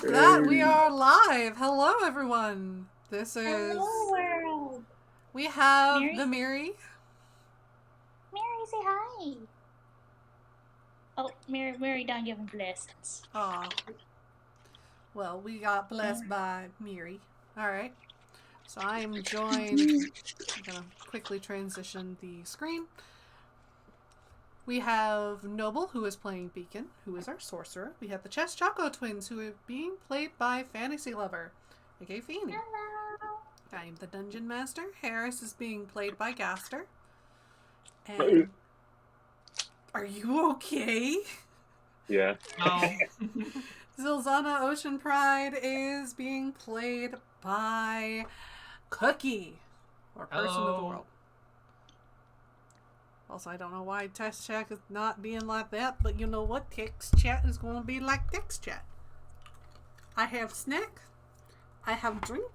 with that, we are live. Hello, everyone. This is... Hello, world. We have Mary? the Mary. Mary, say hi. Oh, Mary don't give him blessings. Aw. Well, we got blessed by Mary. Alright. So I am joined... I'm going to quickly transition the screen. We have Noble, who is playing Beacon, who is our sorcerer. We have the Chess Choco twins, who are being played by Fantasy Lover, aka Feeny. Hello. I'm the Dungeon Master. Harris is being played by Gaster. And... Are you okay? Yeah. No. Zilzana Ocean Pride is being played by Cookie, or Person of the Hello. World. Also, I don't know why Text Chat is not being like that, but you know what? Text Chat is going to be like Text Chat. I have snack. I have drink.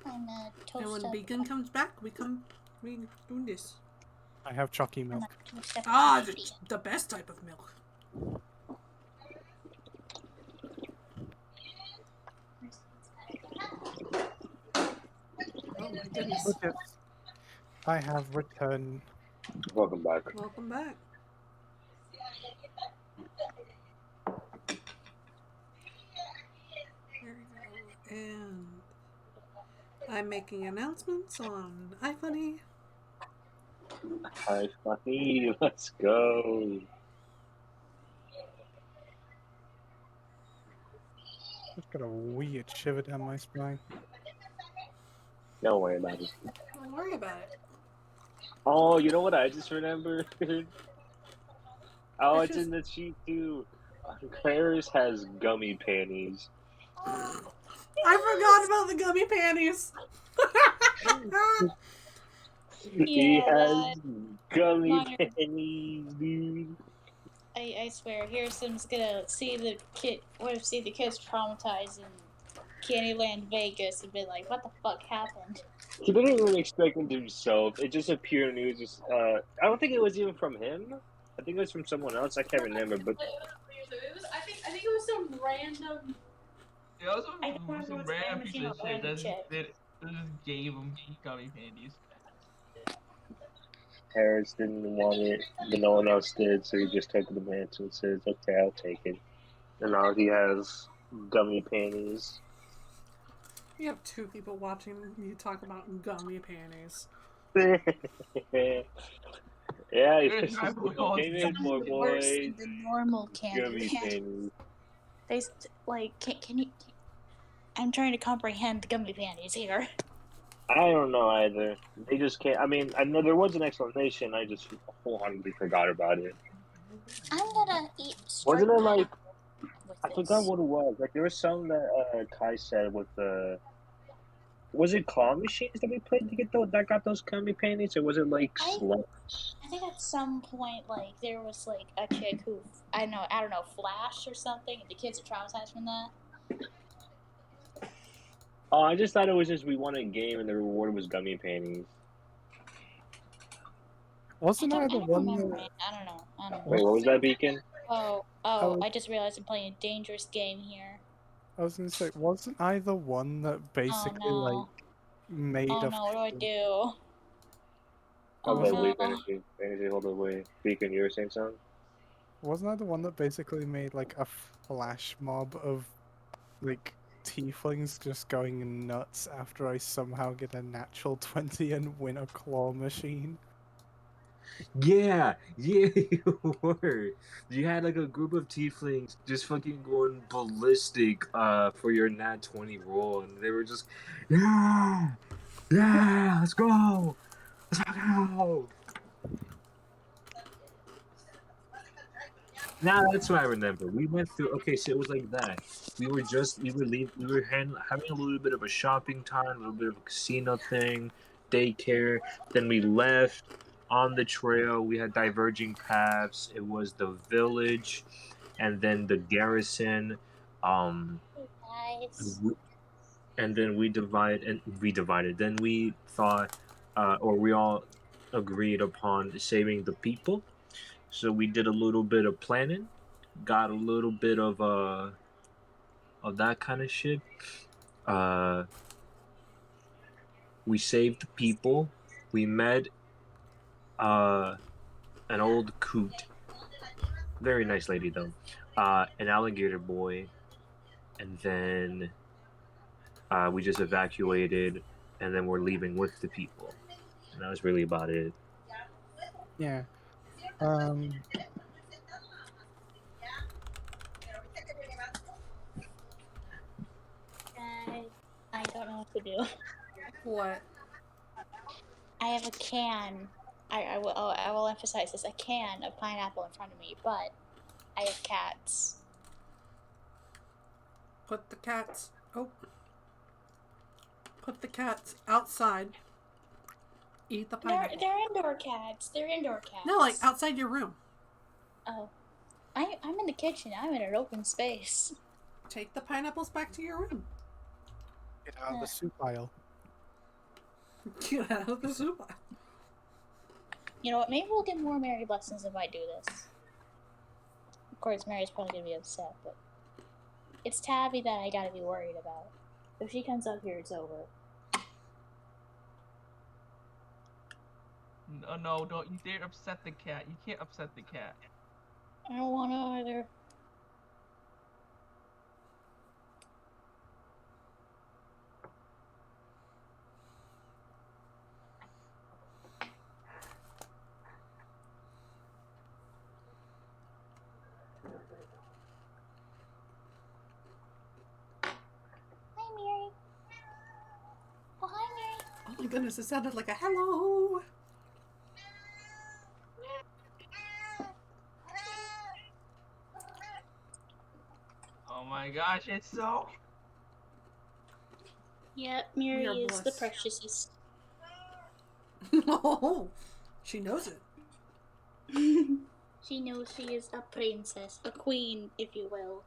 I'm a toast. And when Beacon comes back, we do this. I have chalky milk. Ah, the best type of milk. Oh my goodness. Okay. I have returned. Welcome back. Welcome back. There we go. And I'm making announcements on iFunny. Hi, Funny. Let's go. I've got a weird shiver down my spine. Don't worry about it. Don't worry about it. Oh, you know what I just remembered? Oh, it's in the sheet too. Clarice has gummy panties. I forgot about the gummy panties. He Yeah, has gummy Mine- panties, dude. I swear, Harrison's gonna see the kids traumatized in Candyland, Vegas, and be like, "What the fuck happened?" He didn't even expect it himself. It just appeared and it was just, I don't think it was even from him. I think it was from someone else. I can't remember, but I think it was some random. Yeah, also I don't remember some what's random the piece name of of shit the that chick. just gave him gummy panties. Harris didn't want it, but no one else did, so he just took the mantle and says, "Okay, I'll take it." And now he has gummy panties. We have two people watching you talk about gummy panties. Yeah, It's not all came in more Worse boys. than the normal Gummy Candyland. panties. They can you? I'm trying to comprehend the gummy panties here. I don't know either. They just can't. I mean, I know there was an explanation. I just wholeheartedly forgot about it. I'm gonna eat straight Wasn't it like with I this. forgot what it was. Like there was some that Kai said with the. Was it claw machines that we played to get those that got those gummy panties, or was it like sluts? I think at some point, like, there was, like, a chick who, I don't know, Flash or something, and the kids are traumatized from that. Oh, I just thought it was just we won a game and the reward was gummy panties. Wasn't I the don't one remember that... it. I don't know. Wait, what was that, Beacon? Oh, Oh. I just realized I'm playing a dangerous game here. I was gonna say, wasn't I the one that basically, no. like, made Oh a... no, what do I do? Oh, Oh wait, no. wait, fantasy, hold on, wait. Beacon, you were saying something? Wasn't I the one that basically made, like, a flash mob of, like, tieflings just going nuts after I somehow get a natural 20 and win a claw machine? Yeah, you were. You had like a group of tieflings just fucking going ballistic for your nat 20 roll, and they were just, yeah, let's go, let's go. Now that's what I remember. We went through. Okay, so it was like that. We were having a little bit of a shopping time, a little bit of a casino thing, daycare. Then we left on the trail. We had diverging paths. It was the village, and then the garrison. Nice. And then we divided. Then we thought, or we all agreed upon saving the people. So we did a little bit of planning. got a little bit of that kind of shit. We saved people. We met an old coot, very nice lady though, an alligator boy, and then we just evacuated, and then we're leaving with the people, and that was really about it. Yeah. Um. I don't know what to do. What? I have a can. I will emphasize this: a can of pineapple in front of me, but I have cats. Put the cats. Oh. Put the cats outside. Eat the pineapple. They're indoor cats. They're indoor cats. No, like outside your room. Oh, I'm in the kitchen. I'm in an open space. Take the pineapples back to your room. Get out of the soup aisle. Get out of the soup aisle. You know what? Maybe we'll get more Mary blessings if I do this. Of course, Mary's probably gonna be upset, but it's Tabby that I gotta be worried about. If she comes up here, it's over. No, don't you dare upset the cat. You can't upset the cat. I don't want to either. Hi, Mary. Oh, hi, Mary. Oh my goodness, it sounded like a hello. Oh my gosh, it's so. Yeah, Mary We are is the blessed. preciousest. Oh, she knows it. She knows she is a princess, a queen, if you will.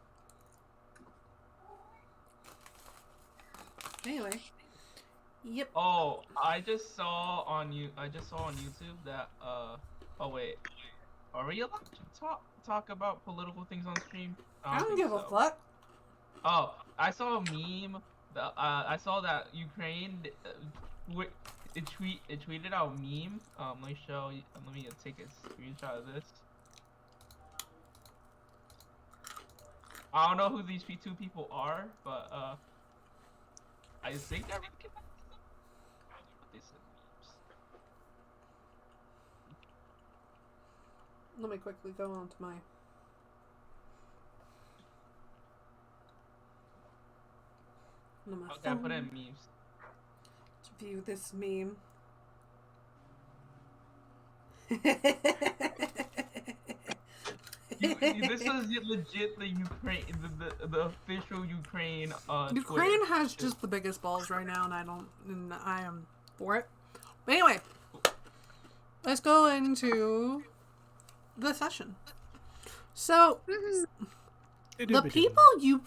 Anyway. Yep. Oh, I just saw on YouTube that oh wait, are we allowed to talk about political things on stream? I don't think give a so. fuck. Oh, I saw a meme. I saw that Ukraine it tweeted out a meme. Let me show you. Let me take a screenshot of this. I don't know who these two people are, but I think I recognize them. They said memes. Let me quickly go on to my... Okay, I put in memes. To view this meme. This is legit the Ukraine, the official Ukraine. Ukraine Twitter. has just the biggest balls right now, and I am for it. But anyway, let's go into the session. So, the people you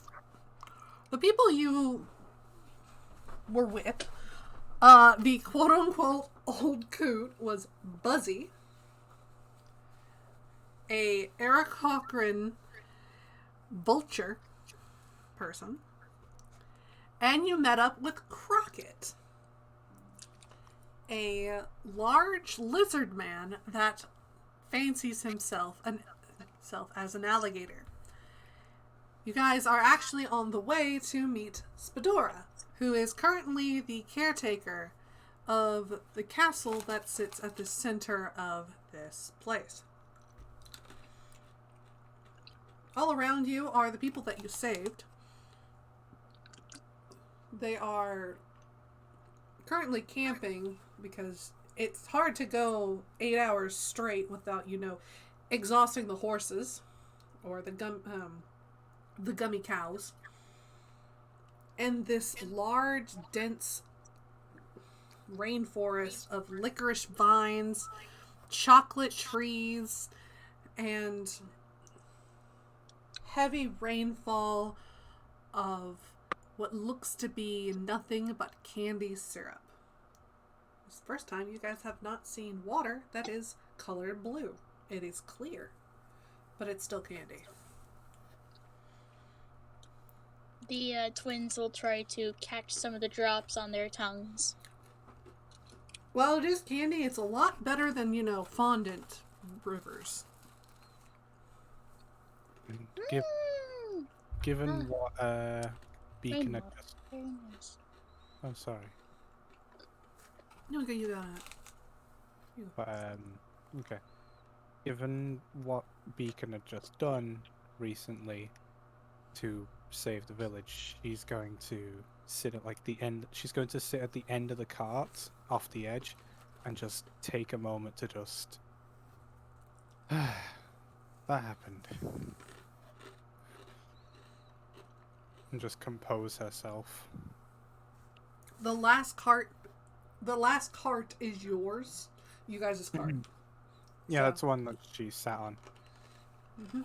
were with, the quote-unquote old coot was Buzzy, a Eric Cochran vulture person, and you met up with Crockett, a large lizard man that fancies himself as an alligator. You guys are actually on the way to meet Spedora, who is currently the caretaker of the castle that sits at the center of this place. All around you are the people that you saved. They are currently camping because it's hard to go 8 hours straight without, exhausting the horses or the gummy cows. And this large, dense rainforest of licorice vines, chocolate trees, and heavy rainfall of what looks to be nothing but candy syrup. It's the first time you guys have not seen water that is colored blue. It is clear, but it's still candy. The twins will try to catch some of the drops on their tongues. Well, it is candy. It's a lot better than, fondant rivers. Given what Beacon had Rainwater. just... Very nice. Oh, sorry. Okay, you got it. But, okay. Given what Beacon had just done recently to save the village, she's going to sit at the end. She's going to sit at the end of the cart, off the edge, and just take a moment to just. That happened. And just compose herself. The last cart is yours. You guys' cart. Yeah, So- that's the one that she sat on. Mm-hmm.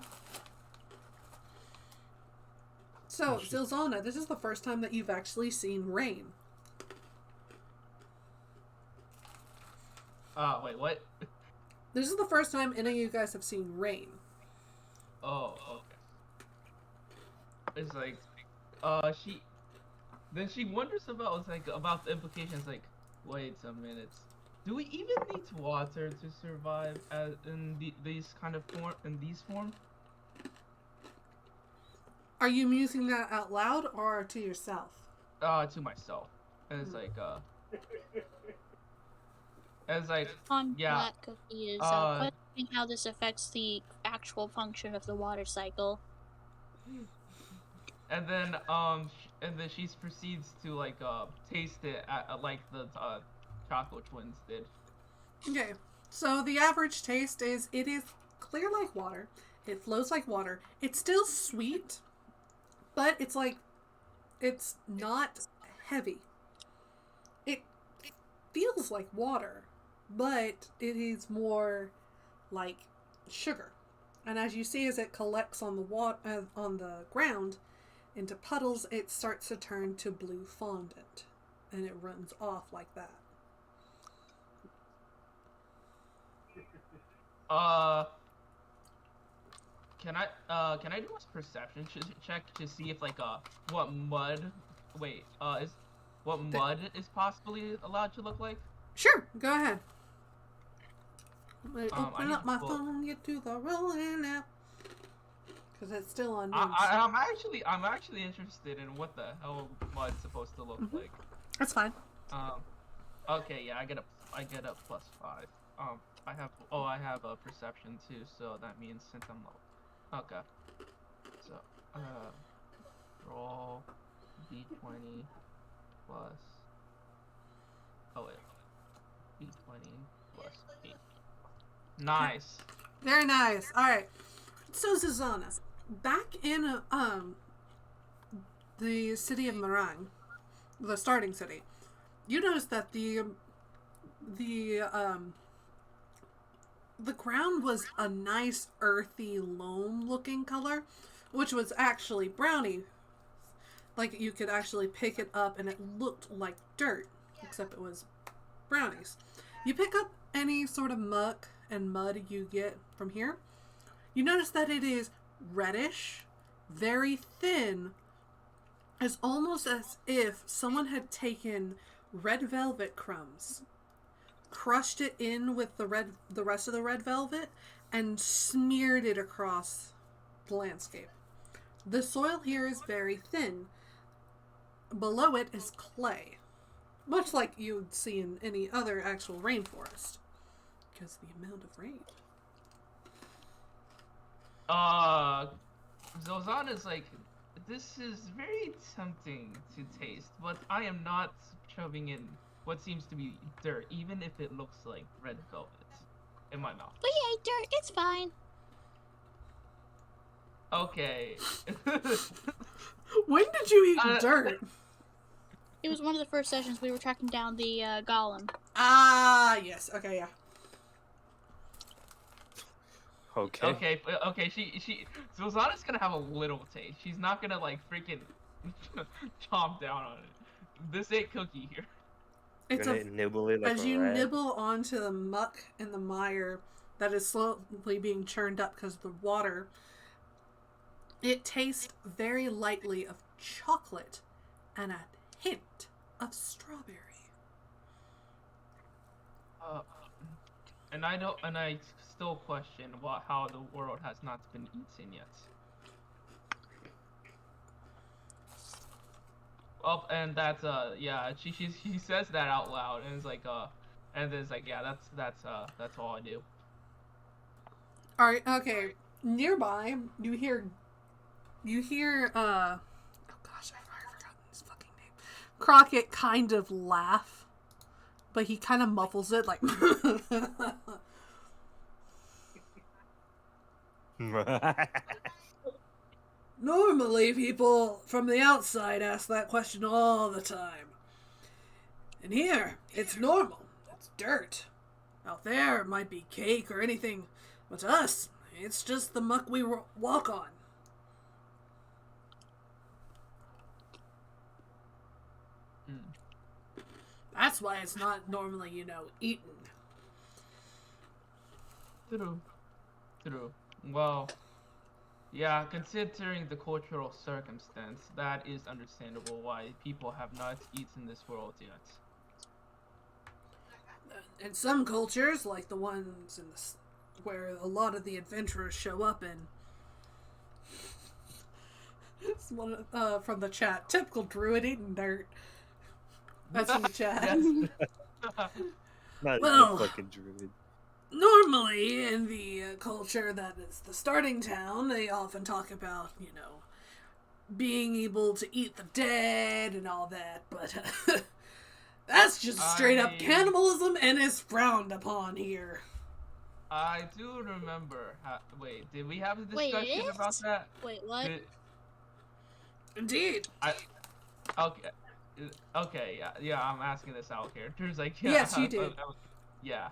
So, Zilzana, this is the first time that you've actually seen rain. Wait, what? This is the first time any of you guys have seen rain. Oh, okay. It's like, she wonders about the implications. Like, wait a minute, do we even need water to survive in these forms? Are you musing that out loud or to yourself? To myself. And it's On yeah. Black Cookie is questioning how this affects the actual function of the water cycle. And then she proceeds to taste it like the Choco Twins did. Okay, so the average taste is it is clear like water. It flows like water. It's still sweet, but it's not heavy. It feels like water, but it is more like sugar. And as you see, as it collects on the ground into puddles, it starts to turn to blue fondant, and it runs off like that. Can I do a perception check to see if what mud is possibly allowed to look like? Sure, go ahead. I Open need up my to pull- phone, get to the rolling app. Because it's still on news. I'm actually interested in what the hell mud's supposed to look like. That's fine. Okay, yeah, I get a +5. I have a perception too, so that means since I'm low. Okay. So, roll d20 plus. Oh wait. d20 plus 8. Nice. Very nice. Alright. So, Zuzana, back in the city of Marang, the starting city, you notice that the ground was a nice earthy loam looking color, which was actually brownie. Like you could actually pick it up and it looked like dirt, except it was brownies. You pick up any sort of muck and mud you get from here, you notice that it is reddish, very thin. It's almost as if someone had taken red velvet crumbs, crushed it in with the rest of the red velvet, and smeared it across the landscape. The soil here is very thin. Below it is clay, much like you would see in any other actual rainforest, because the amount of rain. Zolzana's like, this is very tempting to taste, but I am not shoving in what seems to be dirt, even if it looks like red velvet, in my mouth. We ate dirt, it's fine. Okay. When did you eat dirt? It was one of the first sessions we were tracking down the golem. Ah, yes. Okay, yeah. Okay. Okay. She. Zolzana's gonna have a little taste. She's not gonna freaking chomp down on it. This ain't cookie here. It's Gonna nibble it like as a you rat. nibble onto the muck and the mire that is slowly being churned up because of the water. It tastes very lightly of chocolate and a hint of strawberry. And I still question how the world has not been eaten yet. Oh, and that's yeah, she says that out loud, and it's like and then it's like, yeah, that's all I do. All right, okay. Nearby, you hear oh gosh, I've forgotten his fucking name. Crockett kind of laugh, but he kind of muffles it like Normally, people from the outside ask that question all the time. And here, it's normal. It's dirt. Out there, it might be cake or anything. But to us, it's just the muck we walk on. That's why it's not normally, eaten. True. Well, yeah, considering the cultural circumstance, that is understandable why people have not eaten this world yet. In some cultures, like the ones where a lot of the adventurers show up in, it's one from the chat, typical druid eating dirt. That's in the chat. Not Well, a fucking druid. Normally, in the culture that is the starting town, they often talk about, being able to eat the dead and all that, but that's just straight up cannibalism and is frowned upon here. I do remember. Wait, did we have a discussion about that? Wait, what? Indeed. Okay, yeah. I'm asking this out here. There's like, yeah, yes, you did. Yeah,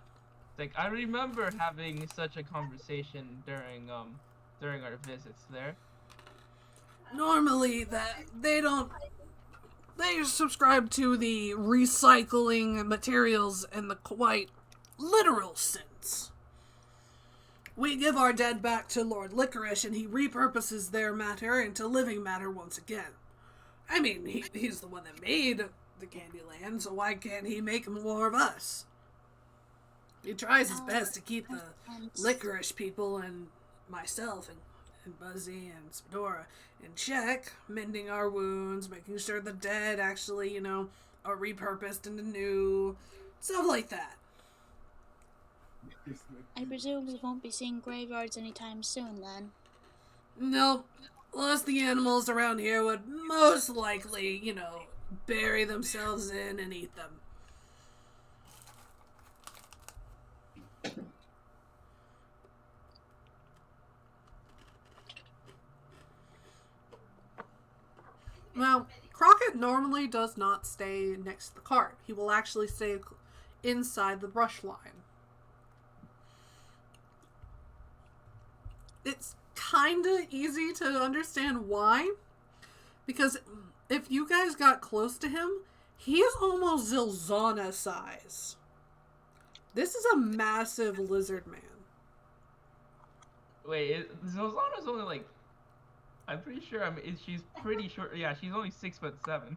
like I remember having such a conversation during our visits there. Normally, they subscribe to the recycling materials in the quite literal sense. We give our dead back to Lord Licorice, and he repurposes their matter into living matter once again. I mean, he's the one that made the Candyland, so why can't he make more of us? He tries his best to keep the licorice people and myself and Buzzy and Spedora in check, mending our wounds, making sure the dead actually, are repurposed into new, stuff like that. I presume we won't be seeing graveyards anytime soon, then. Nope. Unless the animals around here would most likely, bury themselves in and eat them. Now, Crockett normally does not stay next to the cart. He will actually stay inside the brush line. It's kinda easy to understand why. Because if you guys got close to him, he is almost Zilzana size. This is a massive lizard man. Wait, Zilzana's only like, I'm pretty sure she's pretty short. Yeah, she's only 6'7".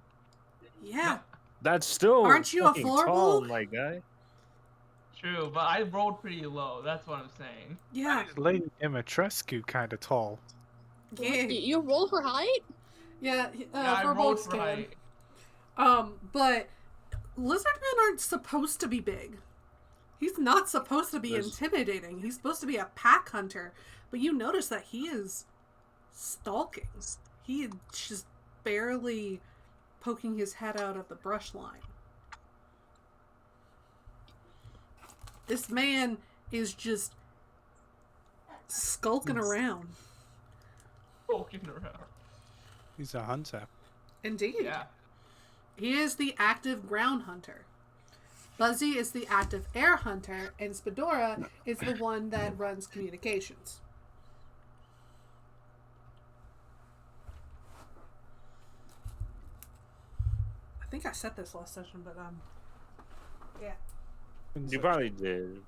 Yeah. That's still Aren't you a fucking tall, floorball? my guy. True, but I rolled pretty low. That's what I'm saying. Yeah. Lady Dimitrescu kind of tall. Yeah. You roll for height? Yeah, I for rolled both for skin. height. But lizard men aren't supposed to be big. He's not supposed to be intimidating. He's supposed to be a pack hunter. But you notice that he is stalking. He is just barely poking his head out of the brush line. This man is just skulking around. Skulking around. He's a hunter. Indeed. Yeah. He is the active ground hunter. Buzzy is the active air hunter, and Spedora is the one that runs communications. I think I said this last session, but yeah. You probably did.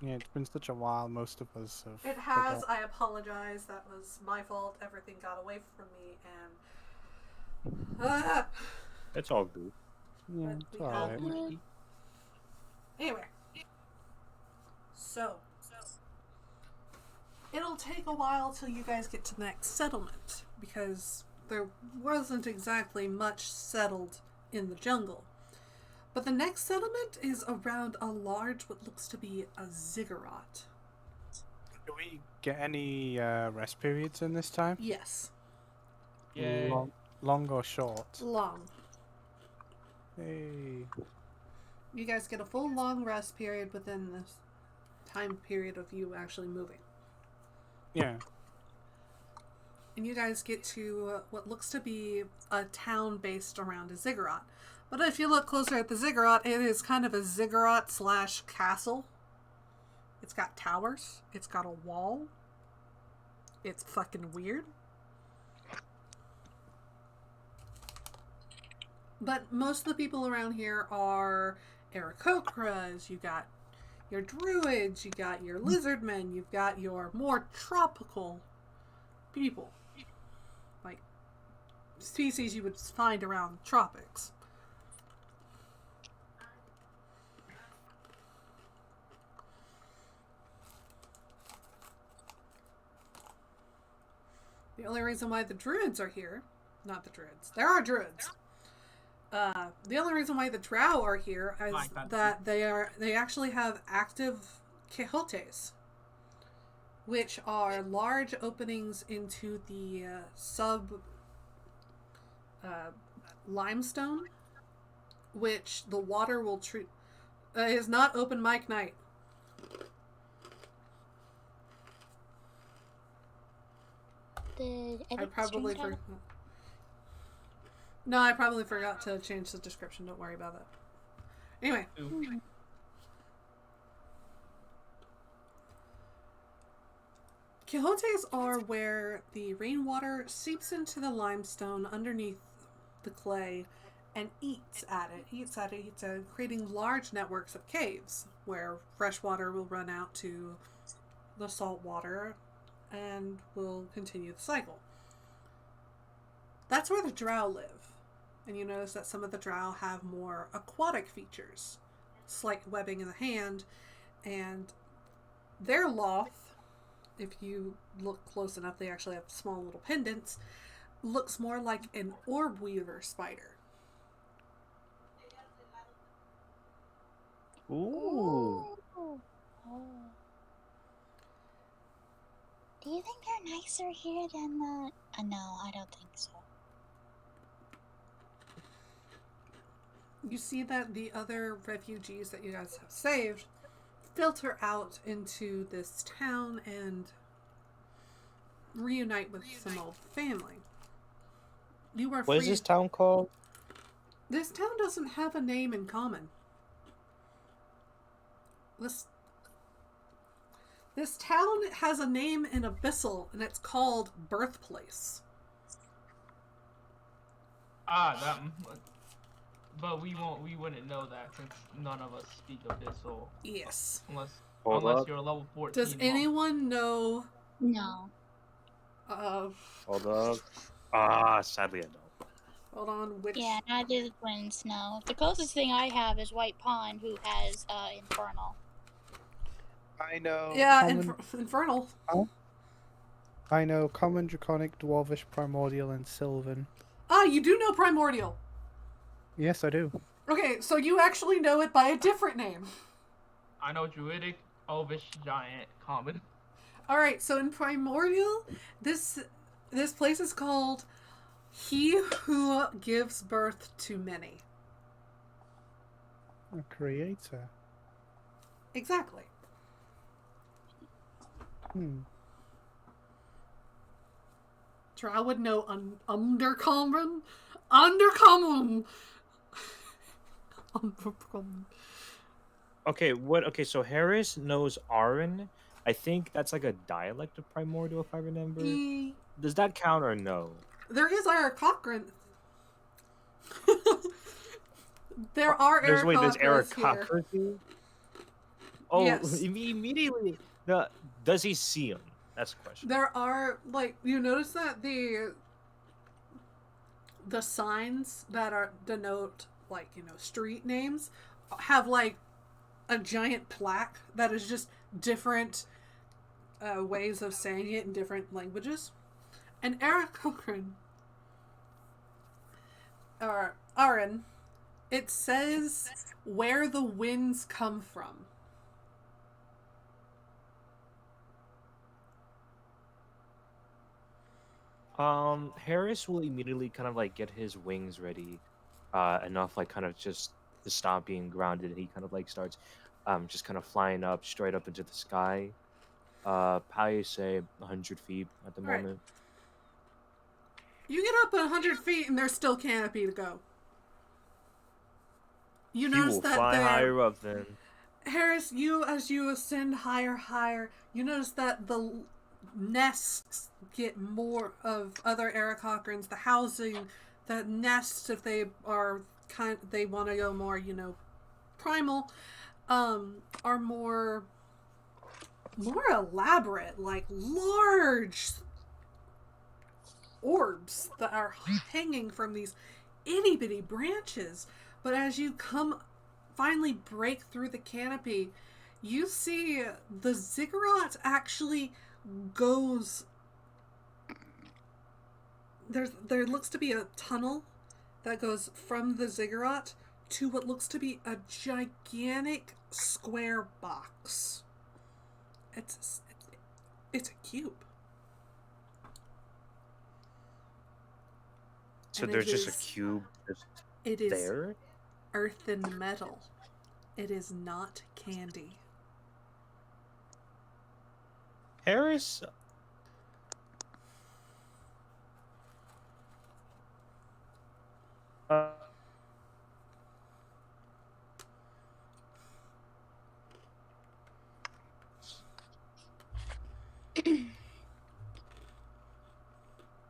Yeah, it's been such a while. Most of us have. It has. forgot. I apologize. That was my fault. Everything got away from me, and It's all good. Yeah, but it's we Oh, have. alright. Gucci. Anyway, so it'll take a while till you guys get to the next settlement because there wasn't exactly much settled in the jungle. But the next settlement is around a large, what looks to be a ziggurat. Do we get any rest periods in this time? Yes, Yay. Long or short? long. Hey. You guys get a full long rest period within this time period of you actually moving. Yeah. And you guys get to what looks to be a town based around a ziggurat. But if you look closer at the ziggurat, it is kind of a ziggurat / castle. It's got towers. It's got a wall. It's fucking weird. But most of the people around here are Aarakocras. You got your druids. You got your lizard men. You've got your more tropical people. Like species you would find around the tropics. The only reason why the druids are here, not the druids, there are druids. The only reason why the drow are here is that they actually have active Quixotes, which are large openings into the limestone, which the water will treat. Is not open mic night. I probably forgot. No, I probably forgot to change the description. Don't worry about that. Anyway. Ooh. Quixotes are where the rainwater seeps into the limestone underneath the clay and eats at it, creating large networks of caves where fresh water will run out to the salt water and will continue the cycle. That's where the drow live. And you notice that some of the drow have more aquatic features. Slight webbing in the hand. And their loth, if you look close enough, they actually have small little pendants, looks more like an orb weaver spider. Ooh. Oh. Do you think they're nicer here than the... no, I don't think so. You see that the other refugees that you guys have saved filter out into this town and reunite with some old family. You are What is this town called? This town doesn't have a name in common. This town has a name in Abyssal, and it's called Birthplace. That. But we wouldn't know that since none of us speak Abyssal. Yes. Unless you're a level 14. Does anyone know No. of... Hold up. Sadly I don't. Hold on, which... Yeah, neither the twins, no. The closest thing I have is White Pond, who has Infernal. I know. Yeah, Infernal. I know Common, Draconic, Dwarvish, Primordial, and Sylvan. Ah, you do know Primordial. Yes, I do. Okay, so you actually know it by a different name. I know Druidic, Elvish, Giant, Common. Alright, so in Primordial, this place is called He Who Gives Birth to Many. A creator. Exactly. Drow would know Undercommon. Undercommon! Okay, so Harris knows Arin. I think that's like a dialect of Primordial, if I remember. Does that count or no? There is Aarakocra. There are There's Aarakocras here. Aarakocra here? Oh, Yes. immediately. The, does he see him? That's the question. There are, like, you notice that the signs that are denote, like, street names have, like, a giant plaque that is just different ways of saying it in different languages. And Eric Cochran, or Aaron, it says where the winds come from. Harris will immediately kind of like get his wings ready, enough like kind of just to stop being grounded, and he kind of like starts, just kind of flying up straight up into the sky. Probably say 100 feet at the All right. moment. You get up 100 feet and there's still canopy to go. You He notice will that fly there, higher up then. Harris, as you ascend higher, you notice that the nests get more of other Eric Cochrans. The housing, the nests, if they are they want to go more, primal, are more elaborate, like large orbs that are hanging from these itty bitty branches. But as you finally break through the canopy, you see the ziggurat actually goes. There looks to be a tunnel that goes from the ziggurat to what looks to be a gigantic square box. It's a cube. So And there's it just a is- cube just It is there. earth and metal. It is not candy. Harris. Uh,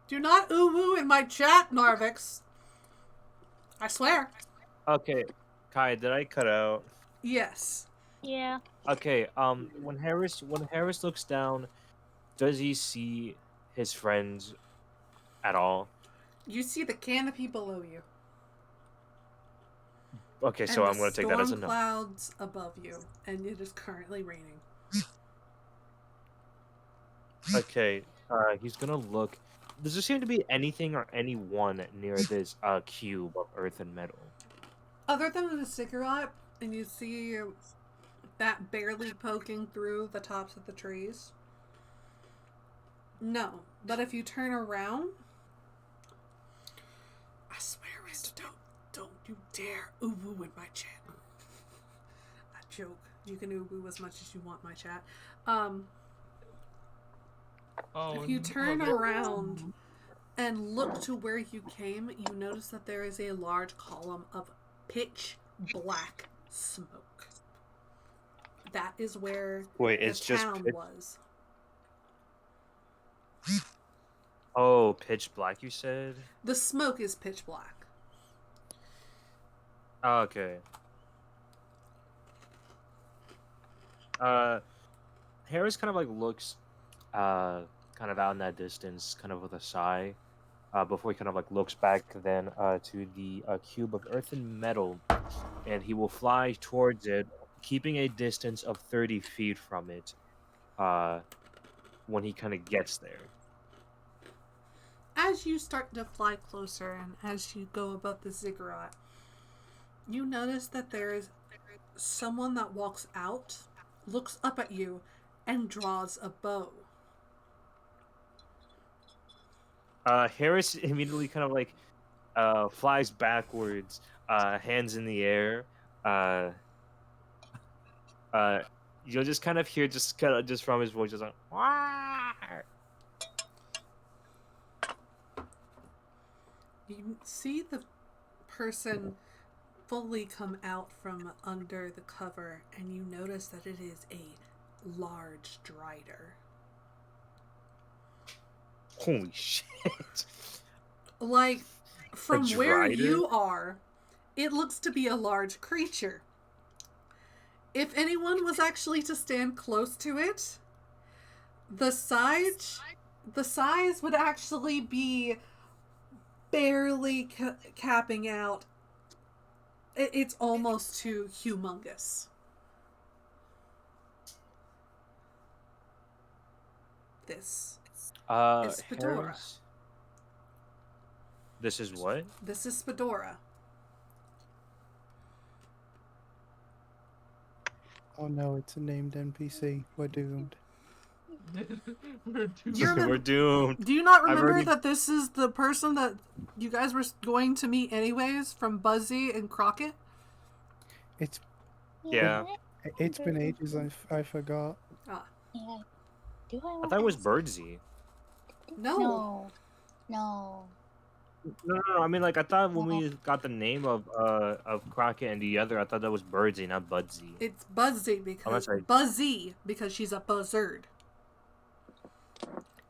Do not ooh-woo in my chat, Narvix. I swear. okay, Kai, did I cut out? Yes. Yeah. Okay, when Harris looks down, does he see his friends at all? You see the canopy below you. Okay, And so the I'm gonna take that as a storm no. clouds above you, and it is currently raining. Okay, he's gonna look. Does there seem to be anything or anyone near this cube of earth and metal? Other than the ziggurat, and you see that barely poking through the tops of the trees. No, but if you turn around, I swear, Rista, don't you dare ooh-woo in my chat. I joke. You can ooh-woo as much as you want, my chat. If you turn around and look to where you came, you notice that there is a large column of pitch black smoke. That is where the town was. Oh, pitch black, you said? The smoke is pitch black. Oh, okay. Harris kind of like looks kind of out in that distance, kind of with a sigh, before he kind of like looks back then to the cube of earth and metal, and he will fly towards it, keeping a distance of 30 feet from it when he kind of gets there. As you start to fly closer and as you go above the ziggurat, you notice that there is someone that walks out, looks up at you, and draws a bow. Harris immediately kind of like flies backwards, hands in the air. You'll just kind of hear just from his voice, just like, "Wah!" You see the person fully come out from under the cover, and you notice that it is a large drider. Holy shit. Like, from where drider? you are, it looks to be a large creature. if anyone was actually to stand close to it, the size would actually be barely capping out. It's almost too humongous. This is Fedora. Harris? This is what? This is Fedora. Oh no, it's a named NPC. We're doomed. We're too Do you remember- We're doomed. Do you not I've remember already- that this is the person that you guys were going to meet anyways from Buzzy and Crockett? It's Yeah. it's been ages. I forgot. Ah, Yeah. Do I I want thought it was to- Birdsey. no. No. No. No. I mean, like, I thought when we got the name of Crockett and the other, I thought that was Birdsey, not Budsy. It's Buzzy because that's right. Buzzy because she's a buzzard.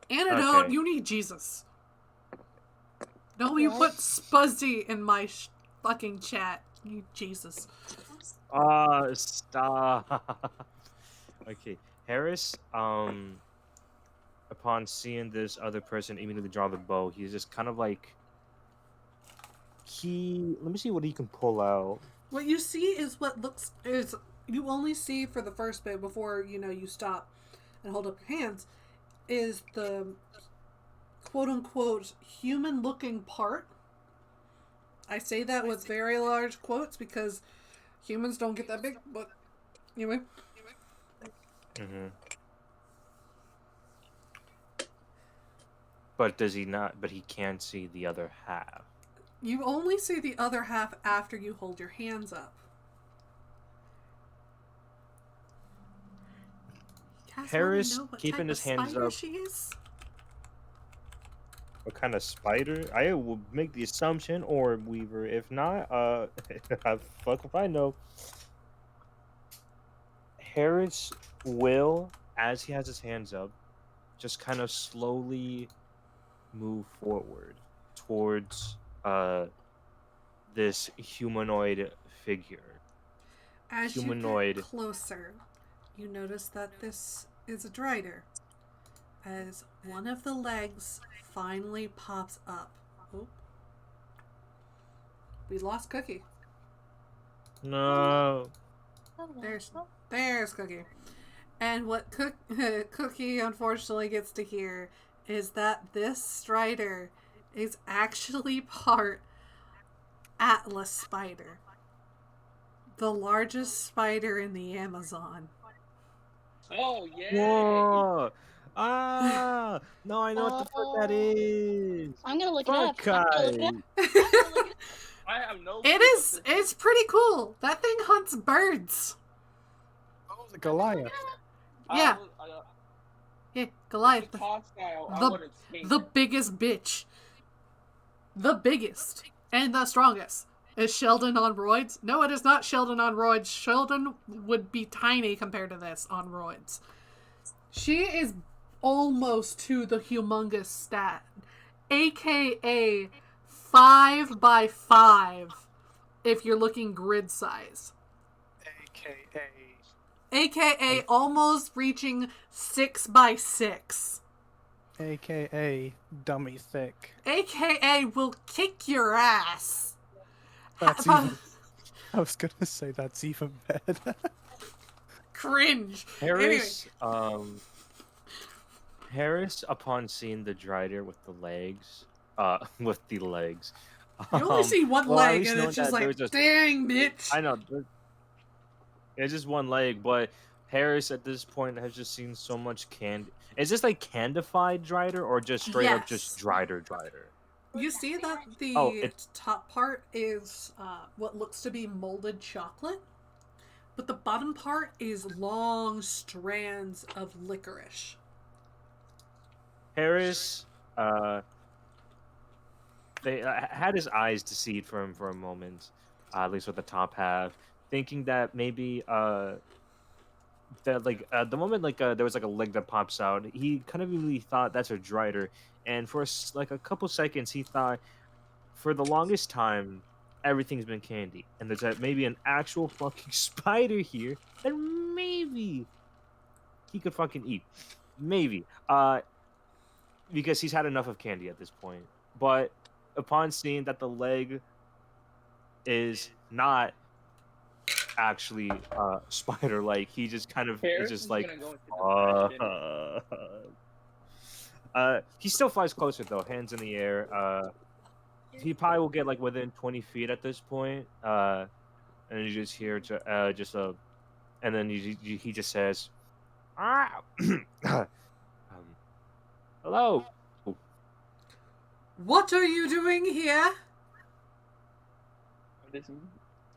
Antidote, Okay. you need Jesus. No, you put Spuzzy in my fucking chat. You need Jesus. Stop. Okay, Harris. Upon seeing this other person immediately draw the bow, he's just kind of like Let me see what he can pull out. What you see is you only see for the first bit before you stop and hold up your hands is the quote unquote human looking part. I say that with very large quotes because humans don't get that big, but anyway. Mm-hmm. But does he not? But he can see the other half. You only see the other half after you hold your hands up. You guys wanna Harris know what keeping type his of hands spider up. She is? What kind of spider? I will make the assumption, or weaver. If not, fuck if I know. Harris will, as he has his hands up, just kind of slowly move forward towards this humanoid figure. As Humanoid. you get closer, you notice that this is a drider. As one of the legs finally pops up. Oh. We lost Cookie. No. There's Cookie. And what Cookie unfortunately gets to hear is that this strider is actually part Atlas spider. The largest spider in the Amazon. Oh yeah. Whoa. Ah. No, I know what the fuck that is. I'm gonna look it up. Fuck, I'm gonna look Kai. it up. I have no. It's pretty cool. That thing hunts birds. Oh, the Goliath. Yeah. Yeah, Goliath. The The biggest bitch. The biggest. And the strongest. Is Sheldon on roids? No, it is not Sheldon on roids. Sheldon would be tiny compared to this on roids. She is almost to the humongous stat. AKA 5x5 if you're looking grid size. AKA almost reaching 6x6. AKA dummy thick. AKA will kick your ass. That's even, I was gonna say that's even better. Cringe. Harris, Harris, upon seeing the drider with the legs, You only see one well, at leg least and knowing it's just that like, there's dang, bitch. I know, it's just one leg, but Harris at this point has just seen so much Is this like candified drider or just straight up just drider? You see that the it's top part is what looks to be molded chocolate, but the bottom part is long strands of licorice. Harris they had his eyes deceived for him for a moment, at least with the top half, thinking that maybe that the moment there was like a leg that pops out, he kind of really thought that's a drider, and for like a couple seconds he thought, for the longest time, everything's been candy, and there's maybe an actual fucking spider here, and maybe he could fucking eat, maybe, because he's had enough of candy at this point. But upon seeing that the leg is not actually spider-like, he just kind of Harris is is just like, gonna go into depression. he still flies closer though, hands in the air. He probably will get like within 20 feet at this point. And you just hear and then he just says, "Ah, hello." What are you doing here?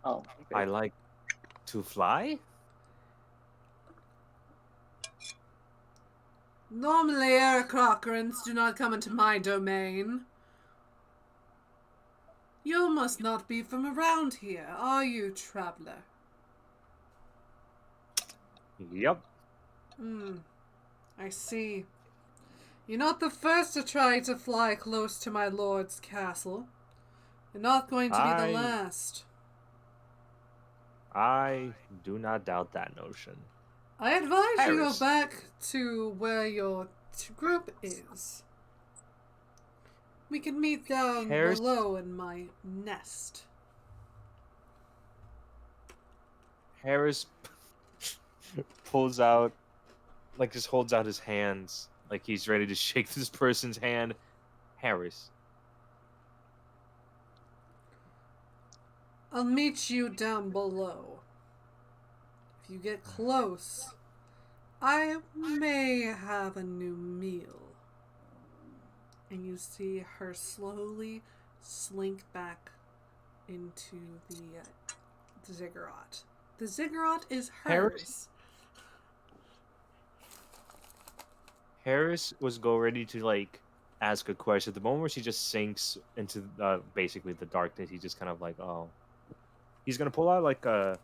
Oh, okay. I like to fly. Normally, Aarakocrans do not come into my domain. You must not be from around here, are you, traveler? Yep. I see. You're not the first to try to fly close to my lord's castle. You're not going to be the last. I do not doubt that notion. I advise you go Harris. back to where your group is. We can meet down Harris. below in my nest. Harris pulls out, like, just holds out his hands, like he's ready to shake this person's hand. Harris. I'll meet you down below. If you get close, I may have a new meal. And you see her slowly slink back into the ziggurat. The ziggurat is hers. Harris was ready to like ask a question. At the moment where she just sinks into basically the darkness, he just kind of like, oh, he's gonna pull out like a.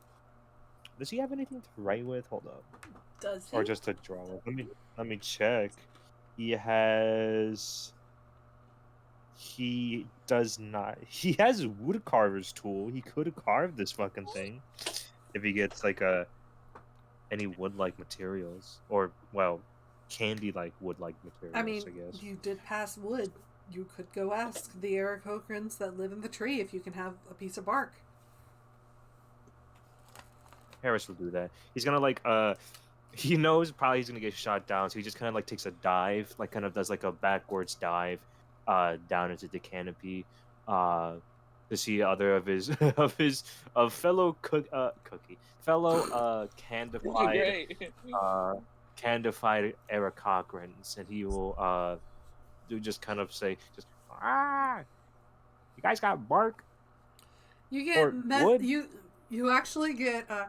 Does he have anything to write with? Hold up. Does he? Or just to draw with? Let me check. He has. He does not. He has a wood carver's tool. He could have carved this fucking thing if he gets like any wood-like materials, or well, candy-like wood-like materials. I mean, I guess you did pass wood. You could go ask the Aarakocrans that live in the tree if you can have a piece of bark. Harris will do that. He's gonna like he knows probably he's gonna get shot down, so he just kind of like takes a dive, like kind of does like a backwards dive down into the canopy to see other of his fellow candified Aarakocrans, and he will do just kind of say just you guys got bark? You get wood? You actually get a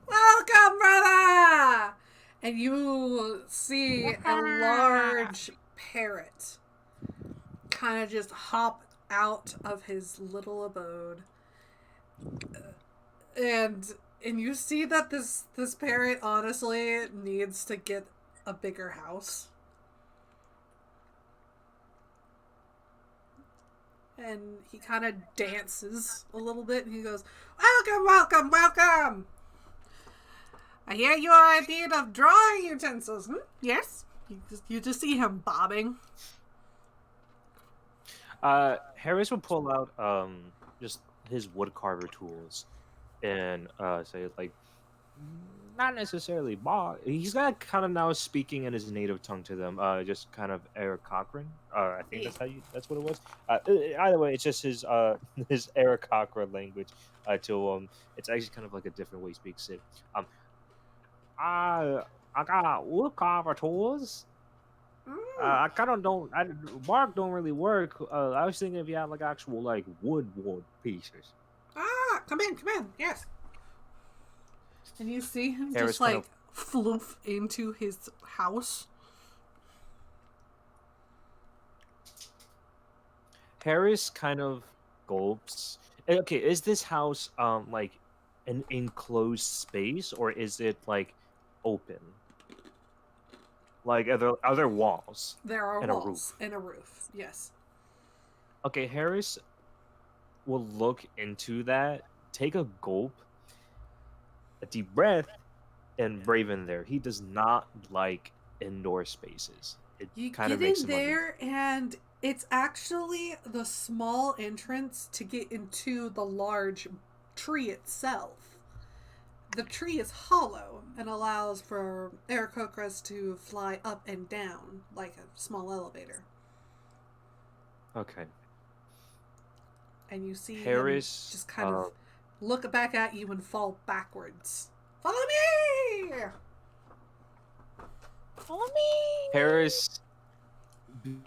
welcome, brother, and you see a large parrot kind of just hop out of his little abode, and you see that this parrot honestly needs to get a bigger house. And he kind of dances a little bit, and he goes, "Welcome, welcome, welcome! I hear you are in need of drawing utensils." Yes? You just see him bobbing. Harris will pull out just his wood carver tools and say like, not necessarily bob. He's not kind of now speaking in his native tongue to them. Just kind of Aarakocran. I think that's what it was. Either way, it's just his his Aarakocra language to it's actually kind of like a different way he speaks it. I got wood carver tools. I kind of don't. Bark don't really work. I was thinking if you had like actual like wood pieces. Come in. Yes. And you see him Harris just like floof into his house. Harris kind of gulps. Okay, is this house like an enclosed space, or is it like open? Like are there walls? There are and walls a roof? and a roof. Yes. Okay, Harris will look into that, take a gulp, a deep breath, and brave in there. He does not like indoor spaces. It You kind of get makes in him there, and it's actually the small entrance to get into the large tree itself. The tree is hollow and allows for Aarakocras to fly up and down like a small elevator. okay. And you see him Harris, just kind of look back at you and fall backwards. Follow me! Follow me! Harris,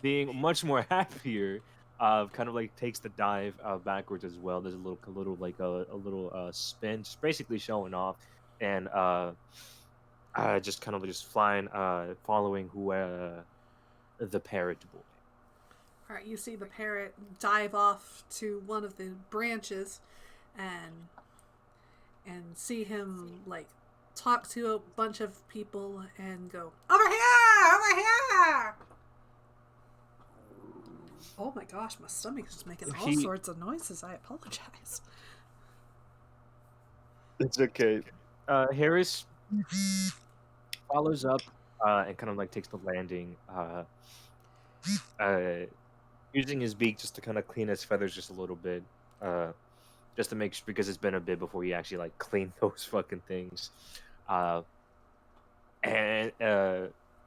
being much more happier, kind of like takes the dive backwards as well. There's a little spin, just basically showing off, and just kind of just flying, following who the parrot boy. All right, you see the parrot dive off to one of the branches, and see him like talk to a bunch of people and go, over here, over here. Oh my gosh, my stomach is making all sorts of noises. I apologize. It's okay. Harris follows up and kind of like takes the landing, using his beak just to kind of clean his feathers just a little bit, just to make sure, because it's been a bit before he actually like cleaned those fucking things, and then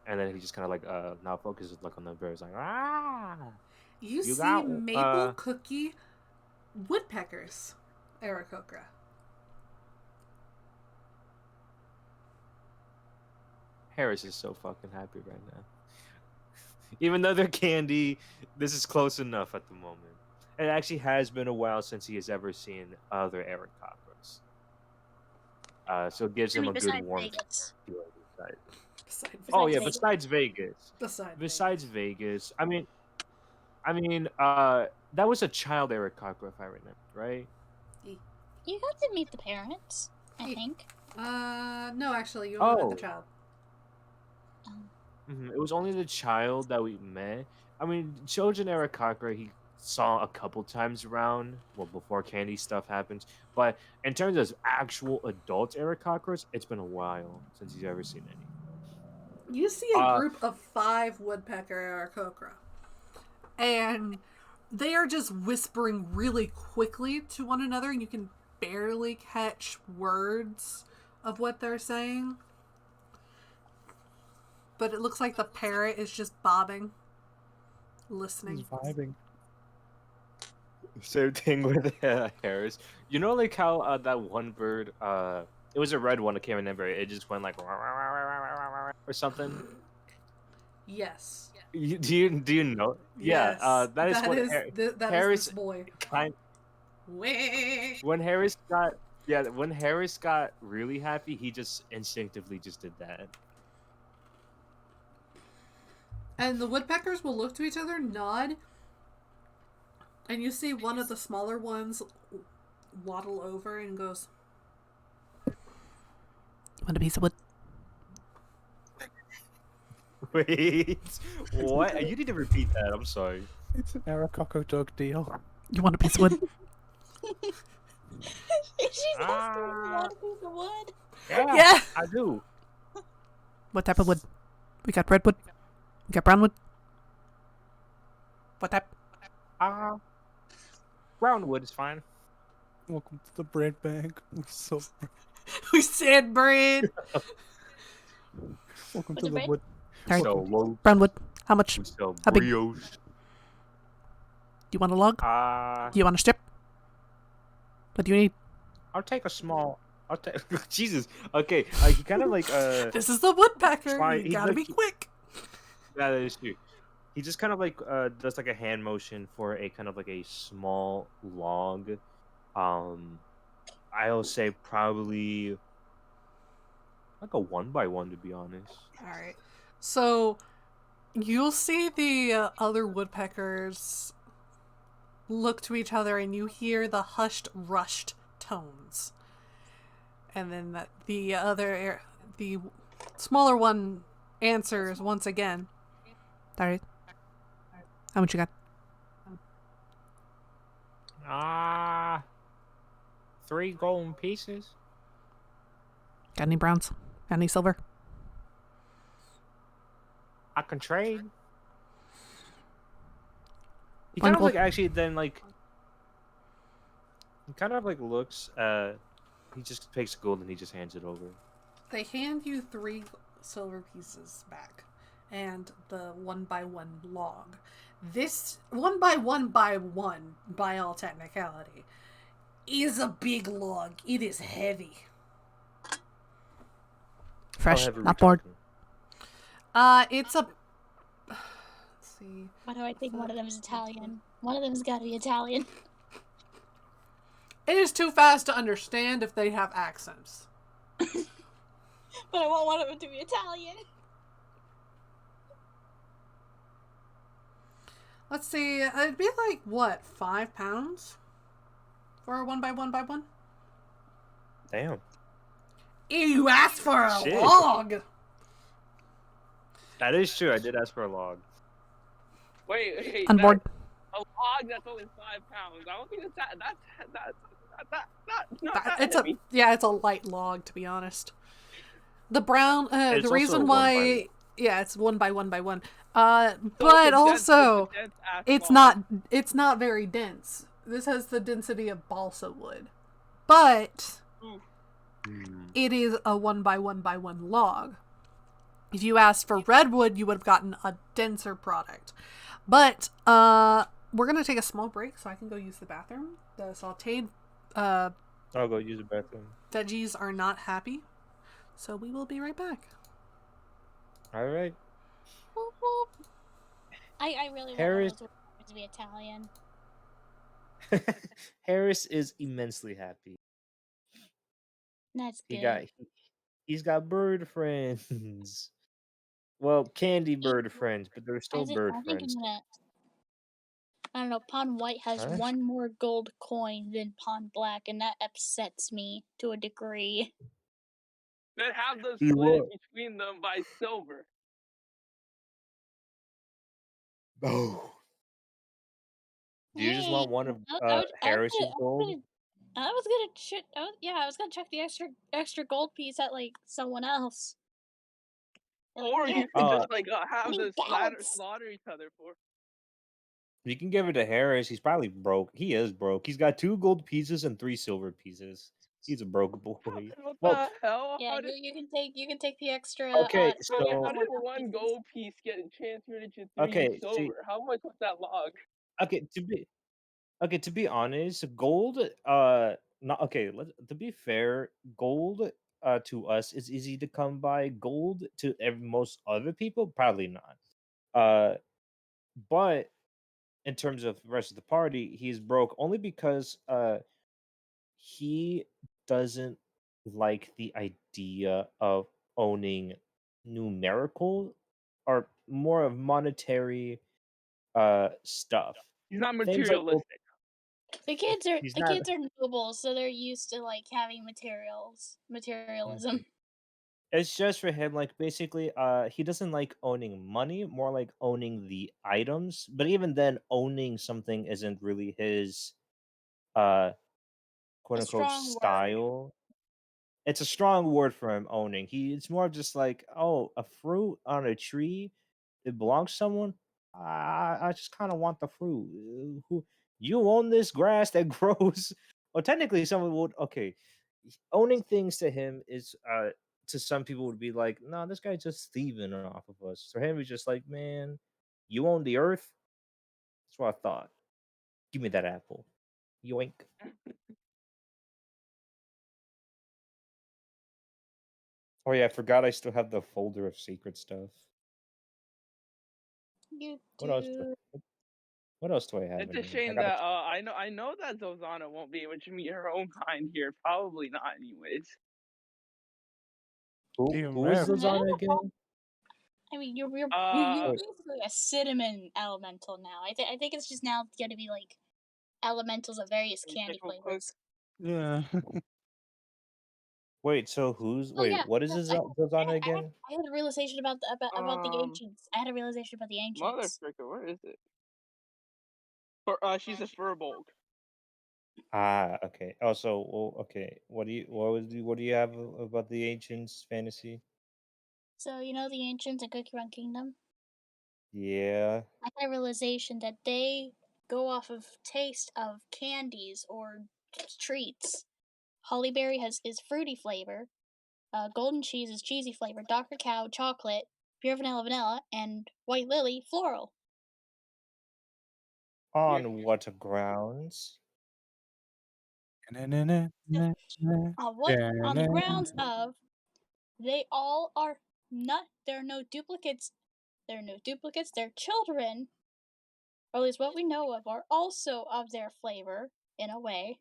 he just kind of like now focuses like on the birds, like You see got maple cookie woodpeckers, Aarakocra. Harris is so fucking happy right now. Even though they're candy, this is close enough at the moment. It actually has been a while since he has ever seen other Aarakocras. So it gives him a good warmth. Besides Vegas. Besides Vegas. I mean, that was a child Aarakocra, if I remember, right? You got to meet the parents, I think. No, actually, you only met the child. It was only the child that we met. I mean, children Aarakocra, he saw a couple times around, well, before candy stuff happens. But in terms of actual adult Aarakocras, it's been a while since he's ever seen any. You see a group of 5 woodpecker Aarakocra, and they are just whispering really quickly to one another, and you can barely catch words of what they're saying. But it looks like the parrot is just bobbing, listening. He's vibing. Same thing with Harris. You know, like how that one bird, it was a red one, I can't remember. It just went like or something. Yes. Do you know? Yes. Yeah. That is this boy. When Harris got really happy, he just instinctively just did that. And the woodpeckers will look to each other, nod, and you see one of the smaller ones waddle over and goes, "Want a piece of wood?" Wait, what? You need to repeat that. I'm sorry. It's an Aarakocra dog deal. You want a piece of wood? She's asking if you want a piece of wood. Yeah, I do. What type of wood? We got redwood. We got brownwood. What type? Brownwood is fine. Welcome to the bread bag. We said bread. Welcome to the wood. All right. So brownwood. How much? How big? Brioche. Do you want a log? Do you want a strip? What do you need? I'll take a small. I'll take. Jesus. Okay. He kind of like This is the woodpecker. You gotta be quick. Yeah, that is true. He just kind of like does like a hand motion for a kind of like a small log. I'll say probably like a 1x1 to be honest. All right. So you'll see the other woodpeckers look to each other, and you hear the hushed, rushed tones. And then the smaller one answers once again. All right. How much you got? 3 golden pieces. Got any browns? Got any silver? I can trade. He One kind of gold. like actually then like he kind of like looks. He just takes gold and he just hands it over. They hand you 3 silver pieces back, and the 1x1 log. This 1x1 by 1, by all technicality, is a big log. It is heavy. Fresh, heavy not bored. It's a. Let's see. Why do I think one of them is Italian? One of them's got to be Italian. It is too fast to understand if they have accents. But I want one of them to be Italian. Let's see. It'd be like what, 5 pounds for a 1x1 by 1. Damn. You asked for a Shit. log. That is true. I did ask for a log. Wait. On board. A log that's only 5 pounds. I don't think it's that. That's not It's heavy. it's a light log, to be honest. The brown, It's the also reason a 1 why, by 1. yeah, it's 1x1 by 1. So But also, it's a dense-ass it's log. not very dense. This has the density of balsa wood, but it is a 1x1 by 1 log. If you asked for redwood, you would have gotten a denser product. But we're gonna take a small break so I can go use the bathroom. The sautéed I'll go use the bathroom. veggies are not happy, so we will be right back. All right. Whoop, whoop. I really Harris- want those to be Italian. Harris is immensely happy. That's good. He's got bird friends. Well, candy bird friends, but they're still bird I think friends. I'm gonna. I don't know. Pawn White has Huh? 1 more gold coin than Pawn Black, and that upsets me to a degree. Then have them You split what? between them by silver. Oh. Do you just want one of Harris's gold? I was gonna chuck the extra gold piece at like someone else. Or you could just like have them slaughter each other for. You can give it to Harris. He's probably broke. He is broke. He's got 2 gold pieces and 3 silver pieces. He's a broke boy. What Well, the hell? Yeah, you can take the extra. Okay, How did 1 gold piece get transferred into 3 silver? see, How much was that log? to be honest, gold not okay, to be fair, gold to us is easy to come by. Gold to most other people probably not. But in terms of the rest of the party, he's broke only because he doesn't like the idea of owning numerical or more of monetary stuff. He's not Things like materialistic. The kids are He's not- noble, so they're used to like having materialism. it's just for him, like basically he doesn't like owning money, more like owning the items. But even then, owning something isn't really his quote unquote strong word. style. It's a strong word for him, owning. It's more just like, oh, a fruit on a tree, it belongs to someone. I just kind of want the fruit. Who you own this grass that grows? Well, technically, someone would. Okay, owning things to him is to some people would be like, no, this guy's just thieving off of us. For him, he's just like, man, you own the earth. That's what I thought. Give me that apple. Yoink. Oh yeah, I forgot I still have the folder of secret stuff. You What else? do. What else do I have? It's in a here? shame that I know that Zozana won't be able to meet her own kind here. Probably not, anyways. Who is Zozana again? I mean, you're basically a cinnamon elemental now. I think it's just now going to be like elementals of various candy flavors. Yeah. Wait, so what is Zozana again? I had a realization about the ancients. I had a realization about the ancients. Motherfucker, where is it? She's a furbolg. Ah, okay. Also, well, okay. What do you have about the ancients fantasy? So you know the ancients and Cookie Run Kingdom. Yeah. I had a realization that they go off of taste of candies or treats. Hollyberry is fruity flavor. Golden cheese is cheesy flavor. Dr. Cow chocolate. Pure vanilla, and White Lily floral. On what grounds? On the grounds of they all are not. There are no duplicates. There are no duplicates. Their children, or at least what we know of, are also of their flavor in a way.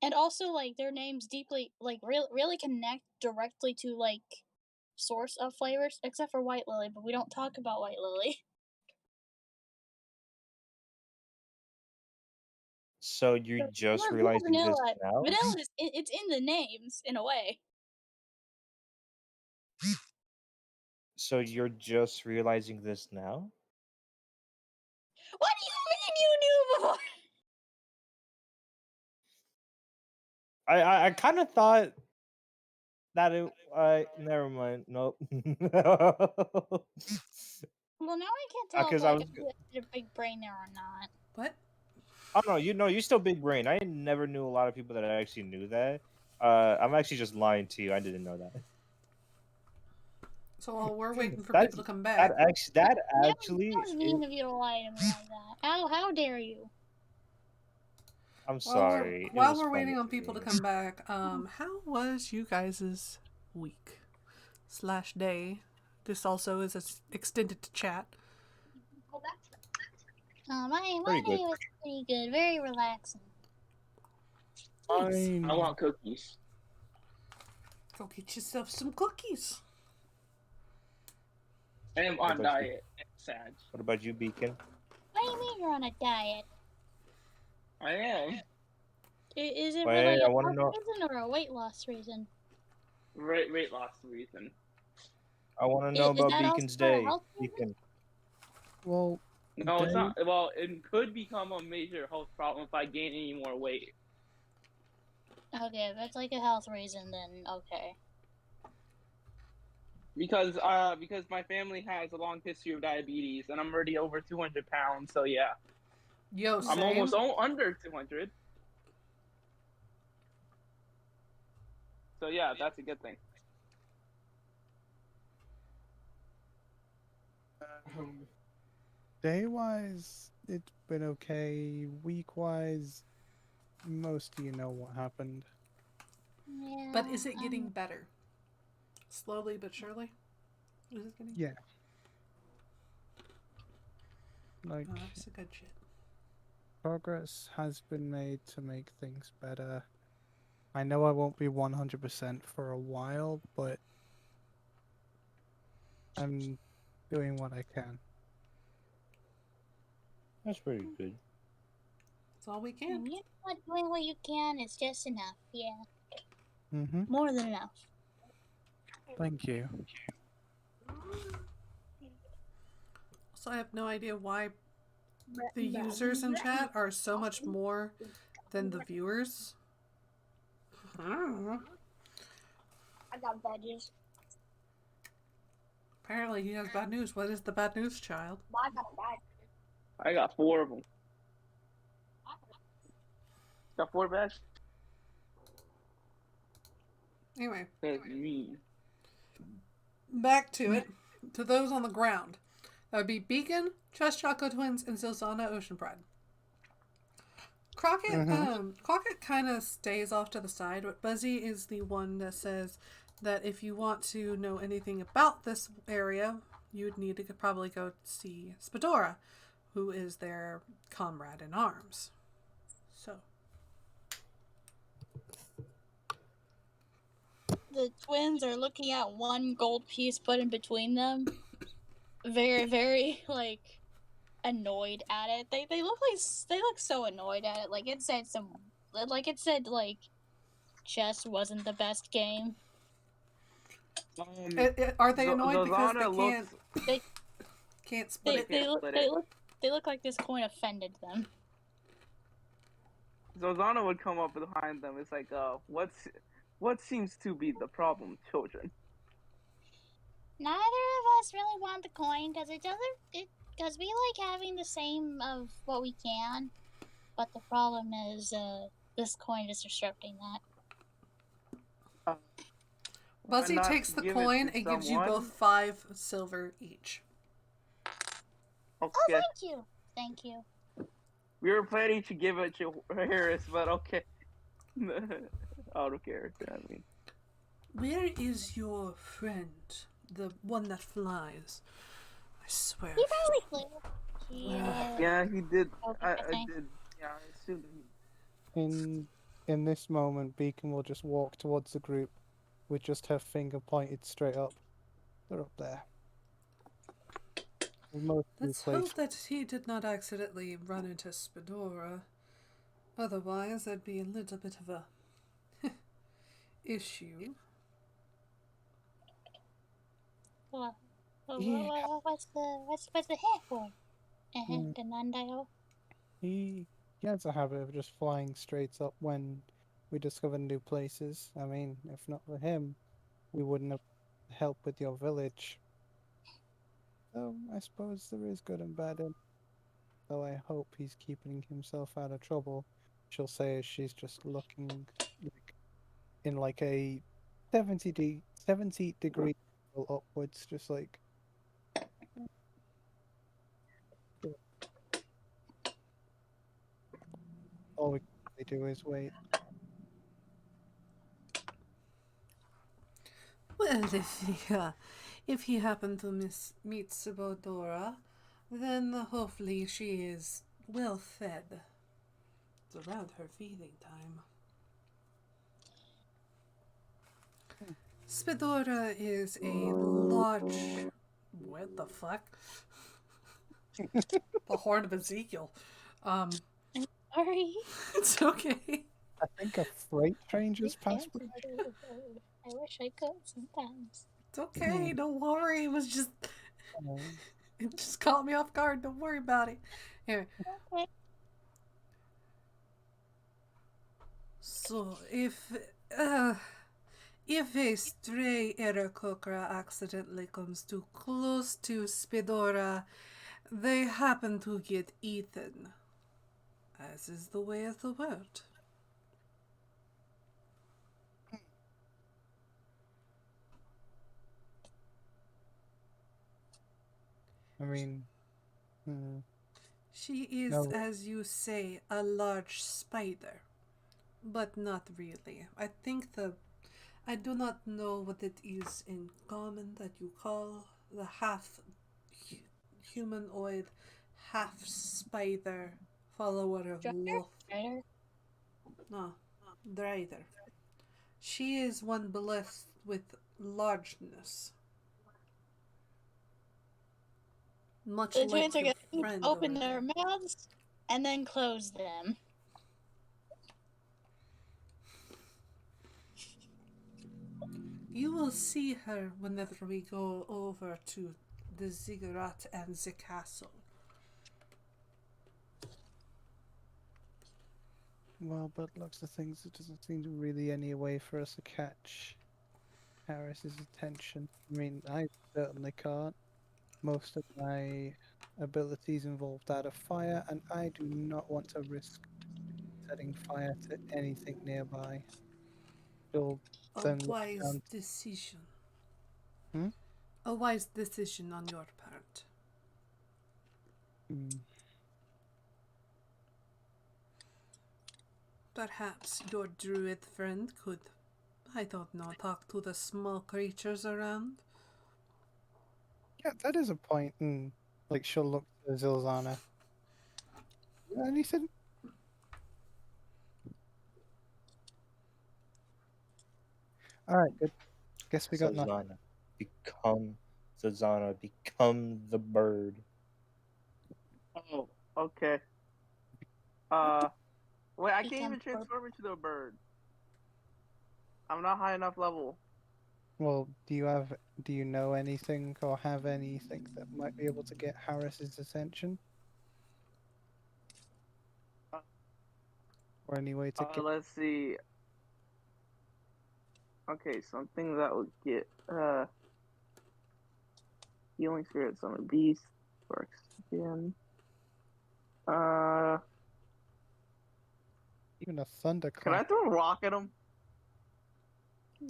And also like their names deeply really connect directly to like source of flavors, except for White Lily, but we don't talk about White Lily. So you're just Pure realizing this vanilla. now? Vanilla is it's in the names in a way. So you're just realizing this now? What do you mean you knew before? I kind of thought that it. Never mind. Nope. Well, now I can't tell if Because I like was. I did a big brain there or not. What? Oh no, you're still big brain. I never knew a lot of people that actually knew that. I'm actually just lying to you. I didn't know that. So while we're waiting for That's people to come back, that That actually. was mean of you to lie to me like that. How dare you? I'm sorry. It while was we're funny waiting on to people to me. come back, how was you guys' week / day? This also is extended to chat. My Pretty day good. was pretty good, very relaxing. Nice. I want cookies. Go get yourself some cookies. I am What on about you? diet. Sad. What about you, Beacon? What do you mean you're on a diet? I am. Is it Wait, really I a wanna health know. reason or a weight loss reason? Weight loss reason. I want to know Is about that also Beacon's a day. health reason? Beacon. Well, No, it's they- not. Well, it could become a major health problem if I gain any more weight. Okay, if that's like a health reason, then okay. Because my family has a long history of diabetes, and I'm already over 200 pounds. So yeah, Yo, I'm same. almost under 200. So yeah, that's a good thing. Day-wise, it's been okay. Week-wise, most of you know what happened. Yeah. But is it getting better? Slowly but surely? Is it getting? Yeah. Like, Oh, that's a good shit. progress has been made to make things better. I know I won't be 100% for a while, but I'm doing what I can. That's pretty good. That's all we can. You know what? Doing what you can is just enough. Yeah. Mm-hmm. More than enough. Thank you. So I have no idea why the users in chat are so much more than the viewers. I don't know. I got bad news. Apparently he has bad news. What is the bad news, child? I got bad. I got 4 of them. Got 4 bags. Anyway, That's mean. back to it. To those on the ground. That would be Beacon, Chess Choco Twins, and Zilzana Ocean Pride. Crockett, Crockett kind of stays off to the side, but Buzzy is the one that says that if you want to know anything about this area, you would need to probably go see Spadora, who is their comrade in arms. So. The twins are looking at one gold piece put in between them. Very, very, like, annoyed at it. They look so annoyed at it. Like it said chess wasn't the best game. Are they annoyed because Zilzana they can't split it? They look They look like this coin offended them. Zozana would come up behind them. It's like, what seems to be the problem, children? Neither of us really want the coin because because we like having the same of what we can, but the problem is this coin is disrupting that. Why Buzzy not takes the give it coin to and gives you someone? both 5 silver each. Oh, Okay. thank you, thank you. We were planning to give it to Harris, but okay. Out of character, I mean. Where is your friend? The one that flies? I swear. He probably flew. He, Yeah, he did. I I think. did. Yeah, I assumed he. In this moment, Beacon will just walk towards the group with just her finger pointed straight up. They're up there. Let's hope that he did not accidentally run into Spidora. Otherwise, that'd be a little bit of a issue. Well, Yeah. what's the hair for? The Nandale. He has a habit of just flying straight up when we discover new places. I mean, if not for him, we wouldn't have helped with your village. So I suppose there is good and bad in. Though I hope he's keeping himself out of trouble. She'll say as she's just looking like in like a 70 degree angle upwards, just like. All we can do is wait. Well, if he happened to meet Spidora, then hopefully she is well fed. It's around her feeding time. Spidora is a large. What the fuck? The Horn of Ezekiel. Sorry. It's okay. I think a freight train just passed. I wish I could sometimes. It's okay. Don't worry. It was just. Oh. It just caught me off guard. Don't worry about it. Anyway. Okay. So if a stray Aarakocra accidentally comes too close to Spidora, they happen to get eaten, as is the way of the world. I mean, She is, no. as you say, a large spider, but not really. I do not know what it is in common that you call the half humanoid, half spider follower of Wolf. Drider? No, Drider. She is one blessed with largeness. Much The like twins are your going friend to open over their there. mouths and then close them. You will see her whenever we go over to the ziggurat and the castle. Well, but looks of things, it doesn't seem to really any way for us to catch Harris's attention. I mean, I certainly can't. Most of my abilities involve that of fire, and I do not want to risk setting fire to anything nearby. She'll A then look wise down. decision. Hmm? A wise decision on your part. Perhaps your druid friend could, I don't know, talk to the small creatures around. Yeah, that is a point. And like, she'll look to Zilzana. Anything? All right, good. Guess we got nothing. Zazana, become the bird. Oh, okay. Wait, I can't even transform into a bird. I'm not high enough level. Well, do you know anything or have anything that might be able to get Harris's attention? Or any way to get... Let's see. Okay, something that would get healing spirits on a beast or skin. Even a thunderclap. Can I throw a rock at him?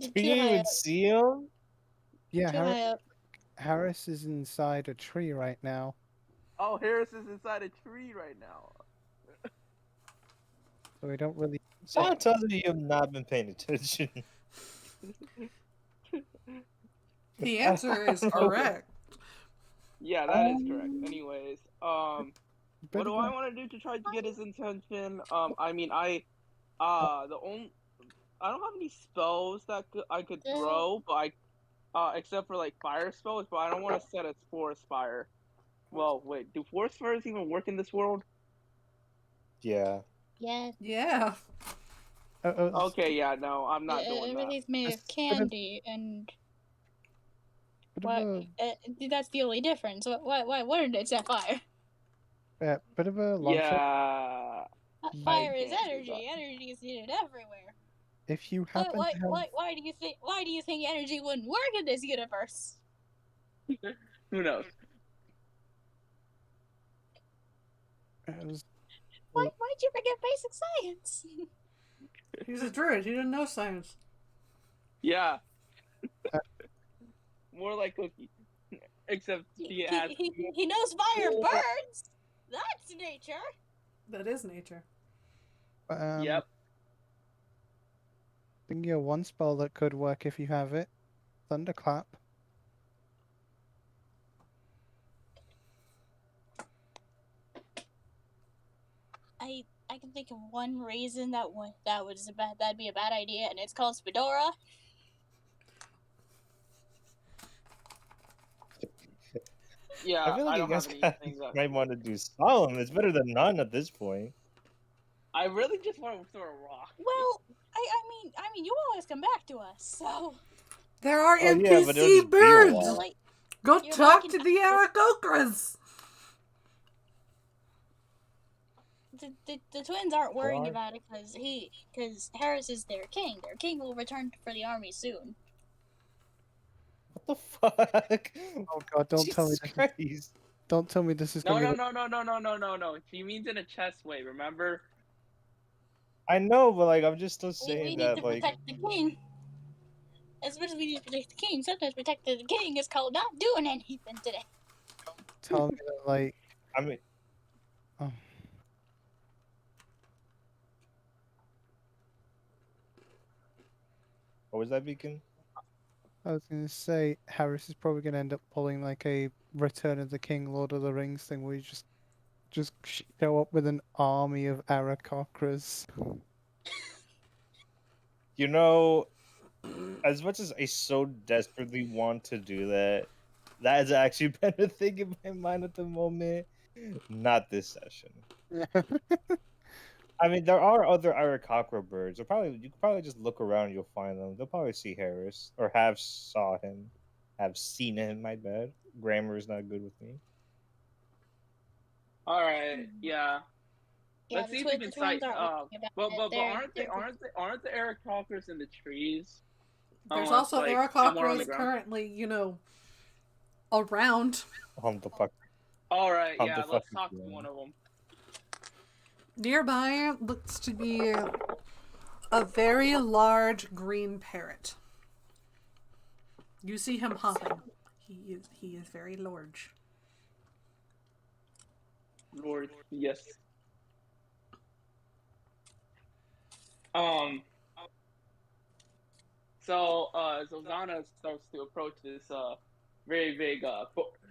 Too Can you high even up. see him? Yeah, Too high up. Harris is inside a tree right now. Oh, Harris is inside a tree right now. So we don't really... Someone tells me you have not been paying attention. The answer is correct. Yeah, that is correct. Anyways, what Bit do of I a- want to do to try to get his attention? I mean, I don't have any spells that I could throw, but except for like fire spells, but I don't want to set a forest fire. Well, wait, do forest fires even work in this world? Yeah. Yeah. Yeah. Okay, yeah, no, I'm not doing that. Everything's made of candy, and bit of what? a... That's the only difference. Why wouldn't it set fire? Yeah, bit of a long shot. Yeah. Fire is can't do energy. that. Energy is needed everywhere. If you happen to have... Why do you think energy wouldn't work in this universe? Who knows? Why'd you forget basic science? He's a druid. He didn't know science. Yeah. More like Cookie. Except he has... He knows fire burns. That's nature. That is nature. Yep. Thinking of one spell that could work if you have it. Thunderclap. I can think of one reason that'd be a bad idea, and it's called Spidora. Yeah, I feel like you don't guys have anything that... might want to do Solemn. It's better than none at this point. I really just want to throw a rock. Well, I mean, you always come back to us, so. There are Oh, yeah, but it'll NPC just be a while. birds. Go You're talk like to the Aarakocras. The twins aren't worrying Why? about it because Harris is their king. Their king will return for the army soon. What the fuck? Oh god, don't tell me Jesus this. Christ. Don't tell me this is No, gonna be... no. She means in a chess way, remember? I know, but like I'm just still We saying need that to like protect the king. As much as we need to protect the king, sometimes protecting the king is called not doing anything today. Tell me that, like... I mean Oh. what was that, Beacon? I was gonna say, Harris is probably gonna end up pulling like a Return of the King, Lord of the Rings thing where you just show up with an army of Aarakocras. You know, as much as I so desperately want to do that, that has actually been a thing in my mind at the moment. Not this session. I mean, there are other Aarakocra birds. You could probably just look around, you'll find them. They'll probably see Harris or have seen him. My bad. Grammar is not good with me. All right, yeah. Yeah, Let's see if we can cite. But aren't the Aarakocras in the trees? There's Unless, also like, somewhere on the Aarakocras ground. currently, around. The fuck. All right, I'm yeah. the Let's fucking talk to ground. one of them. Nearby looks to be a very large green parrot. You see him hopping. He is very large. Lord, yes. So Zana starts to approach this very big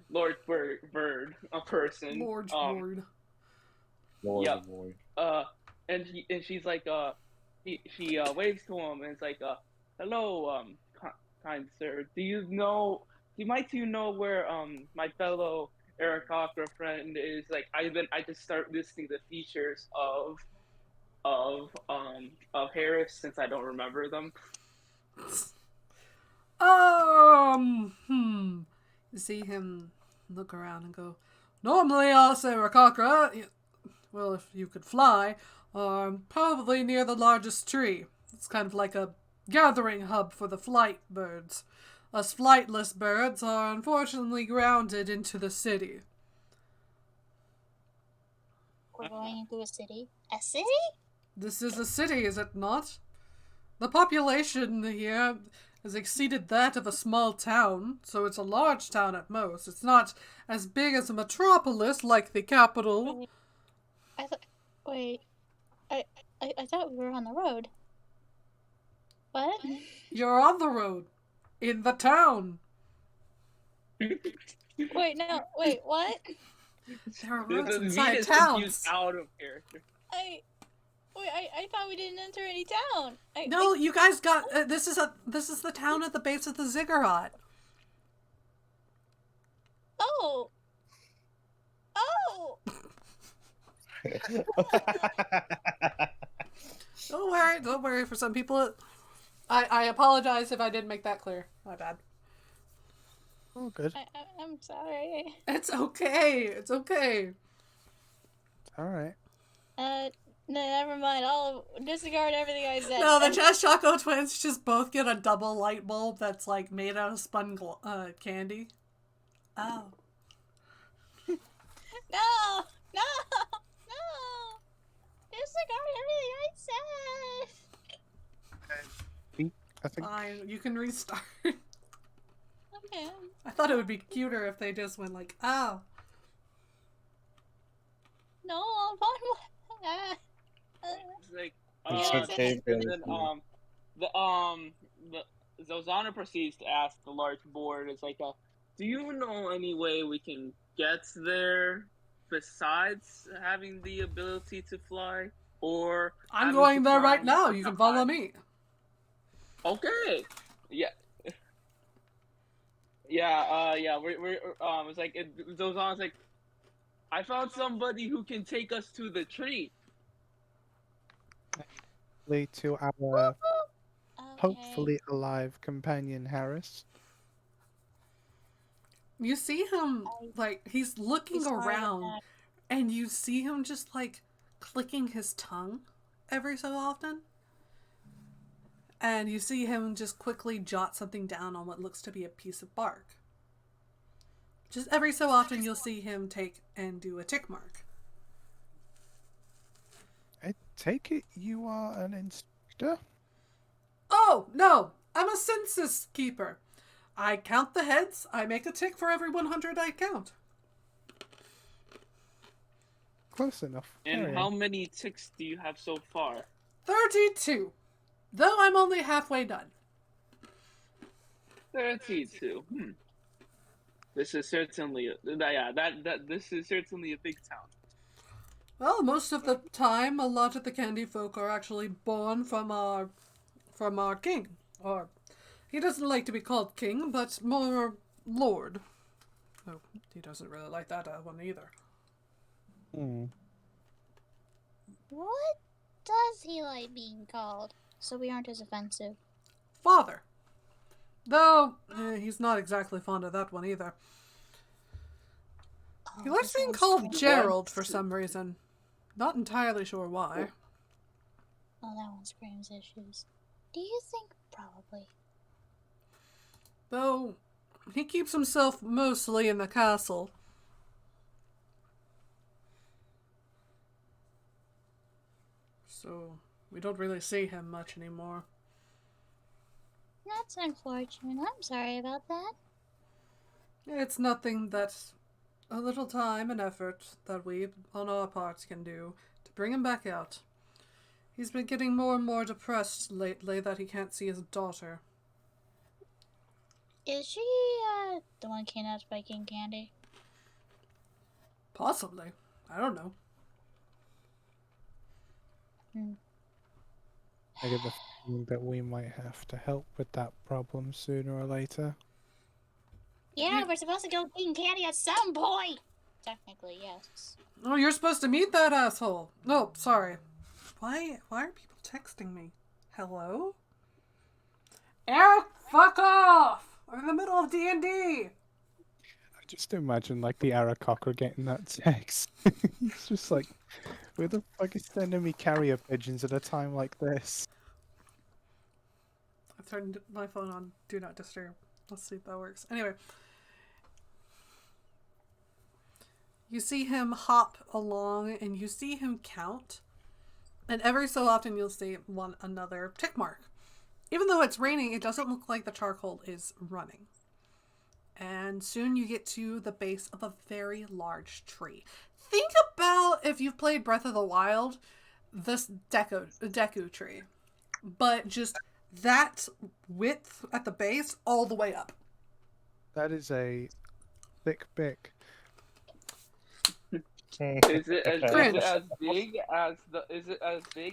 Lord bird person. Lord. Lord, Yep. Lord. And she's like she waves to him and it's like hello kind sir, do you know where my fellow Aarakocra friend is? Like I just start listing the features of Harris since I don't remember them. You see him look around and go, normally I'll say Rakakra. Well, if you could fly. probably near the largest tree. It's kind of like a gathering hub for the flight birds. Us flightless birds are unfortunately grounded into the city. We're going into a city. A city? This is a city, is it not? The population here has exceeded that of a small town, so it's a large town at most. It's not as big as a metropolis like the capital. Wait, I thought we were on the road. What? You're on the road. In the town. Wait, no, wait, what? There are roads The inside meat is towns. confused out of character. I thought we didn't enter any town. No, you guys got this is the town at the base of the ziggurat. Oh. Don't worry. For some people, I apologize if I didn't make that clear. My bad. Oh, good. I'm sorry. It's okay. It's okay. All right. No, never mind. I'll disregard everything I said. No, the Jazz Choco twins just both get a double light bulb that's like made out of spun candy. Oh. No! Disregard everything I said. I think. Fine, you can restart. Okay. I thought it would be cuter if they just went like, oh. No, I'm fine. It's like, It's okay, and then Zozana proceeds to ask the large board, it's like, do you know any way we can get there besides having the ability to fly? Or I'm having going to there fly right now. You can follow me. Okay. Yeah. We're it's like Zozana's like, I found somebody who can take us to the tree. To our hopefully alive companion Harris. You see him, like, he's looking around, and you see him just, like, clicking his tongue every so often. And you see him just quickly jot something down on what looks to be a piece of bark. Just every so often you'll see him take and do a tick mark. I take it you are an inspector? Oh, no! I'm a census keeper. I count the heads. I make a tick for every 100 I count. Close enough. And how many ticks do you have so far? 32. Though I'm only halfway done. 32. This is certainly this is certainly a big town. Well, most of the time, a lot of the candy folk are actually born from our king. Or, he doesn't like to be called king, but more lord. Oh, he doesn't really like that one either. What does he like being called? So we aren't as offensive. Father. Though, he's not exactly fond of that one either. He likes being called Gerald for some reason. Not entirely sure why. Oh, that one screams issues. Do you think? Probably. Though, he keeps himself mostly in the castle. So, we don't really see him much anymore. That's unfortunate. I'm sorry about that. It's nothing that a little time and effort that we, on our parts, can do to bring him back out. He's been getting more and more depressed lately that he can't see his daughter. Is she, the one kidnapped by King Candy? Possibly. I don't know. I get the feeling that we might have to help with that problem sooner or later. Yeah, we're supposed to go King Candy at some point! Technically, yes. Oh, you're supposed to meet that asshole. No, sorry. Why are people texting me? Hello? Eric, fuck off! I'm in the middle of D&D! I just imagine, like, the Aarakocra getting that text. He's just like, Who the fuck is sending me carrier pigeons at a time like this? I turned my phone on Do Not Disturb. Let's see if that works. Anyway. You see him hop along and you see him count. And every so often you'll see another tick mark. Even though it's raining, it doesn't look like the charcoal is running. And soon you get to the base of a very large tree. Think about if you've played Breath of the Wild, this Deku tree. But just that width at the base all the way up. That is a thick pick. Is it as Cringe. big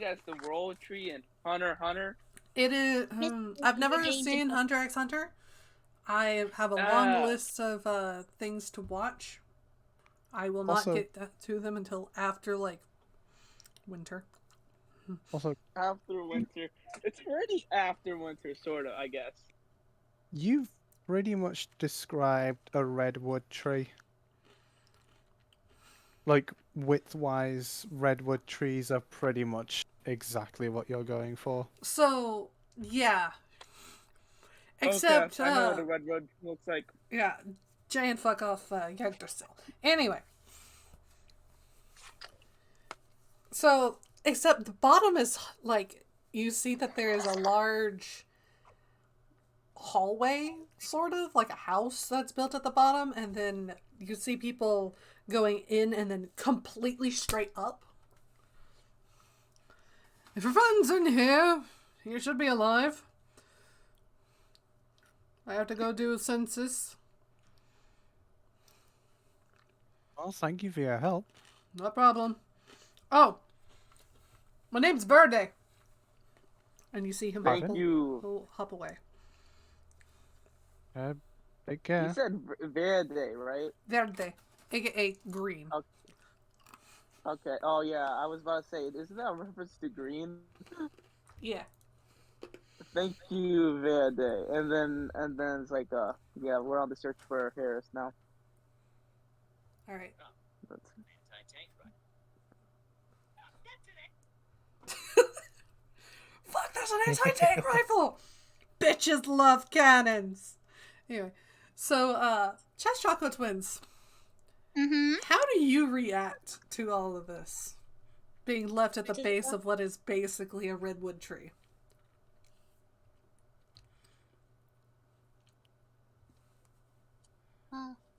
as the roll tree in Hunter x Hunter? It is. I've never seen Hunter x Hunter. I have a long list of things to watch. I will not Also- get to them until after winter. Also, After winter, it's already after winter, sort of, I guess. you've pretty much described a redwood tree. Like, width-wise, redwood trees are pretty much exactly what you're going for. So yeah. Except okay, I know what a redwood looks like. yeah, giant fuck off Yggdrasil. Anyway. So except the bottom is you see that there is a large hallway, sort of like a house that's built at the bottom, and then you see people going in and then completely straight up. If your friend's in here, you should be alive. I have to go do a census. Well, thank you for your help. No problem. Oh, my name's Verde. And you see him Thank you. He'll hop away. Take care. You said Verde, right? Verde, aka green. Okay. Oh yeah, I was about to say, isn't that a reference to green? Yeah. Thank you, Verde. And then it's like, yeah, we're on the search for Harris now. All right. Fuck, that's an anti-tank rifle. Bitches love cannons. Anyway, so Chess Choco Twins. Mm-hmm. How do you react to all of this? Being left at the base of what is basically a redwood tree.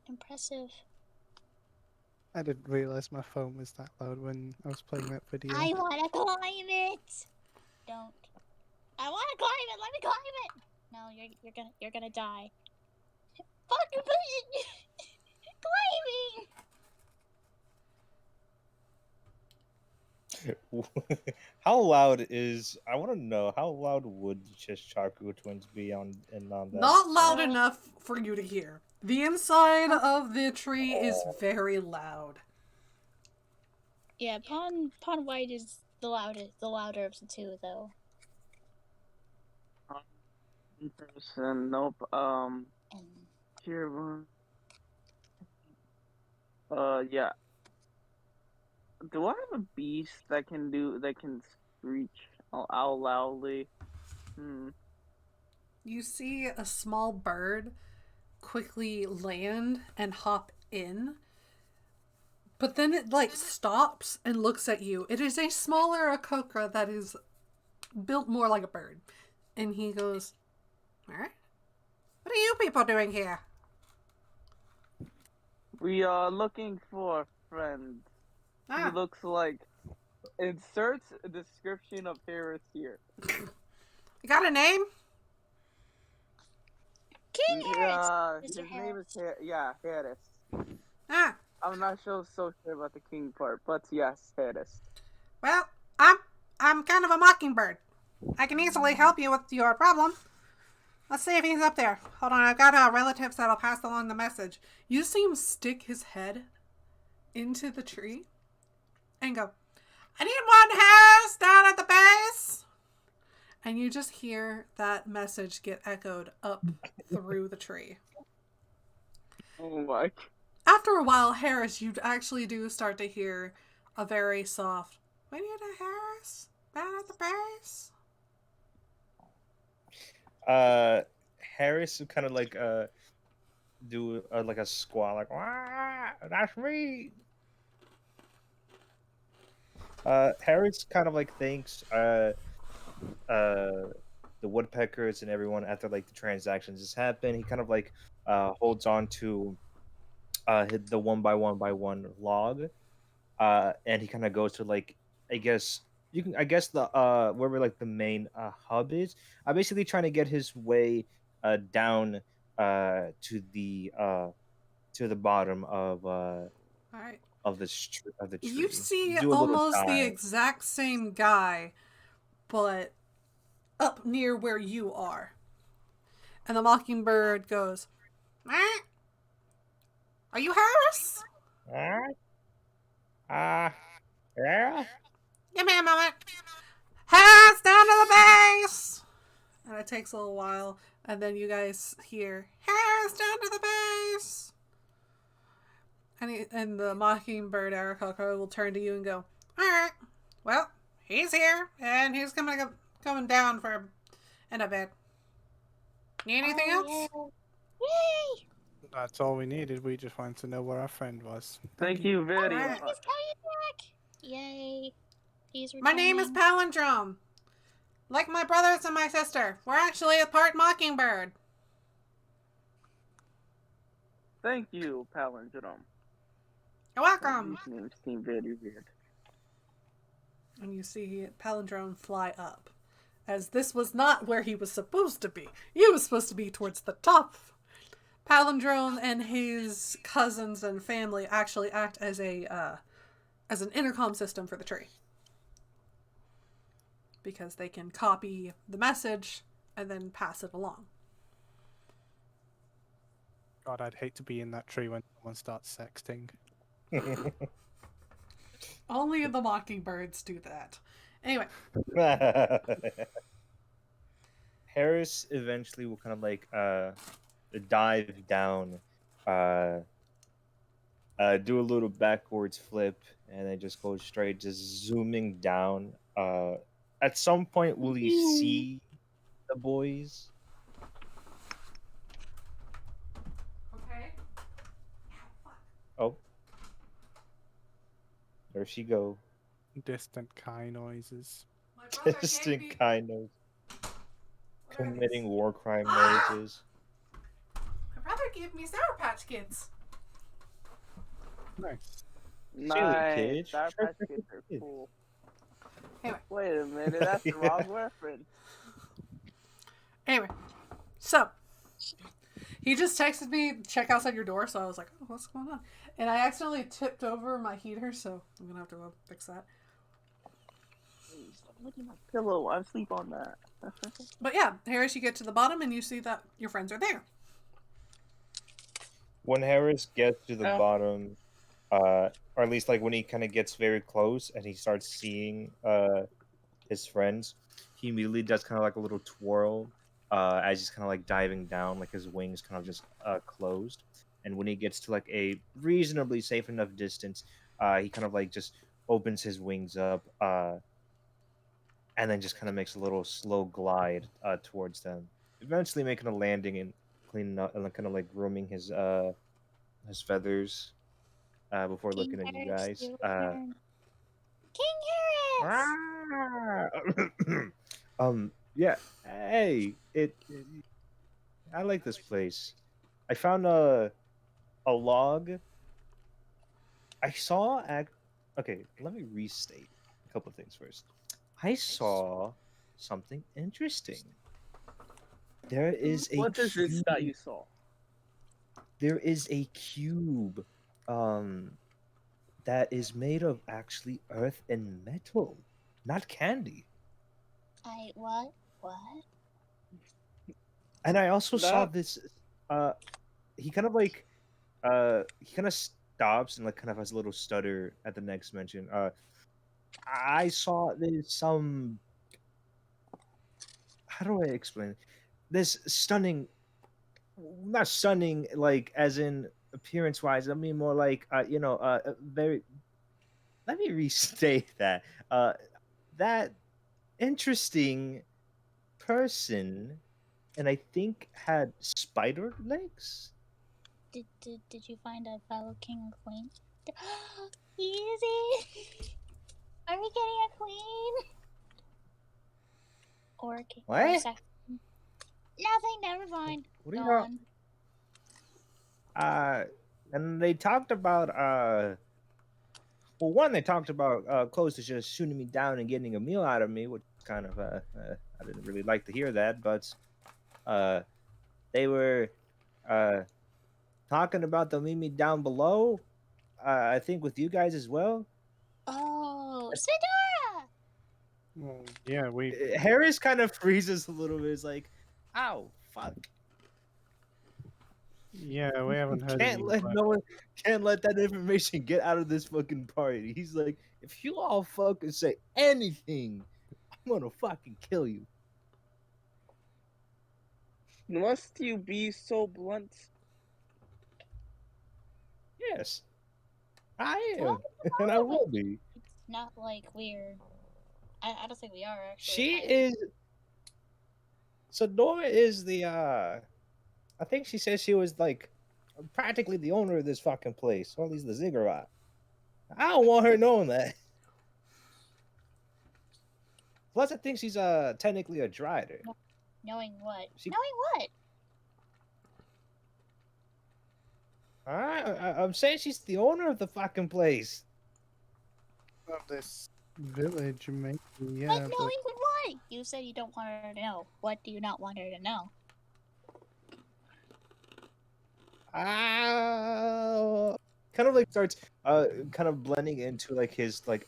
Impressive. I didn't realize my phone was that loud when I was playing that video. I wanna climb it. Don't. I wanna climb it. Let me climb it. No, you're gonna die. Fucking pigeon. Climbing. How loud is? I want to know how loud would Cheschaku twins be on that? Not loud enough for you to hear. The inside of the tree is very loud. Yeah, Pond White is the louder of the two, though. In person, nope. And Here one. Yeah. Do I have a beast that can screech out loudly? You see a small bird quickly land and hop in, but then it stops and looks at you. It is a smaller Akokra that is built more like a bird, and he goes, "Alright, what are you people doing here?" We are looking for a friend. He looks like. Inserts a description of Harris here. You got a name? King Harris. His Mr. name is Harris. Ah, I'm not so sure about the king part, but yes, Harris. well, I'm kind of a mockingbird. I can easily help you with your problem. Let's see if he's up there. Hold on, I've got relatives that'll pass along the message. You see him stick his head into the tree and go, "I need one Harris down at the base." And you just hear that message get echoed up through the tree. Oh my. After a while, Harris, you actually do start to hear a very soft, "We need a Harris down at the base." Harris would kind of like do like a squall, like, "Wah, that's me." Harris kind of like thanks the woodpeckers and everyone after like the transactions has happened. He kind of like holds on to the one by one log, and he kind of goes to like, I guess I guess the wherever like the main hub is. I'm basically trying to get his way down to the bottom All right. of of the You tree. see Do a little almost the dive. exact same guy, but up near where you are. And the mockingbird goes, "Eh? Are you Harris? Yeah. Give me a moment. Harris, down to the base!" And it takes a little while, and then you guys hear, "Harris, down to the base!" And the mockingbird Aarakocra will turn to you and go, "Alright, well, he's here, and he's coming down in a bit. Need anything else?" Yeah. Yay! That's all we needed. We just wanted to know where our friend was. Thank you very Alright. much. He's coming back! Yay. He's My returning. name is Palindrome. Like my brothers and my sister. We're actually a part mockingbird. Thank you, Palindrome. You're welcome. These names seem very weird. And you see Palindrome fly up. As this was not where he was supposed to be. He was supposed to be towards the top. Palindrome and his cousins and family actually act as an intercom system for the tree. Because they can copy the message and then pass it along. God, I'd hate to be in that tree when someone starts sexting. Only the mockingbirds do that. Anyway. Harris eventually will kind of like dive down, do a little backwards flip, and then just go straight, just zooming down. At some point, will you see the boys? Okay. Oh, there she go. Distant Kai noises. My brother gave Distant me- kind of What are committing these? war crime noises. My brother gave me Sour Patch Kids. Nice. Nice. kid. Sour Patch Kids are cool. Anyway. Wait a minute, that's the Yeah. wrong reference. Anyway, so he just texted me, "Check outside your door," so I was like, "Oh, what's going on?" And I accidentally tipped over my heater, so I'm gonna have to go fix that. Look at my pillow. I sleep on that. But yeah, Harris, you get to the bottom and you see that your friends are there. When Harris gets to the Oh. bottom, or at least like when he kind of gets very close and he starts seeing his friends, he immediately does kind of like a little twirl as he's kind of like diving down, like his wings kind of just closed. And when he gets to like a reasonably safe enough distance, he kind of like just opens his wings up and then just kind of makes a little slow glide towards them, eventually making a landing and cleaning up and kind of like grooming his feathers before King looking at you Harris, guys. your turn. King Harris! Yeah. Hey, I like this place. I found a log. I saw Okay, let me restate a couple of things first. I saw something interesting. There is a What is this cube. that you saw? There is a cube that is made of actually earth and metal, not candy. What? And I also saw That- this he kind of like he kind of stops and like kind of has a little stutter at the next mention. I saw there's some, how do I explain it? This stunning, not stunning like as in appearance wise, I mean more like very let me restate that. That interesting person, and I think had spider legs. Did you find a fellow king or queen? Easy. Are we getting a queen? Or a king? Or a What? second? Nothing. Never mind. What are Go you? on. And they talked about well, one, they talked about close to just shooting me down and getting a meal out of me, which kind of I didn't really like to hear that, but uh they were uh talking about they'll meet me down below. I think with you guys as well. Oh, Sidora! Well, yeah, we Harris kind of freezes a little bit. It's like, ow, fuck. we haven't heard Can't any. let no one can't let that information get out of this fucking party. He's like, if you all fucking say anything, I'm gonna fucking kill you. Must you be so blunt? Yes, I am, Well, and I will be. it's not like we're. I don't think we are actually. She is. Sonora is the. I think she says she was like practically the owner of this fucking place, or at least the ziggurat. I don't want her knowing that. Plus, I think she's technically a drider. Knowing what? She- Knowing what? I'm saying she's the owner of the fucking place. Of this village, maybe, yeah. But knowing what? You said you don't want her to know. What do you not want her to know? Kind of like starts kind of blending into like his like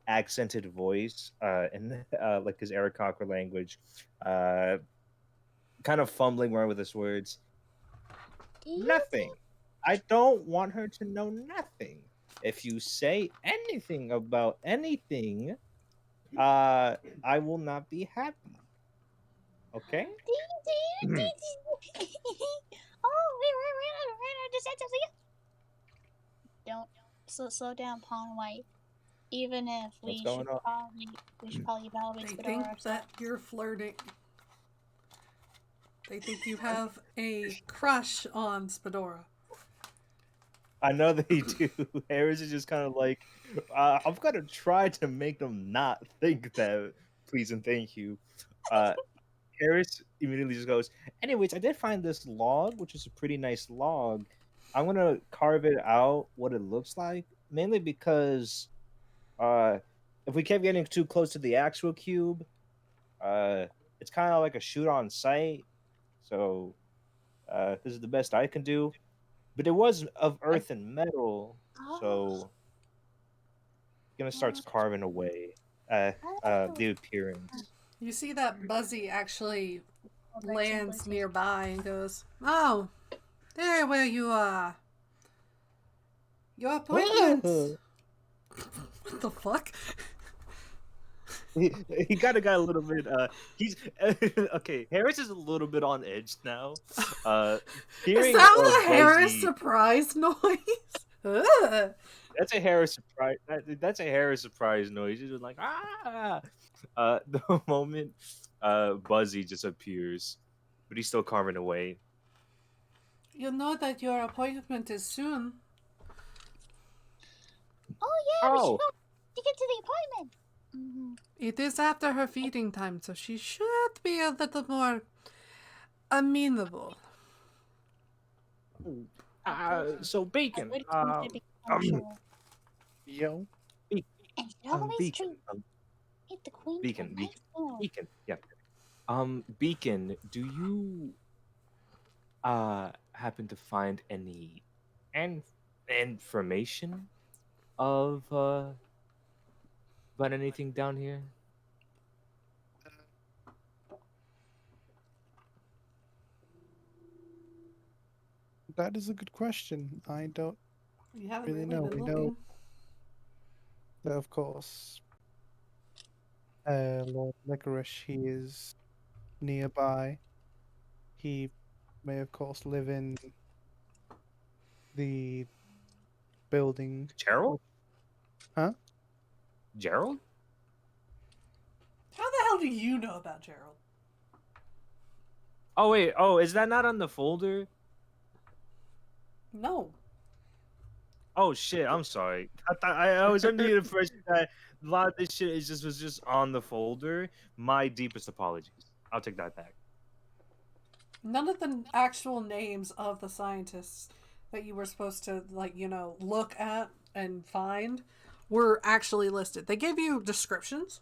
accented voice and like his Aarakocra language, kind of fumbling around with his words. Nothing. I don't want her to know nothing. If you say anything about anything, I will not be happy. Okay? Oh, don't slow down, Pawn White. Even if What's going on? we should probably evaluate They Spadora think ourselves. that you're flirting. They think you have a crush on Spadora. I know they do. Harris is just kind of like, I'm gonna try to make them not think that. Please and thank you. Harris immediately just goes, anyways, I did find this log, which is a pretty nice log. I'm gonna carve it out what it looks like, mainly because if we kept getting too close to the actual cube, it's kind of like a shoot on sight. So this is the best I can do. But it was of earth and metal, so gonna starts carving away the appearance. You see that Buzzy actually lands nearby and goes, "Oh, there where you are. Your appointment." What the fuck? He kind of got a little bit. He's okay. Harris is a little bit on edge now. Hearing Is that a Harris Buzzy, surprise noise? Ugh. that's a Harris surprise. That's a Harris surprise noise. He's just like ah. The moment Buzzy just appears, but he's still carving away. You know that your appointment is soon. Oh yeah, we should Oh, go to get to the appointment. It is after her feeding time, so she should be a little more amenable. so Bacon. I would consider being punctual. Yo, And she always Beacon. treat the queen Beacon. to a nice meal. Beacon. Yeah. Beacon. Do you happen to find any information of about anything down here? that is a good question. I don't You haven't really really know. been We know looking. that, of course, Lord Licorice, he is nearby. He may, of course, live in the building. Gerald? Gerald? How the hell do you know about Gerald? Oh wait, oh, is that not on the folder? No. Oh shit, I'm sorry. I was under the impression that a lot of this shit was just on the folder. My deepest apologies. I'll take that back. None of the actual names of the scientists that you were supposed to, like, look at and find were actually listed. They gave you descriptions,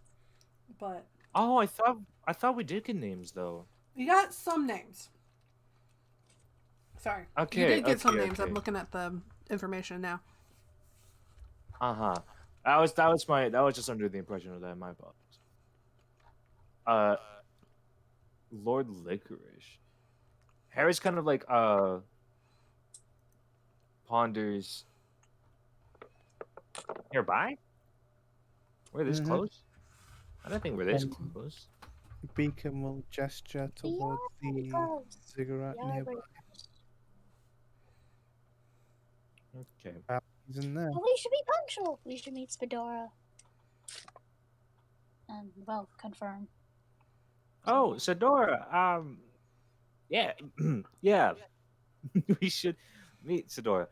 but Oh, I thought we did get names though. you got some names. Sorry. Okay, You did get some okay, names. okay. I'm looking at the information now. Uh-huh. That was just under the impression of that. My apologies. Uh, Lord Licorice. Harry's kind of like ponders nearby. We're this close. I don't think we're this close. Beacon will gesture towards the cigarette nearby. Okay. He's in there. Well, we should be punctual. We should meet Spadora. And, well, confirm. Oh, Sadora. Yeah, yeah. We should meet Sadora.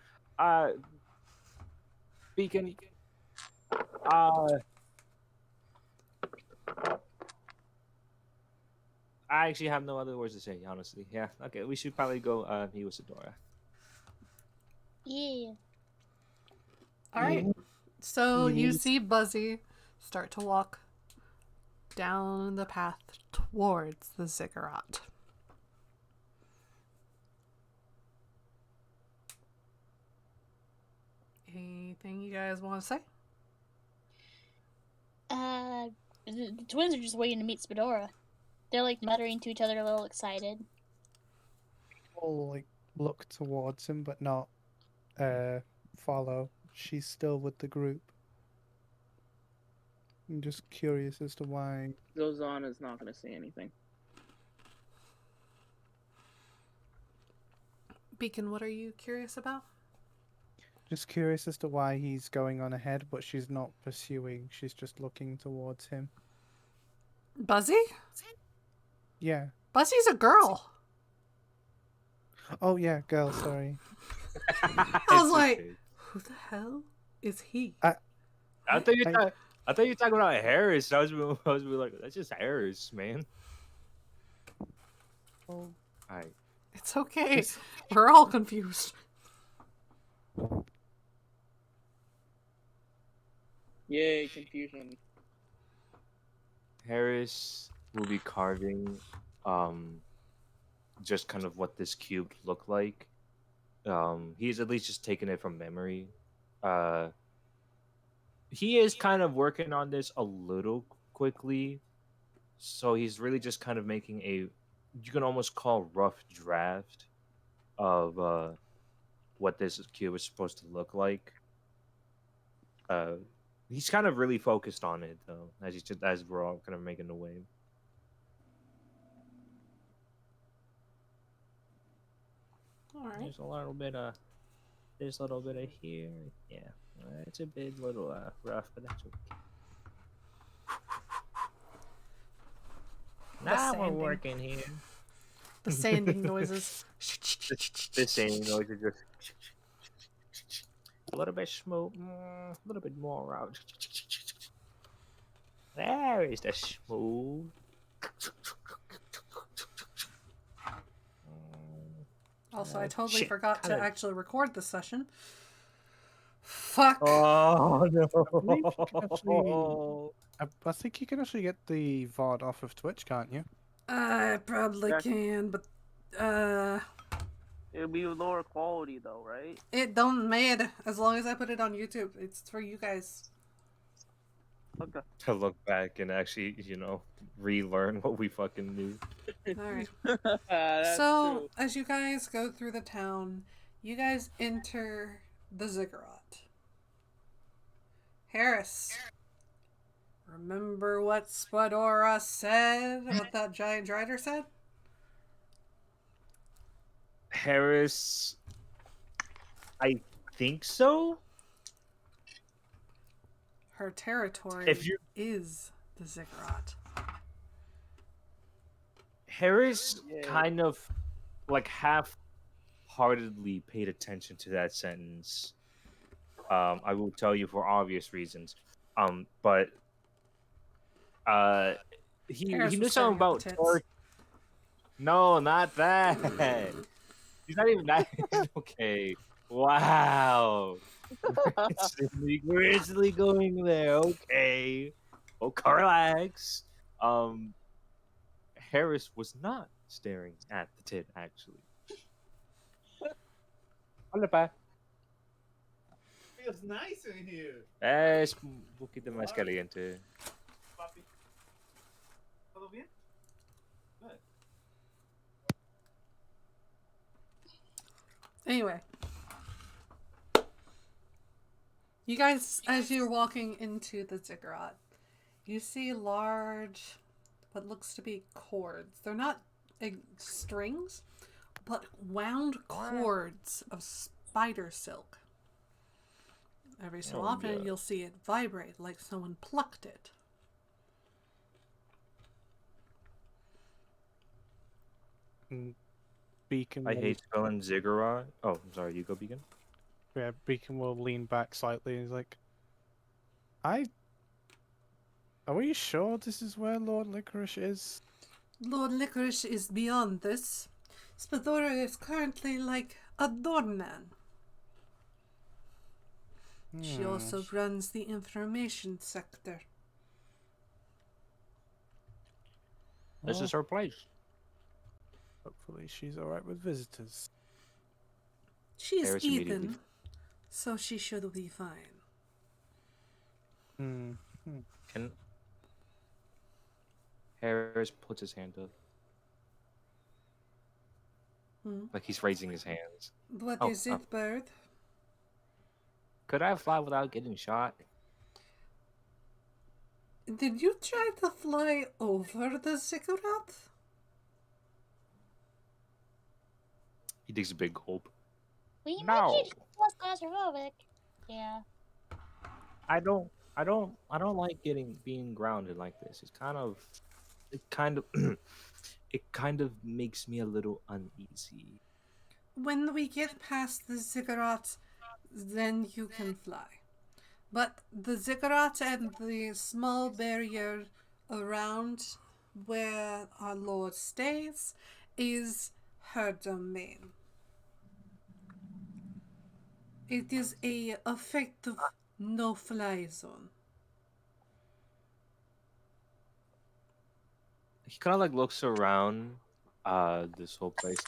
Beacon. I actually have no other words to say, honestly. Yeah. Okay, we should probably go meet with Sadora. Yeah. All right. So You you need- see Buzzy start to walk down the path towards the ziggurat. Anything you guys want to say? The twins are just waiting to meet Spadora. They're like muttering to each other, a little excited. Will like look towards him, but not follow. She's still with the group. I'm just curious as to why. Zozana's not gonna say anything. Beacon, what are you curious about? Just curious as to why he's going on ahead, but she's not pursuing. She's just looking towards him. Buzzy? Yeah. Buzzy's a girl. Oh yeah, girl. Sorry. I was like, who the hell is he? I thought you were talking about Harris. I was like, that's just Harris, man. Oh. Alright. It's okay. We're all confused. Yay, confusion. Harris will be carving just kind of what this cube looked like. He's at least just taken it from memory. He is kind of working on this a little quickly, so he's really just kind of making a, you can almost call, rough draft of what this cube is supposed to look like. He's kind of really focused on it though, as we're all kind of making the wave. All right. There's a little bit of here. Yeah, it's a bit little rough, but that's okay. Now we're sanding. working here. The sanding noises. The sanding noise is just a little bit smooth, a little bit more out. There is the smooth. Also, I totally Shit, forgot to kinda- actually record this session. Fuck. Oh believe you can no! I think you can actually get the VOD off of Twitch, can't you? I probably can, but It'll be lower quality though, right? it don't matter as long as I put it on YouTube. It's for you guys. Okay. To look back and actually, relearn what we fucking knew. All right. That's So, true. as you guys go through the town, you guys enter the ziggurat. Harris, remember what Spadora said? What that giant drider said? Harris, I think so. her territory If you is the ziggurat. Harris Yeah. kind of like half-heartedly paid attention to that sentence. I will tell you for obvious reasons. But he Harris knew was something staring at the about tits. No, not that. He's not even that. Okay. Wow. We're instantly going there. Okay. Oh, relax. Harris was not staring at the tit, actually. Hola, pa. Feels nice in here. Es un poquito más caliente. Papi. ¿Todo bien? Good. Anyway. You guys, as you're walking into the ziggurat, you see large, what looks to be cords. They're not strings, but wound cords of spider silk. Every so often, God. you'll see it vibrate like someone plucked it. Beacon. I hate spelling ziggurat. Oh, I'm sorry. You go, Beacon. Yeah, Beacon will lean back slightly and he's like, Are we sure this is where Lord Licorice is? Lord Licorice is beyond this. Spadora is currently like a doorman. She also runs the information sector. This is her place. Hopefully she's alright with visitors. She's Harris immediately- Ethan, so she should be fine. Can Harris puts his hand up, like he's raising his hands. What is it, bird? Could I fly without getting shot? Did you try to fly over the ziggurat? He takes a big gulp. We No. might be less claustrophobic. Yeah. I don't like being grounded like this. It kind of makes me a little uneasy. When we get past the ziggurat, then you can fly. But the ziggurat and the small barrier around where our Lord stays is her domain. It is a effective no-fly zone. He kind of like looks around this whole place.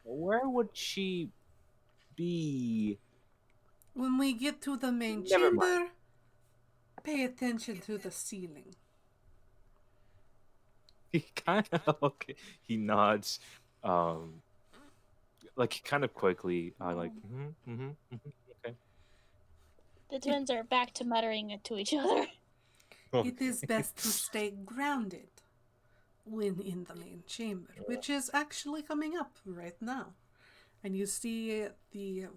Where would she be? When we get to the main Never chamber, pay attention to the ceiling. He kind of okay. He nods, like kind of quickly, okay. The twins are back to muttering it to each other. It is best to stay grounded when in the main chamber, which is actually coming up right now. And you see the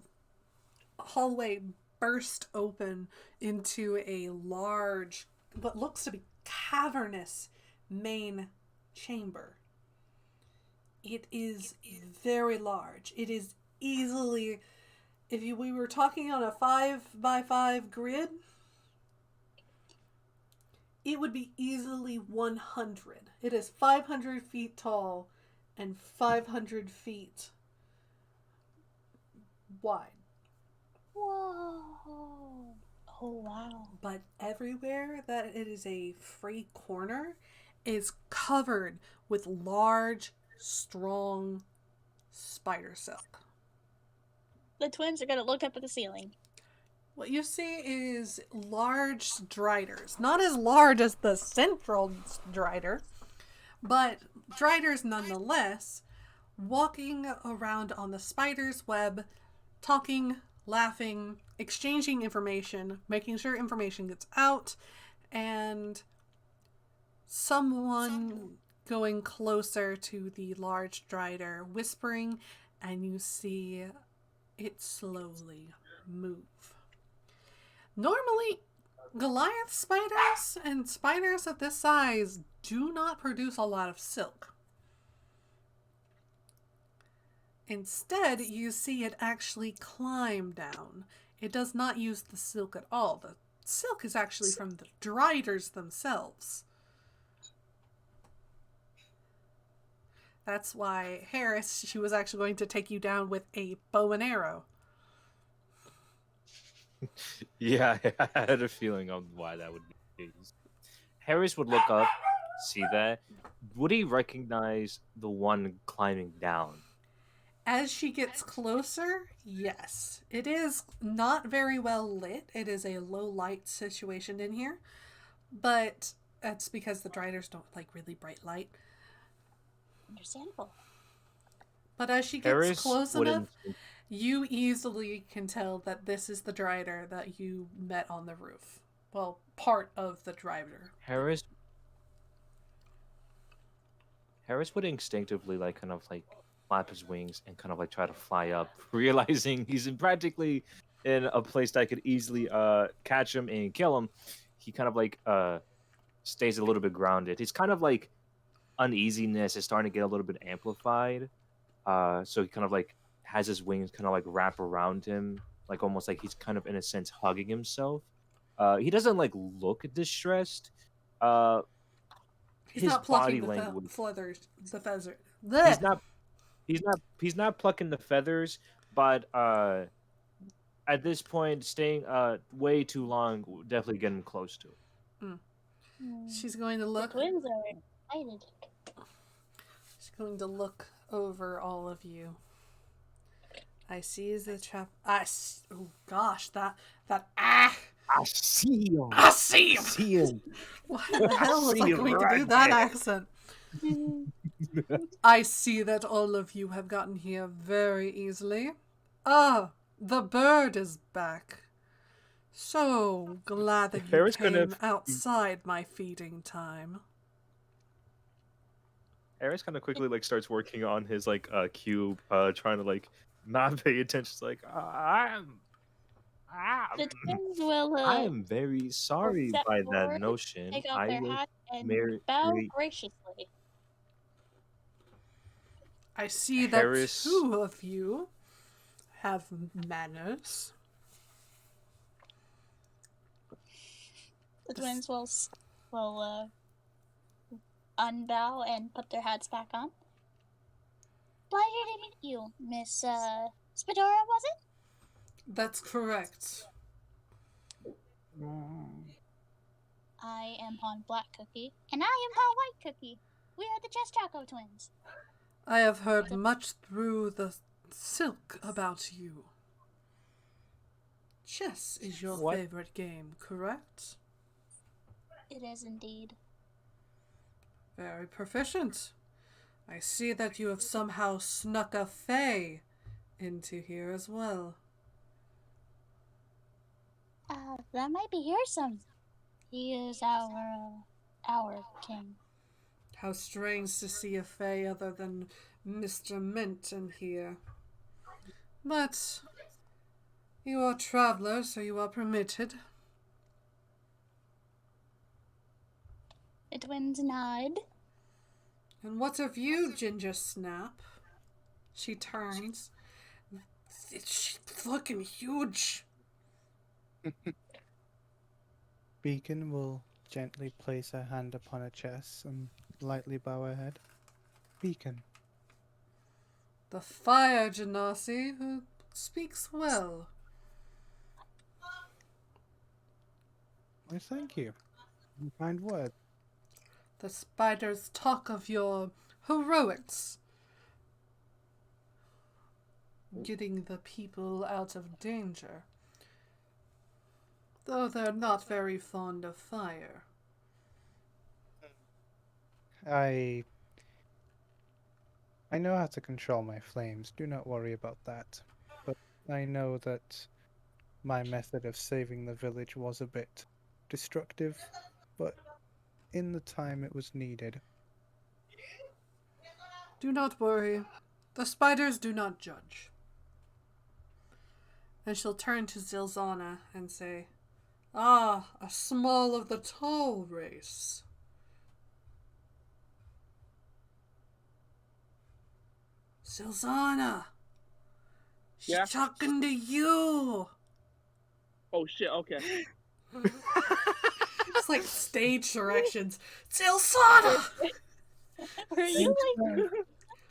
hallway burst open into a large, what looks to be cavernous main chamber. It is very large. It is easily, we were talking on a 5x5 grid, it would be easily 100. It is 500 feet tall and 500 feet wide. Whoa. Oh, wow. But everywhere that it is a free corner is covered with large, strong spider silk. The twins are going to look up at the ceiling. What you see is large striders. Not as large as the central strider, but striders nonetheless, walking around on the spider's web, talking, laughing, exchanging information, making sure information gets out, and someone going closer to the large strider, whispering, and you see it slowly move. Normally, Goliath spiders and spiders of this size do not produce a lot of silk. Instead, you see it actually climb down. It does not use the silk at all. The silk is actually from the driders themselves. That's why Harris, she was actually going to take you down with a bow and arrow. Yeah, I had a feeling on why that would be the case. Harris would look up, see that. Would he recognize the one climbing down? As she gets closer, yes. It is not very well lit. It is a low light situation in here. But that's because the driders don't like really bright light. Understandable. But as she gets Harris close enough, wouldn't. you easily can tell that this is the drider that you met on the roof. Well, part of the drider. Harris would instinctively like kind of like flap his wings and kind of like try to fly up, realizing he's practically in a place that could easily catch him and kill him. He kind of like stays a little bit grounded. He's kind of like uneasiness is starting to get a little bit amplified. So he kind of like has his wings kind of like wrap around him, like almost like he's kind of in a sense hugging himself. He doesn't like look distressed. He's His not body plucking the language. feathers. The feather. He's not. He's not plucking the feathers, but at this point, staying way too long will definitely get him close to it. She's going to The look. twins are excited. She's going to look over all of you. I see the trap. Oh gosh, that. I see him. I see him. See him. Why the hell was I see him going to right do that there. accent? I see that all of you have gotten here very easily. Ah, the bird is back. So glad that you Farrah's gonna- came outside my feeding time. Eris kind of quickly like starts working on his like cube, trying to like not pay attention. It's like The twins will I am very sorry step by forward, that notion. take off I their will hat and marry- bow marry- graciously. I see that Harris- 2 of you have manners. The twins will unbow and put their hats back on. Pleasure to meet you, Miss Spadora, was it? That's correct. I am Han Black Cookie, and I am Han White Cookie. We are the Chess Taco twins. I have heard much through the silk about you. Chess is your What? favorite game, correct? It is indeed. Very proficient. I see that you have somehow snuck a fae into here as well. That might be Hearsome. He is our king. How strange to see a fae other than Mr. Mint in here. But you are travelers, so you are permitted. The twins nod. And what of you, Ginger Snap? She turns. She's fucking huge. Beacon will gently place her hand upon her chest and lightly bow her head. Beacon, The fire genasi who speaks well. I thank you. Kind word. The spiders talk of your heroics. Getting the people out of danger. Though they're not very fond of fire. I know how to control my flames. Do not worry about that. But I know that my method of saving the village was a bit destructive, but in the time it was needed. Do not worry. The spiders do not judge. And she'll turn to Zilzana and say, Ah, a small of the tall race. Silzana! She's Yeah? talking to you! Oh shit. Okay. It's like stage directions. Silzana! Were you like?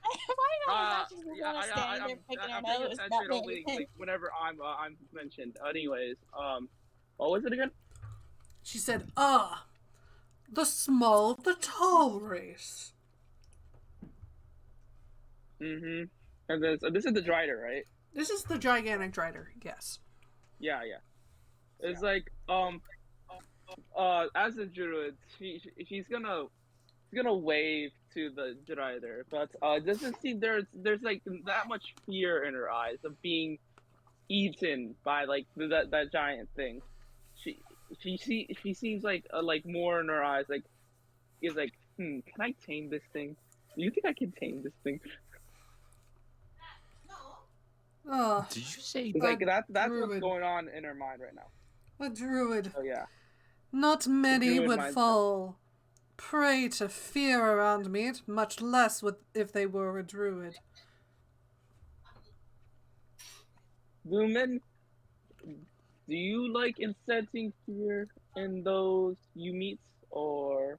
Thanks, Why am I imagining Susanna standing there picking her I'm paying nose, not attention paying only attention? like whenever I'm mentioned. Anyways, what was it again? She said, ah, the small of the tall race. Mm-hmm. And this is the Drider, right? This is the gigantic drider, yes. Yeah, yeah. It's like as a druid, she's gonna wave to the Drider, but doesn't seem there's like that much fear in her eyes of being eaten by like that giant thing. She she seems like more in her eyes like is like can I tame this thing? Do you think I can tame this thing? Ah, Did you say? It's like that's what's druid. going on in her mind right now. A druid. So yeah, Not many druid would mindset. fall prey to fear around me, much less if they were a druid. Lumen, do you like inciting fear in those you meet, or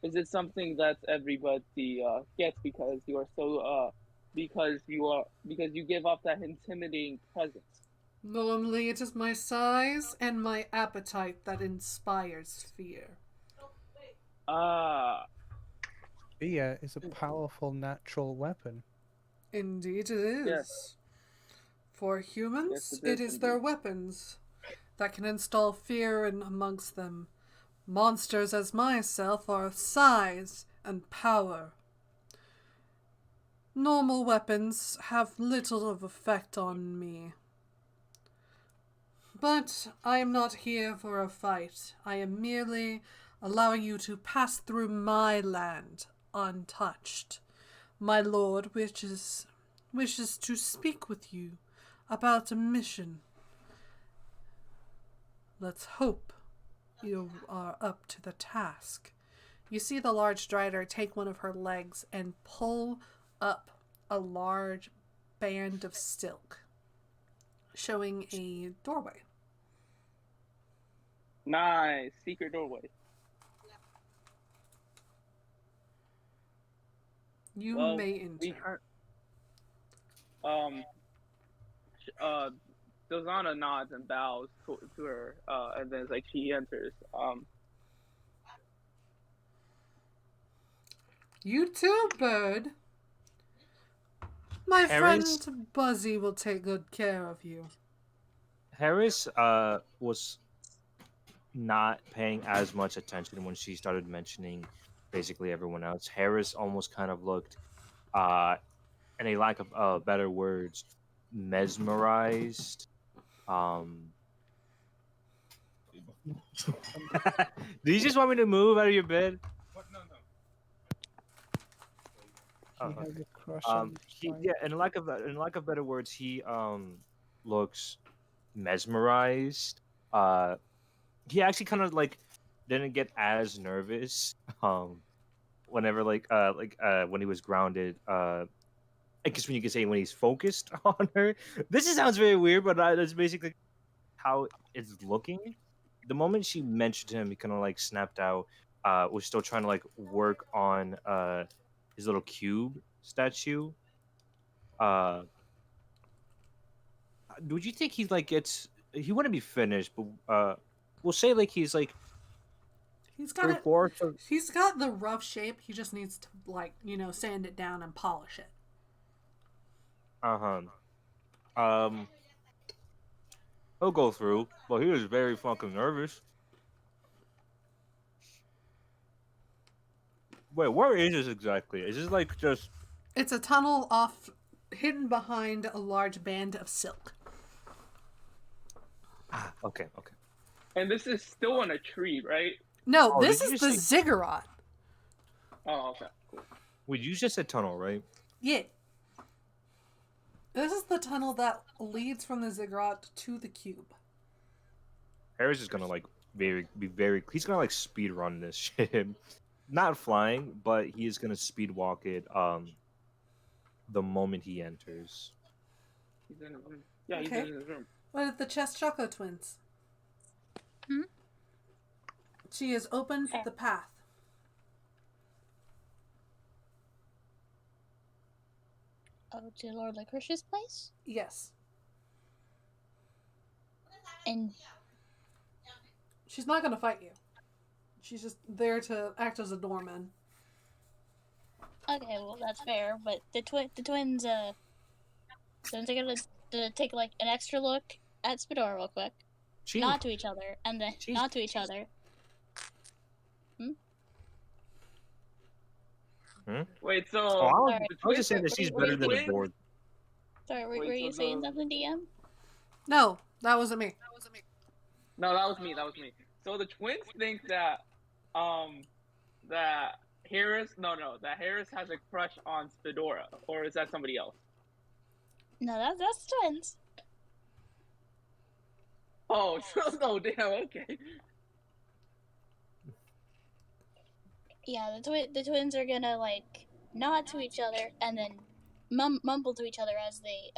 is it something that everybody gets because you are so because you give off that intimidating presence? Normally it is my size and my appetite that inspires fear. Ah, Fear is a powerful natural weapon. Indeed it is. yes, For humans, yes, it is is their indeed. weapons that can install fear in amongst them. Monsters as myself are of size and power. Normal weapons have little of effect on me. But I am not here for a fight. I am merely allowing you to pass through my land untouched. My lord wishes to speak with you about a mission. Let's hope you are up to the task. You see the large drider take one of her legs and pull up a large band of silk, showing a doorway. Nice secret doorway. You Well, may we enter. um Dozana nods and bows to her, and then it's like she enters. You too, bird. My Harris? friend Buzzy will take good care of you. Harris was not paying as much attention when she started mentioning basically everyone else. Harris almost kind of looked, in a lack of better words, mesmerized. Do you just want me to move out of your bed? What? No, no. He Oh, has okay. a crush on Yeah, in lack of better words, he looks mesmerized. He actually kind of like didn't get as nervous whenever when he was grounded. I guess when you can say when he's focused on her. This sounds very weird, but that's basically how it's looking. The moment she mentioned him, he kind of like snapped out. Was still trying to like work on his little cube statue. Uh, would you think he's like gets? He wouldn't be finished, but we'll say like he's like He's got three it. fourths of. He's got the rough shape. He just needs to sand it down and polish it. Um, he'll go through, but he was very fucking nervous. Wait, where is this exactly? Is this like just? It's a tunnel hidden behind a large band of silk. Ah, okay. and this is still on a tree, right? No, Oh, this did you is the say- ziggurat. Oh, okay, cool. Wait, you just said tunnel, right? Yeah. This is the tunnel that leads from the ziggurat to the cube. Harris is gonna like be very. He's gonna like speed run this shit. Not flying, but he is gonna speed walk it. The moment he enters. He's in his room. Yeah, he's Okay. in his room. What are the Chest Choco twins? Hmm? She has opened Fair. the path. Oh, to Lord Licorice's place? Yes. And She's not going to fight you. She's just there to act as a doorman. okay, well that's fair. But the twins are gonna take like an extra look at Spidora real quick, She, nod to each other, and then nod to each other. Wait, so Oh, Alright. I was just saying that she's better than a board. Sorry, were Wait, you so saying something, DM? No, that wasn't me. No, that was me. That was me. So the twins think that that that Harris has a crush on Spidora, or is that somebody else? No, that's twins. Oh, no, damn, okay. Yeah, the twins are gonna like nod to each other and then mumble to each other as they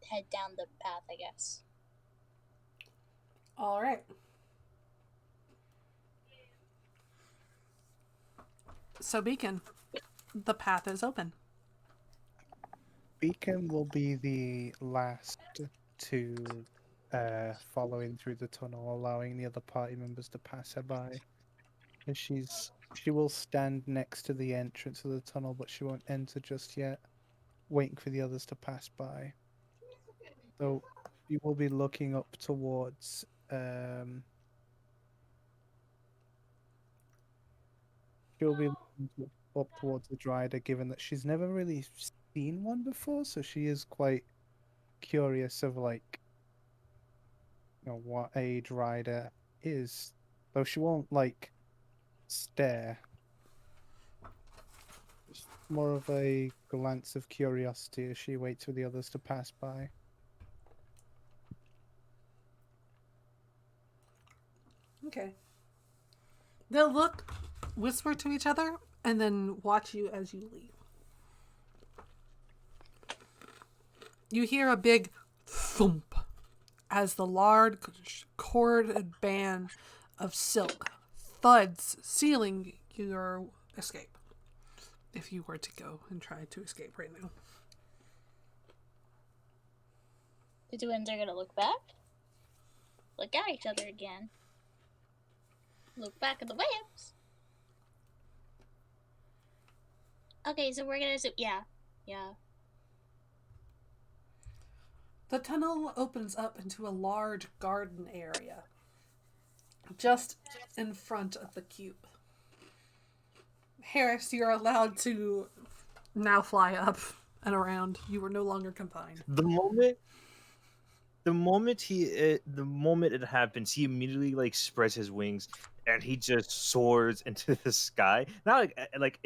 head down the path, I guess. All right. So, Beacon, the path is open. Beacon will be the last to follow in through the tunnel, allowing the other party members to pass her by. And she will stand next to the entrance of the tunnel, but she won't enter just yet, waiting for the others to pass by. So you will be looking up towards she'll be looking up towards the Dryder, given that she's never really seen one before, so she is quite curious of like what a Dryder is. Though she won't like stare. Just more of a glance of curiosity as she waits for the others to pass by. Okay. They'll look, whisper to each other, and then watch you as you leave. You hear a big thump as the large corded band of silk thuds, sealing your escape. If you were to go and try to escape right now. The twins are gonna look back, look at each other again, look back at the webs. Okay, so we're gonna yeah. The tunnel opens up into a large garden area just in front of the cube. Harris, you're allowed to now fly up and around. You are no longer confined. The moment it happens, he immediately like spreads his wings and he just soars into the sky. Not like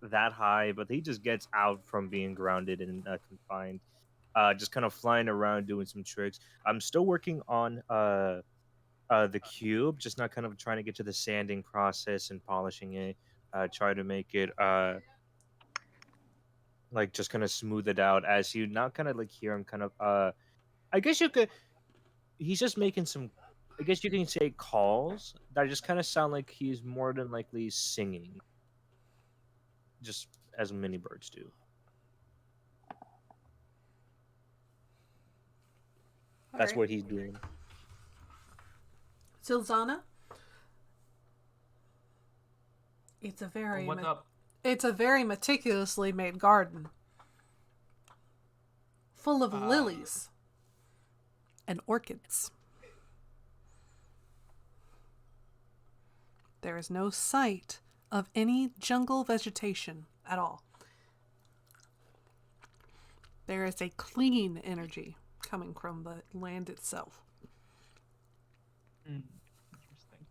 that high, but he just gets out from being grounded and confined. Just kind of flying around doing some tricks. I'm still working on the cube, just not kind of trying to get to the sanding process and polishing it. Try to make it like just kind of smooth it out as you now kind of like hear him kind of I guess you could. He's just making some. I guess you can say calls that just kind of sound like he's more than likely singing, just as many birds do. That's what he's doing. Silzana? It's a very What's up? It's a very meticulously made garden. Full of lilies and orchids. There is no sight of any jungle vegetation at all. There is a clean energy coming from the land itself. Interesting.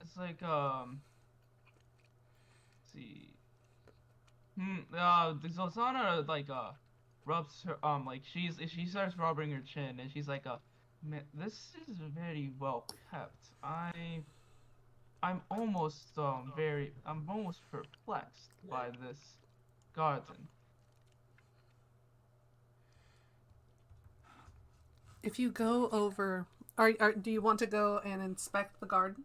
It's like let's see. The Zolzana like rubs her like she starts rubbing her chin, and she's like, man, this is very well kept. I'm almost I'm almost perplexed by this garden. If you go over, do you want to go and inspect the garden?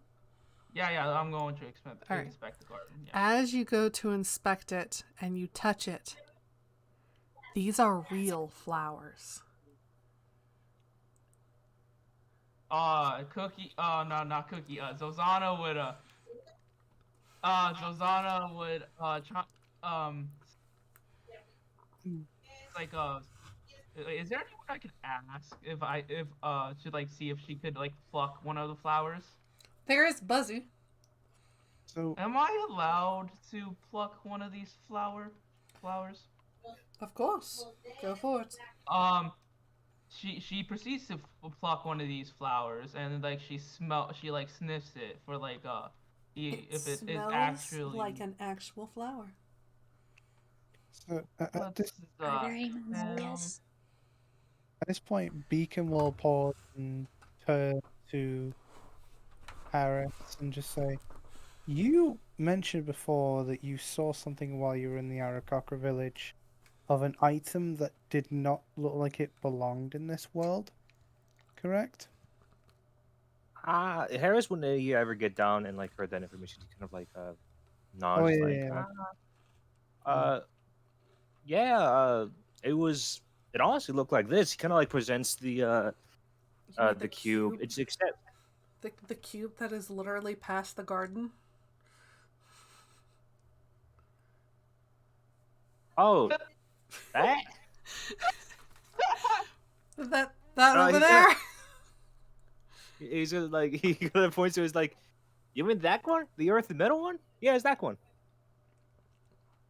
Yeah, I'm going to inspect All right. the garden. Yeah. As you go to inspect it and you touch it, these are real flowers. Cookie. No, not Cookie. Zozana would. Zozana would. It's like Is there anyone I could ask if to like see if she could like pluck one of the flowers? There is Buzzy. So Am I allowed to pluck one of these flowers? Of course. Go for it. She proceeds to pluck one of these flowers, and like she like sniffs it for like if it is smells actually like an actual flower. So at Let's, Are there any um, magnolias? this point, Beacon will pause and turn to Harris and just say, "You mentioned before that you saw something while you were in the Arakocra village of an item that did not look like it belonged in this world, correct?" Harris, when you ever get down and like heard that information, he kind of like Oh nods, yeah, like yeah. uh, yeah, it was. It honestly looked like this. He kind of like presents You mean the cube. It's except the cube that is literally past the garden. oh that That over he there. he's just like he kind of points to his like, you mean that one, the earth and metal one? Yeah, it's that one.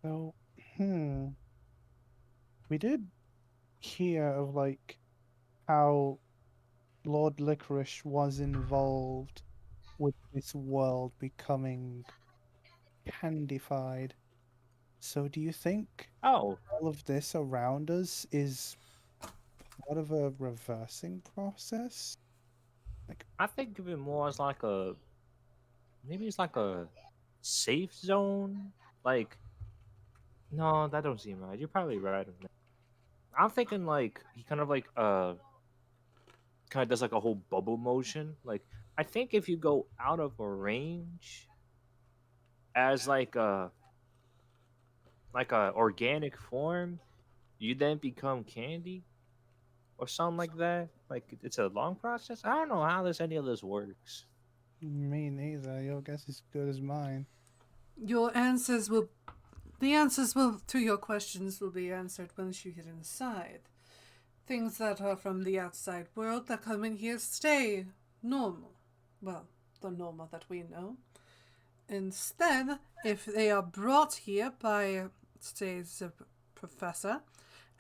So, we did hear of like how Lord Licorice was involved with this world becoming candified. So, do you think Oh, all of this around us is part of a reversing process? Like, I think of it more as like a maybe it's like a safe zone. Like, no, that don't seem right. You're probably right on that. I'm thinking like he kind of does like a whole bubble motion. Like, I think if you go out of a range as like a organic form, you then become candy or something like that. Like it's a long process. I don't know how any of this works. me neither. Your guess is good as mine. The answers will to your questions will be answered once you get inside. Things that are from the outside world that come in here stay normal. Well, the normal that we know. Instead, if they are brought here by, say, the professor,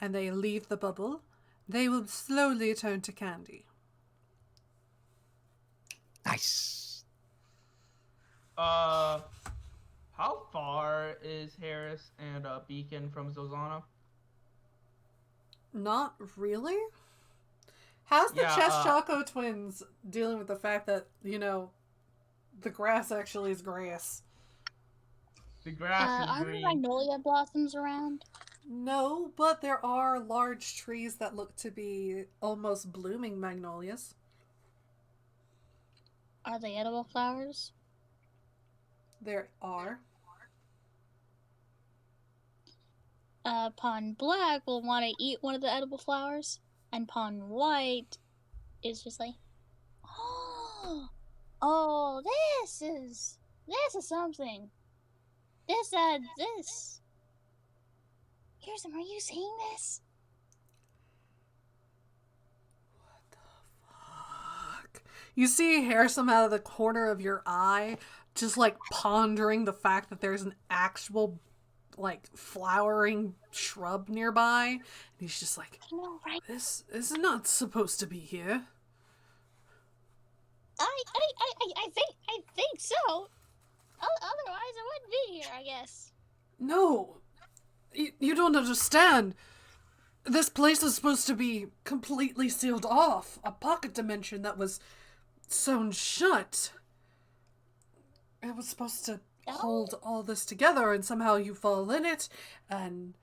and they leave the bubble, they will slowly turn to candy. Nice. How far is Harris and Beacon from Zozana? Not really? How's the Yeah, Chess Choco twins dealing with the fact that, the grass actually is grass? The grass is Are there green. magnolia blossoms around? No, but there are large trees that look to be almost blooming magnolias. Are they edible flowers? There are. Pawn black will want to eat one of the edible flowers, and pawn white is just like, oh, this is something. This. Kirsten, are you seeing this? Fuck. You see Harrison out of the corner of your eye, just like pondering the fact that there's an actual flowering shrub nearby, and he's just like, I know, right? This is not supposed to be here. I think so. Otherwise, I wouldn't be here, I guess. No, you don't understand. This place is supposed to be completely sealed off. A pocket dimension that was sewn shut. It was supposed to hold all this together, and somehow you fall in it, and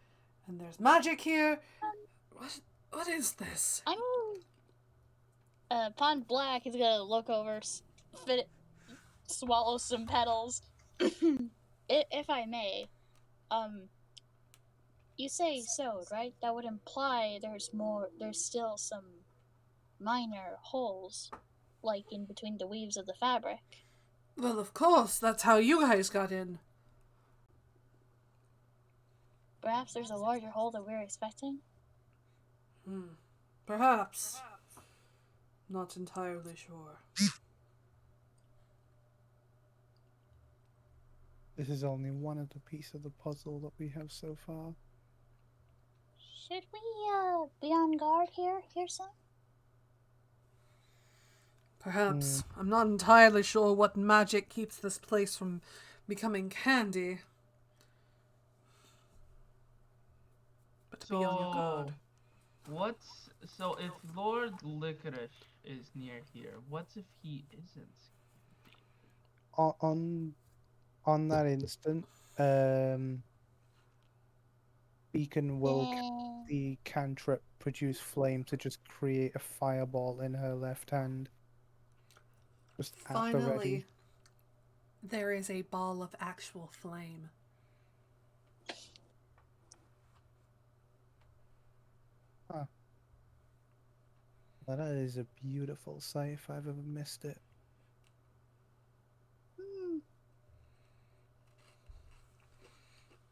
there's magic here. What is this? Pond Black is gonna look over, swallow some petals. If I may, you say sewed, right? That would imply there's still some minor holes, like in between the weaves of the fabric. Well, of course, that's how you guys got in. Perhaps there's a larger hole that we're expecting? Perhaps. Not entirely sure. This is only one of the pieces of the puzzle that we have so far. Should we be on guard here, son? Perhaps. I'm not entirely sure what magic keeps this place from becoming candy. But to be on your guard. So if Lord Licorice is near here, what if he isn't? On that instant, Beacon will the cantrip produce flame to just create a fireball in her left hand. Just at the ready. Finally, there is a ball of actual flame. Huh. That is a beautiful sight if I've ever missed it.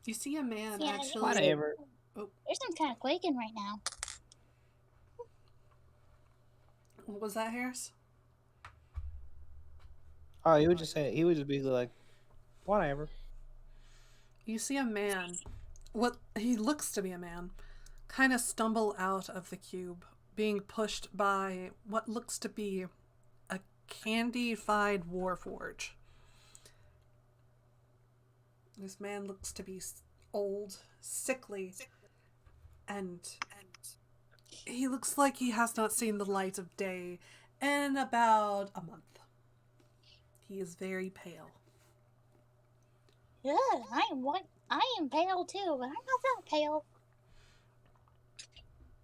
You see a man actually... Whatever. Oh. There's some kind of quaking right now. What was that, Harris? Oh, he would just say, he would just be like, whatever. You see a man, what he looks to be a man, kind of stumble out of the cube, being pushed by what looks to be a candified warforge. This man looks to be old, sickly, and he looks like he has not seen the light of day in about a month. He is very pale. Yeah, I am pale too, but I'm not that pale.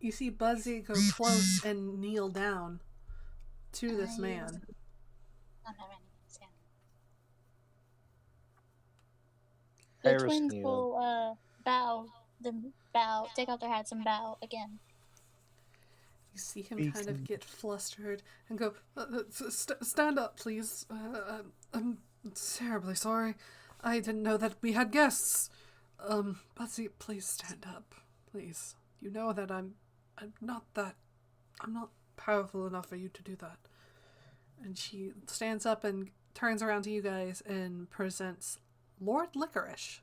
You see Buzzy go close and kneel down to this man. The twins will take out their hats and bow again. You see him kind of get flustered and go, stand up, please. I'm terribly sorry. I didn't know that we had guests. Betsy, please stand up, please. You know that I'm not powerful enough for you to do that. And she stands up and turns around to you guys and presents Lord Licorice,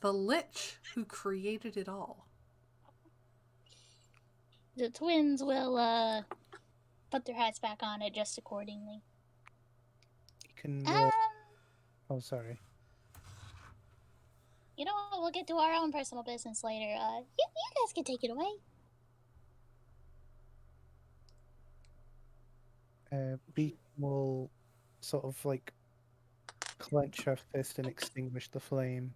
the lich who created it all. The twins will put their hats back on, adjust accordingly. You can oh, sorry. You know what? We'll get to our own personal business later. You guys can take it away. Beacon will sort of like clench her fist and extinguish the flame.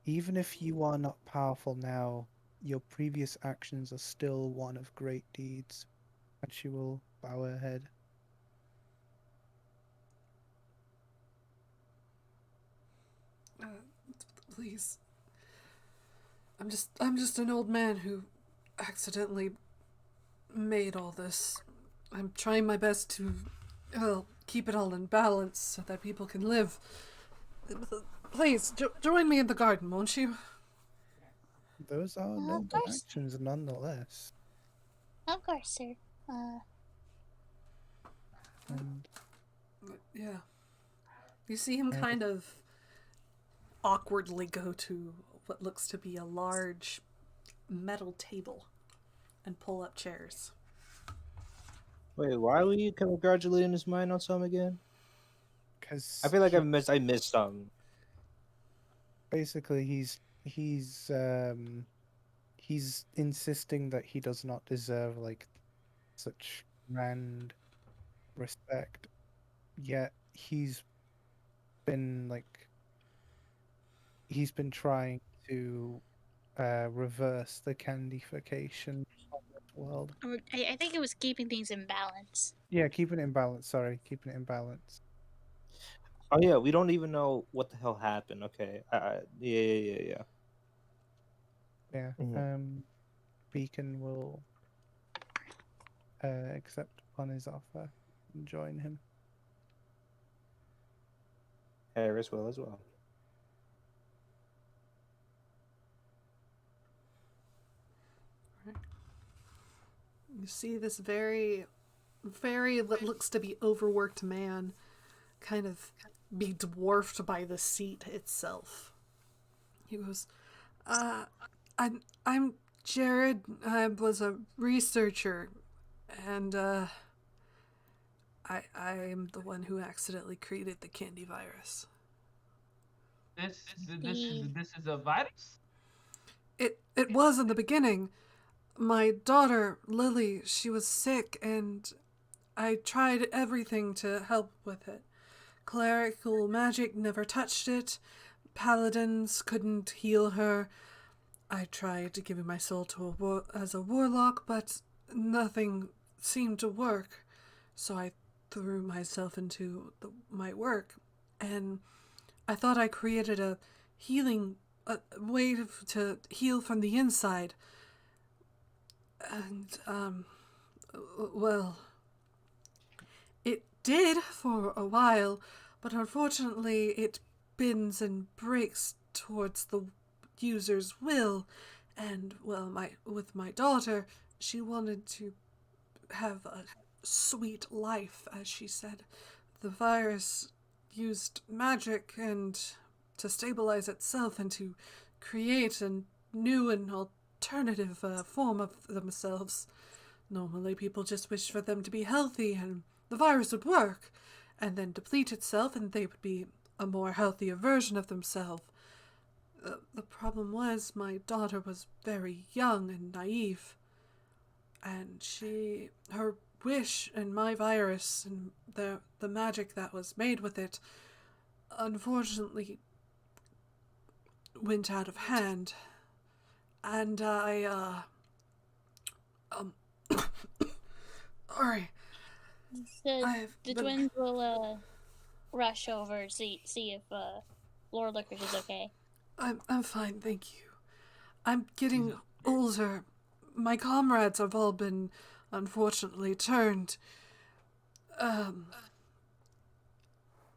Even if you are not powerful now, your previous actions are still one of great deeds. And she will bow her head. Please. I'm just an old man who accidentally made all this. I'm trying my best to keep it all in balance so that people can live. Please, join me in the garden, won't you? Those are noble actions nonetheless. Of course, sir. Yeah. You see him kind of awkwardly go to what looks to be a large metal table and pull up chairs. Wait, why were you congratulating this man on something again? Because I feel like I missed something. Basically, he he's insisting that he does not deserve like such grand respect. Yet been like he's been trying to reverse the candification of this world. I think it was keeping things in balance. Yeah, keeping it in balance. Sorry, keeping it in balance. Oh yeah, we don't even know what the hell happened. Okay, yeah. Yeah. Mhm. Beacon will accept upon his offer and join him. Harris will as well. You see this very what looks to be overworked man kind of be dwarfed by the seat itself. He goes, I'm Jared. I was a researcher, and I am the one who accidentally created the candy virus. This is a virus? It was in the beginning. My daughter, Lily, she was sick, and I tried everything to help with it. Clerical magic never touched it. Paladins couldn't heal her. I tried giving my soul to as a warlock, but nothing seemed to work. So I threw myself into my work, and I thought I created a way to heal from the inside. And, well, it did for a while, but unfortunately it bends and breaks towards the user's will. And, well, with my daughter, she wanted to have a sweet life, as she said. The virus used magic and to stabilize itself and to create a new and alternative form of themselves. Normally people just wish for them to be healthy and the virus would work and then deplete itself and they would be a more healthier version of themselves. The problem was my daughter was very young and naive, and her wish and my virus and the magic that was made with it unfortunately went out of hand, and I sorry. The twins will rush over see if Lord Licorice is okay. I'm fine, thank you. I'm getting older. My comrades have all been unfortunately turned. I'm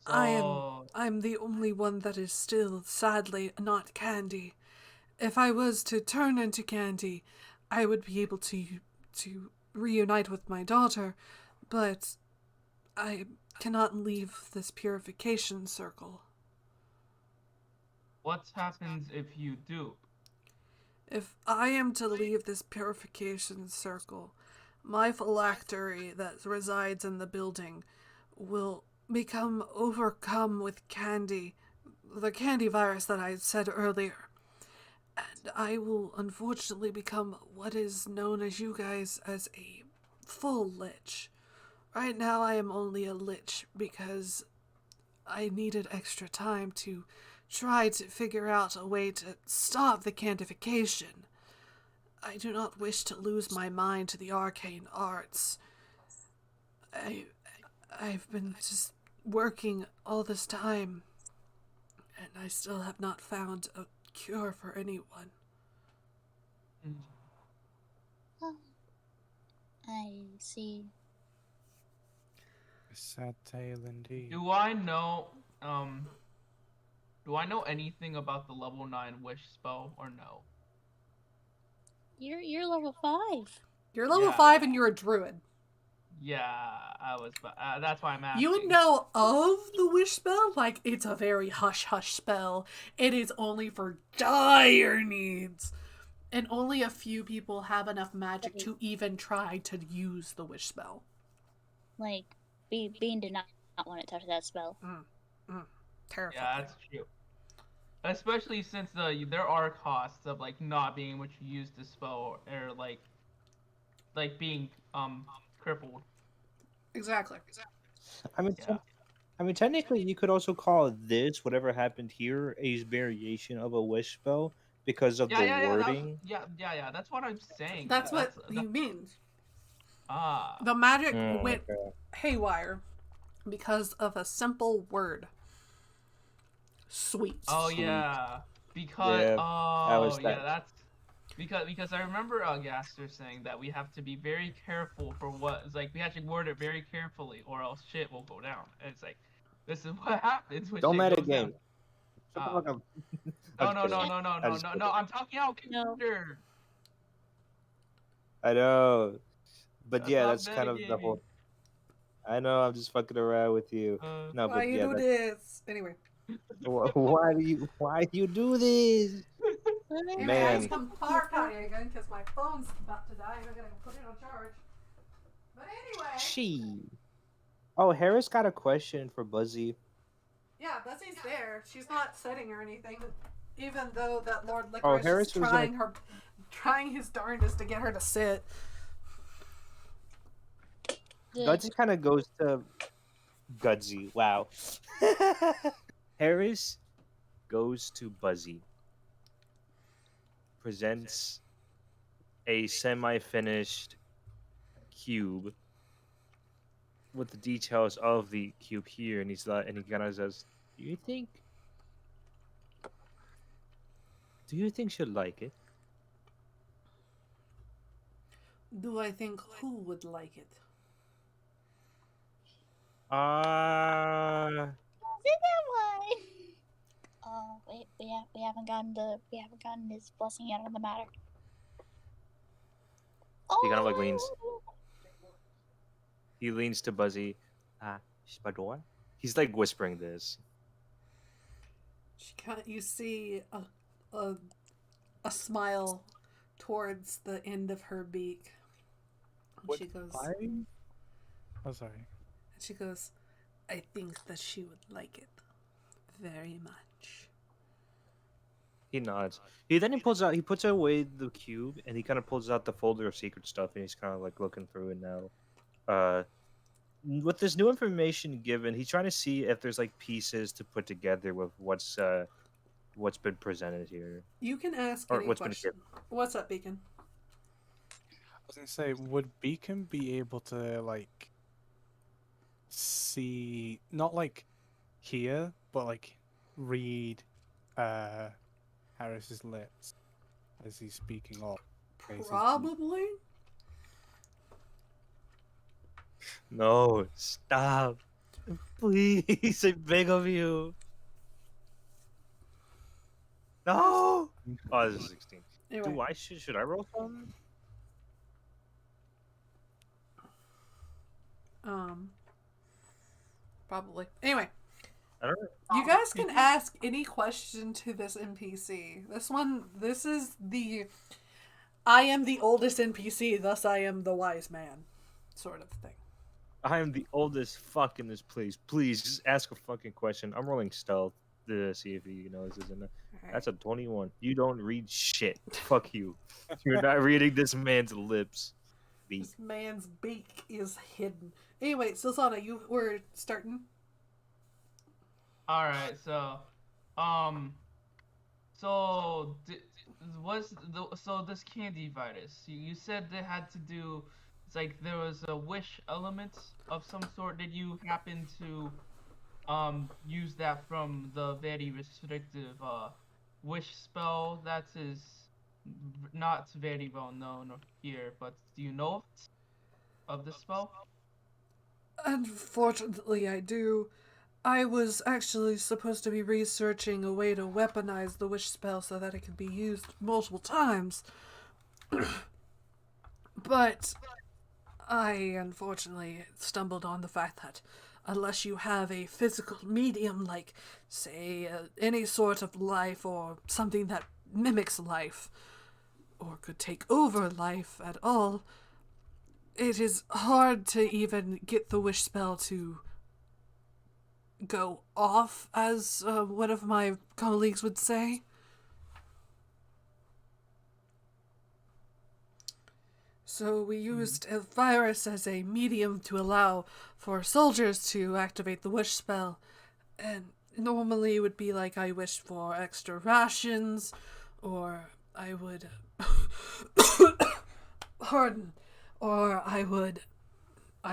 the only one that is still, sadly, not Candy. If I was to turn into Candy, I would be able to reunite with my daughter, but I cannot leave this purification circle. What happens if you do? If I am to leave this purification circle, my phylactery that resides in the building will become overcome with candy, the candy virus that I said earlier. And I will unfortunately become what is known as you guys as a full lich. Right now I am only a lich because I needed extra time to try to figure out a way to stop the candification. I do not wish to lose my mind to the arcane arts. I've been just working all this time, and I still have not found a cure for anyone. Oh, I see. A sad tale indeed. Do I know anything about the level 9 wish spell or no? You're level 5. You're level 5 and you're a druid. Yeah, that's why I'm asking. You would know of the wish spell? Like, it's a very hush-hush spell. It is only for dire needs. And only a few people have enough magic to even try to use the wish spell. Like, Bean did not want to touch that spell. Terrifying. Yeah, that's true. especially since there are costs of like not being able to use the spell or like being crippled. Exactly. I mean, Yeah. I mean, technically, you could also call this whatever happened here a variation of a wish spell because of Yeah, the yeah, yeah. wording. Yeah. That's what I'm saying. That's what That, he means. ah. The magic went Okay. haywire because of a simple word. Sweet. Oh Sweet. yeah. Because Yeah, I was oh yeah, that. that's because I remember Gaster saying that we have to be very careful for what it's like we have to word it very carefully or else shit will go down. And it's like this is what happens when Don't shit meta goes down. game. Shut the Ah. fuck up. I'm No, just no, kidding. no, no, no, I'm no, just no, kidding. no. I'm talking out No. character. I know, but That's yeah, not that's kind of the metagaming. whole. I know. I'm just fucking around with you. No, Why but you yeah, do that. this? Anyway. Why do you do this, Anyway, I man? need some power again because my phone's about to die and I'm gonna put it on charge. But anyway. She. Oh, Harris got a question for Buzzy. Yeah, Buzzy's there. She's not sitting or anything. Even though that Lord Oh, Licorice is Harris was gonna. trying his darndest to get her to sit. Gutsy kind of goes to Gutsy. Wow. Harris goes to Buzzy. Presents a semi-finished cube with the details of the cube here, and he's like, and he kind of says, Do you think she'll like it?" Do I think who would like it? Wait, we haven't gotten his blessing yet on the matter. He kind of like leans. Oh, He leans to Buzzy. Spador. He's like whispering this. You see a a smile towards the end of her beak. And she goes. Oh, sorry. She goes. I think that she would like it very much. He nods. He puts away the cube, and he kind of pulls out the folder of secret stuff, and he's kind of like looking through it now. With this new information given, he's trying to see if there's like pieces to put together with what's been presented here. You can ask Or any what's been question. What's up, Beacon? I was gonna say, would Beacon be able to like see, not like hear, but like read Harris's lips as he's speaking up? Probably. No, stop. Please, I beg of you. No! Oh, this is 16. Anyway. Should I roll something? Probably. Anyway. I don't know. You guys can ask any question to this NPC. This is the I am the oldest NPC, thus I am the wise man sort of thing. I am the oldest fuck in this place. Please, just ask a fucking question. I'm rolling stealth to see if he knows this. Right. That's a 21. You don't read shit. Fuck you. You're not reading this man's lips. This man's beak is hidden. Anyway, Silsana, you were starting. All right, so this candy virus? You said they had to do. It's like there was a wish element of some sort. Did you happen to use that from the very restrictive wish spell that is not very well known here? But do you know of this spell? Unfortunately, I do. I was actually supposed to be researching a way to weaponize the wish spell so that it could be used multiple times. But I unfortunately stumbled on the fact that unless you have a physical medium like, say, any sort of life or something that mimics life, or could take over life at all, it is hard to even get the wish spell to go off, as one of my colleagues would say. So we used a virus as a medium to allow for soldiers to activate the wish spell. And normally it would be like I wished for extra rations, or I would... pardon. Or I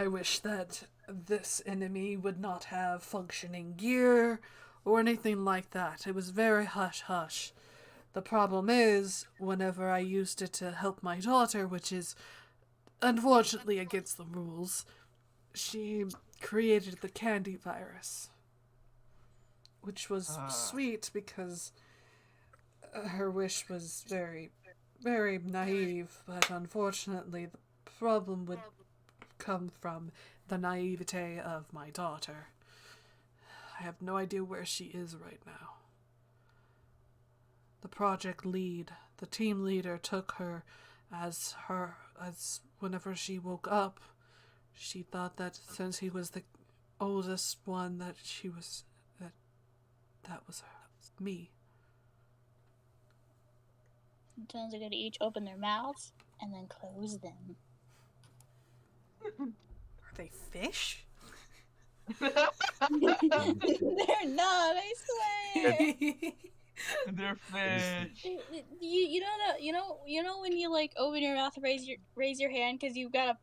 wish that this enemy would not have functioning gear, or anything like that. It was very hush-hush. The problem is, whenever I used it to help my daughter, which is unfortunately against the rules, she created the candy virus. Which was sweet because her wish was very, very naive, but unfortunately the problem would come from the naivete of my daughter. I have no idea where she is right now. The project lead, the team leader, took her as whenever she woke up, she thought that since he was the oldest one that that was me. Sometimes they're gonna each open their mouths and then close them. Are they fish? They're not, I swear. They're fish. You know when you like open your mouth and raise your hand because you got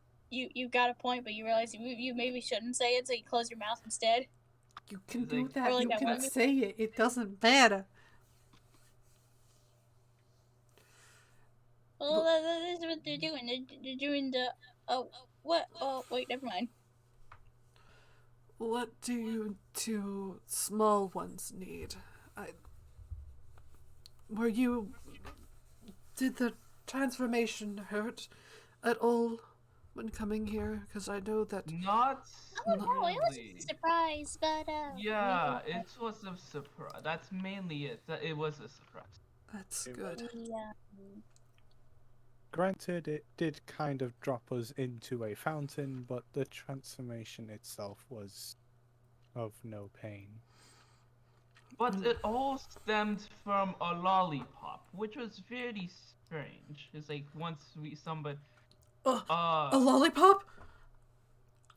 a point, but you realize you maybe shouldn't say it, so you close your mouth instead. You can do that. Like you that can one. say it. It doesn't matter. Well, that's what they're doing. They're doing the what? Oh, wait, never mind. What do you two small ones need? Did the transformation hurt at all when coming here? Because I know that... Not Oh no, it was really. a surprise, but Yeah, it was a surprise. That's mainly it. It was a surprise. That's good. Yeah. Granted, it did kind of drop us into a fountain, but the transformation itself was of no pain. But it all stemmed from a lollipop, which was very strange. It's like once somebody. A lollipop?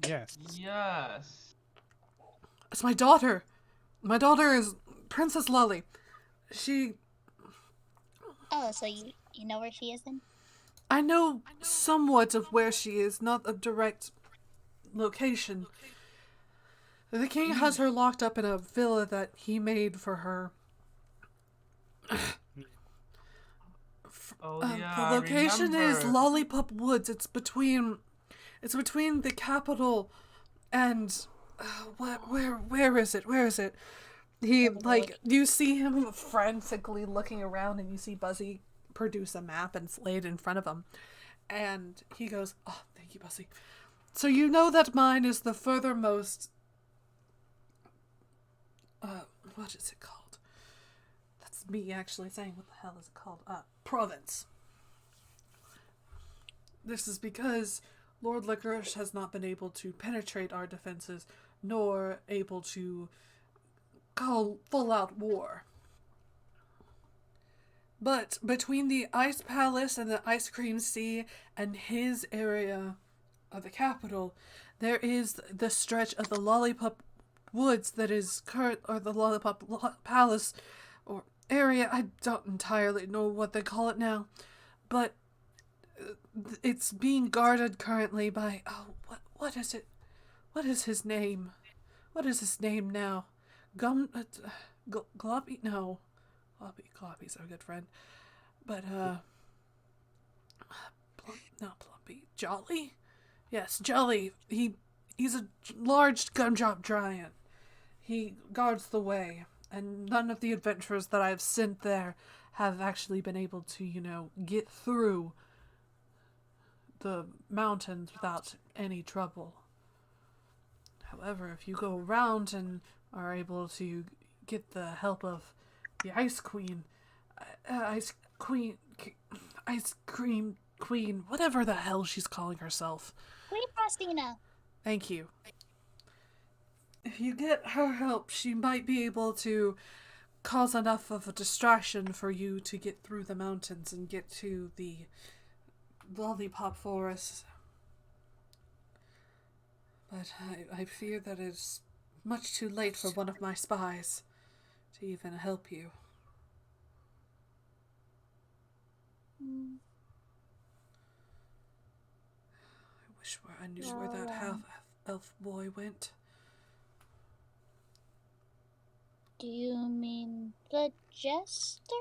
Yes. Yes. It's my daughter. My daughter is Princess Lolly. She... Oh, so you know where she is then? I know somewhat of where she is, not a direct location. The king has her locked up in a villa that he made for her. Yeah, the location is remember. Lollipop Woods. It's between the capital and where is it? Where is it? He you see him frantically looking around, and you see Buzzy produce a map and lay it in front of him, and he goes, "Oh, thank you, Buzzy." So you know that mine is the furthermost. What is it called? That's me actually saying, what the hell is it called? Province. This is because Lord Licorice has not been able to penetrate our defenses, nor able to call full-out war. But between the Ice Palace and the Ice Cream Sea and his area of the capital, there is the stretch of the Lollipop Woods that is or the Lollipop Palace or area. I don't entirely know what they call it now, but it's being guarded currently by what is it? What is his name? What is his name now? Gloppy? No, Gloppy's our good friend, but not Plumpy. Jolly? Yes, Jolly. He's a large gumdrop giant. He guards the way, and none of the adventurers that I've sent there have actually been able to, get through the mountains without any trouble. However, if you go around and are able to get the help of the Ice Cream Queen, whatever the hell she's calling herself. Queen Frostina. Thank you. if you get her help, she might be able to cause enough of a distraction for you to get through the mountains and get to the lollipop forest. But I fear that it's much too late for one of my spies to even help you. Mm, I wish I knew where that half-elf boy went. do you mean the jester?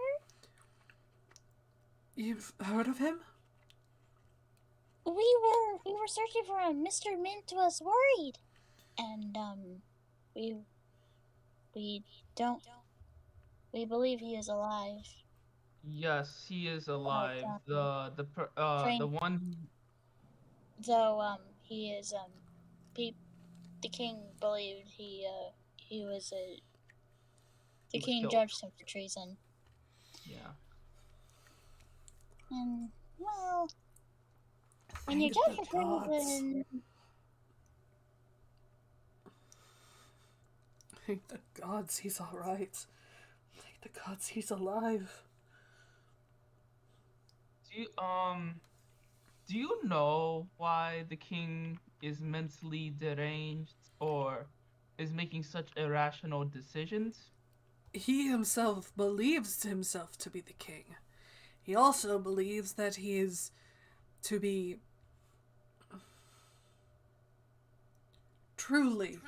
You've heard of him? We were searching for him. Mr. Mint was worried, and we don't we believe he is alive. Yes, he is But alive. The Frank, one. though he is he, the king believed he was the He was king killed. judged him for treason, Yeah. and well, when you're Thank judged the for gods. treason, Thank the gods he's alright. Thank the gods he's alive. Do you do you know why the king is mentally deranged or is making such irrational decisions? He himself believes himself to be the king. He also believes that he is to be truly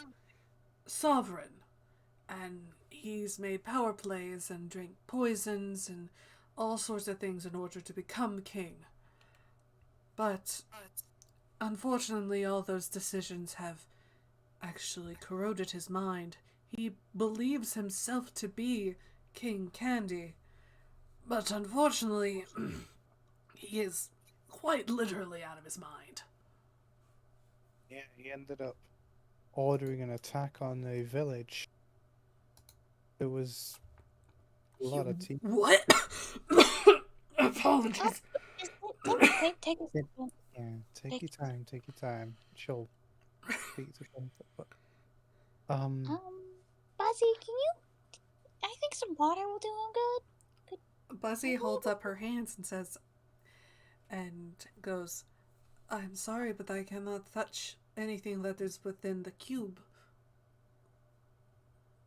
sovereign. And he's made power plays and drank poisons and all sorts of things in order to become king. But unfortunately, all those decisions have actually corroded his mind. He believes himself to be King Candy, but unfortunately, he is quite literally out of his mind. Yeah, he ended up ordering an attack on a village. It was a lot of tea. What? Apologies. take a It- second. Yeah, take your time, take your time. She'll speak to them. But, Buzzy, can you? I think some water will do him good. Buzzy holds up her hands and says, and goes, I'm sorry, but I cannot touch anything that is within the cube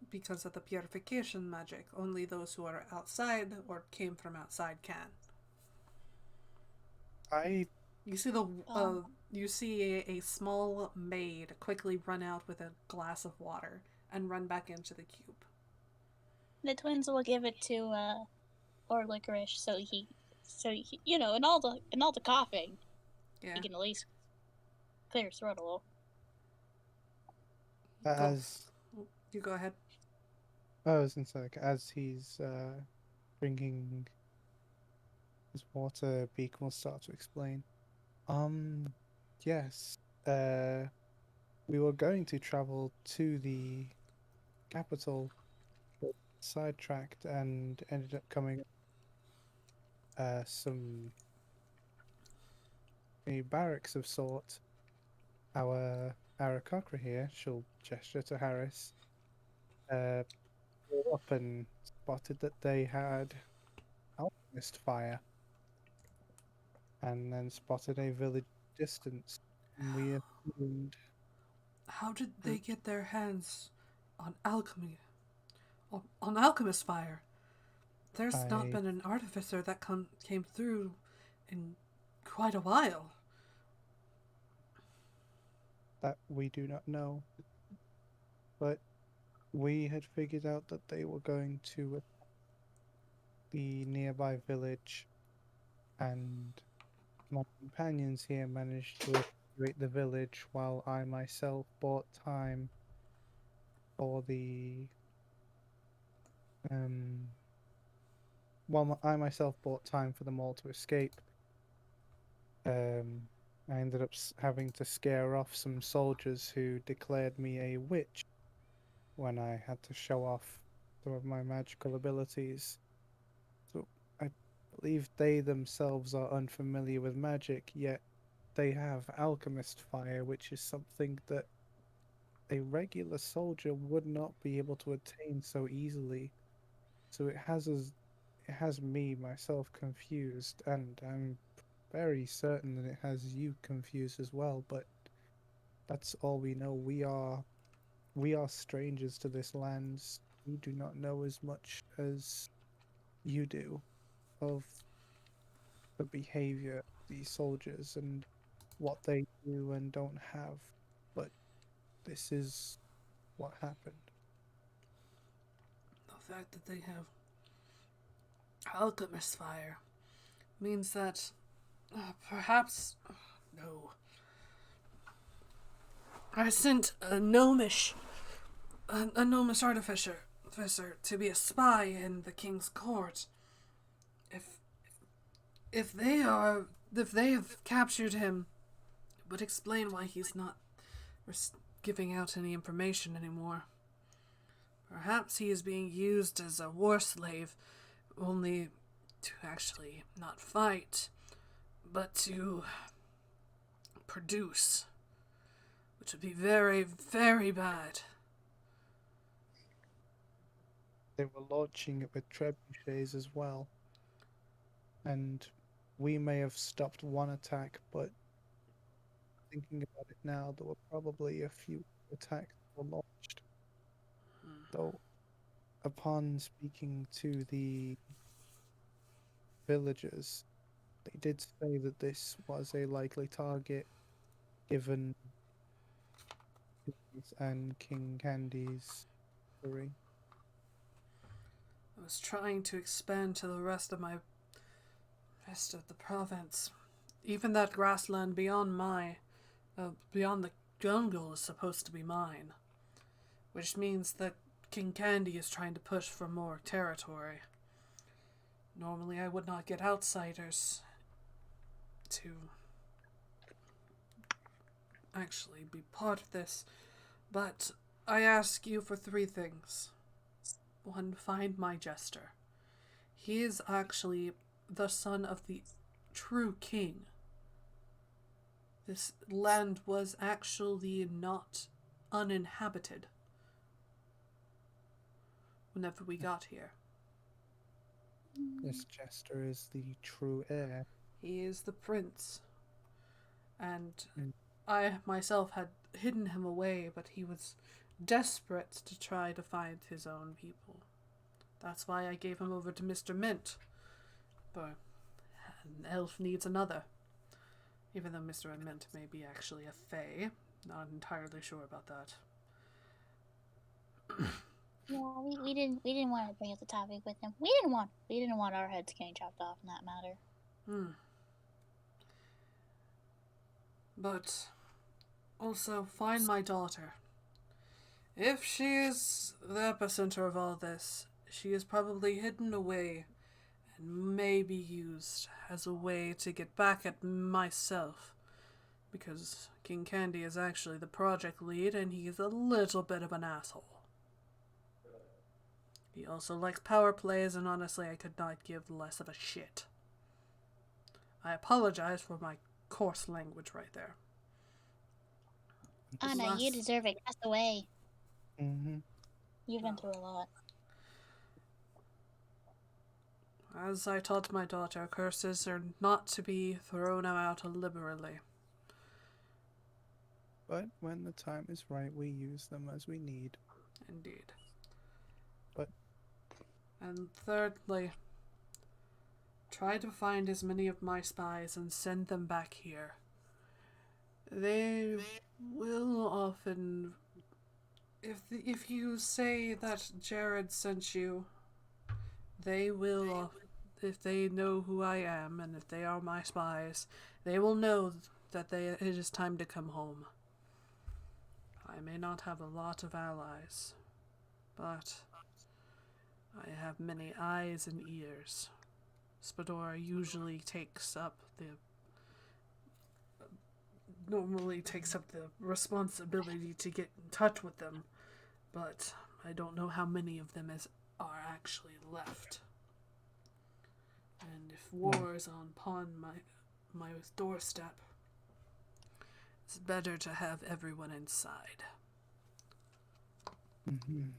because of the purification magic. Only those who are outside or came from outside can. You see a small maid quickly run out with a glass of water and run back into the cube. The twins will give it to Lord Licorice, so he, in all the coughing, Yeah. he can at least clear his throat a little. as You go ahead. I was gonna say, like, as he's drinking his water, Beak will start to explain. Yes. We were going to travel to the capital, but sidetracked and ended up coming some a barracks of sort. Our Aarakocra here, she'll gesture to Harris, pulled up and spotted that they had alchemist fire, and then spotted a village distance. And we assumed How did they get their hands on alchemy? On alchemist fire? There's not been an artificer that came through in quite a while. that we do not know, but we had figured out that they were going to the nearby village, and my companions here managed to evacuate the village while I myself bought time for the I myself bought time for them all to escape. I ended up having to scare off some soldiers who declared me a witch when I had to show off some of my magical abilities. So I believe they themselves are unfamiliar with magic, yet they have alchemist fire, which is something that a regular soldier would not be able to attain so easily. So it has me myself confused, and I'm very certain that it has you confused as well. But that's all we know. We are strangers to this land. We do not know as much as you do of the behavior of these soldiers and what they do and don't have. But this is what happened. The fact that they have alchemist fire means that perhaps. No. I sent a gnomish artificer to be a spy in the king's court. If they have captured him, it would explain why he's not giving out any information anymore. Perhaps he is being used as a war slave, only to actually not fight, but to produce, which would be very, very bad. They were launching it with trebuchets as well. And we may have stopped one attack, but thinking about it now, there were probably a few attacks that were launched. Though, upon speaking to the villagers, they did say that this was a likely target, given his and King Candy's story. I was trying to expand to the rest of the province. Even that grassland beyond beyond the jungle is supposed to be mine. Which means that King Candy is trying to push for more territory. Normally I would not get outsiders to actually be part of this, but I ask you for 3 things. 1, find my jester. He is actually the son of the true king. This land was actually not uninhabited whenever we got here. This jester is the true heir. He is the prince. And I myself had hidden him away, but he was desperate to try to find his own people. That's why I gave him over to Mr. Mint. But an elf needs another. Even though Mr. Mint may be actually a fae. Not entirely sure about that. Yeah, we didn't want to bring up the topic with him. We didn't want our heads getting chopped off in that matter. But also find my daughter. If she is the epicenter of all this, she is probably hidden away and may be used as a way to get back at myself. Because King Candy is actually the project lead and he is a little bit of an asshole. He also likes power plays, and honestly I could not give less of a shit. I apologize for my coarse language right there. Anna, you deserve it. Cast away. Mm-hmm. You've been through a lot. As I taught my daughter, curses are not to be thrown out liberally. But when the time is right, we use them as we need. Indeed. But... And thirdly, try to find as many of my spies and send them back here. They will often... If you say that Jared sent you, they will... If they know who I am, and if they are my spies, they will know that it is time to come home. I may not have a lot of allies, but I have many eyes and ears. Spadora usually takes up the responsibility to get in touch with them, but I don't know how many of them are actually left. And if war is upon my doorstep, it's better to have everyone inside. Mhm.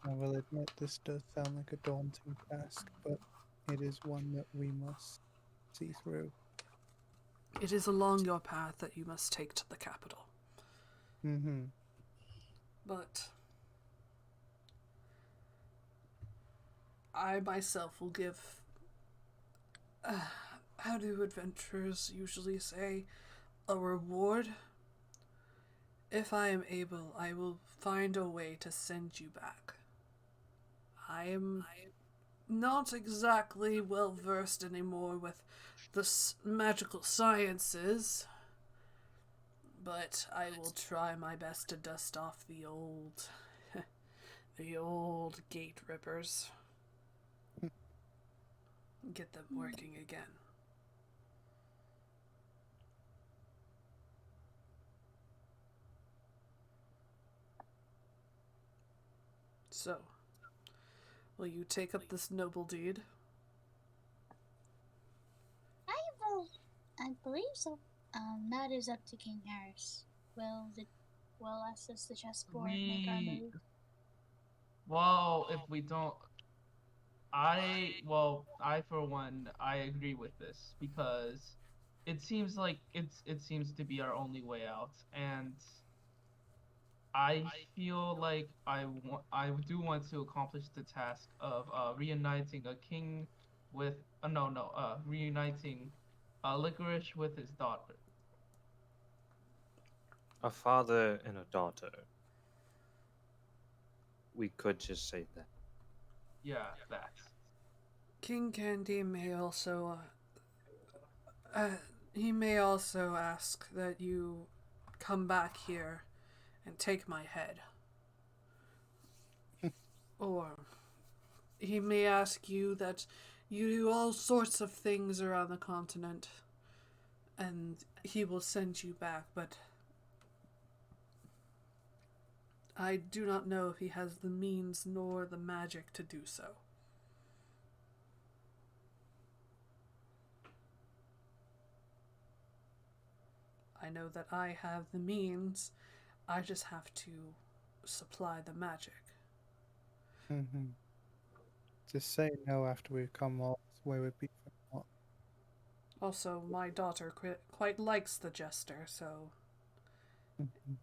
I will admit this does sound like a daunting task, but it is one that we must see through. It is along your path that you must take to the capital. Mm-hmm. But I myself will give. How do adventurers usually say? A reward? If I am able, I will find a way to send you back. I am not exactly well versed anymore with the magical sciences, but I will try my best to dust off the old gate rippers. Get them working again. So, will you take up this noble deed? I believe so. That is up to King Harris. Will us as the chessboard make our We, move? well, if we don't, I for one, I agree with this because it seems like it seems to be our only way out, and I feel like I do want to accomplish the task of reuniting a king with reuniting Licorice with his daughter. A father and a daughter. We could just say that. Yeah, that. King Candy may also he may also ask that you come back here and take my head. Or he may ask you that you do all sorts of things around the continent and he will send you back, but I do not know if he has the means nor the magic to do so. I know that I have the means, I just have to supply the magic. Mm-hmm. Just say no after we've come all this way would be for naught. Also, my daughter quite likes the jester, so Mhm.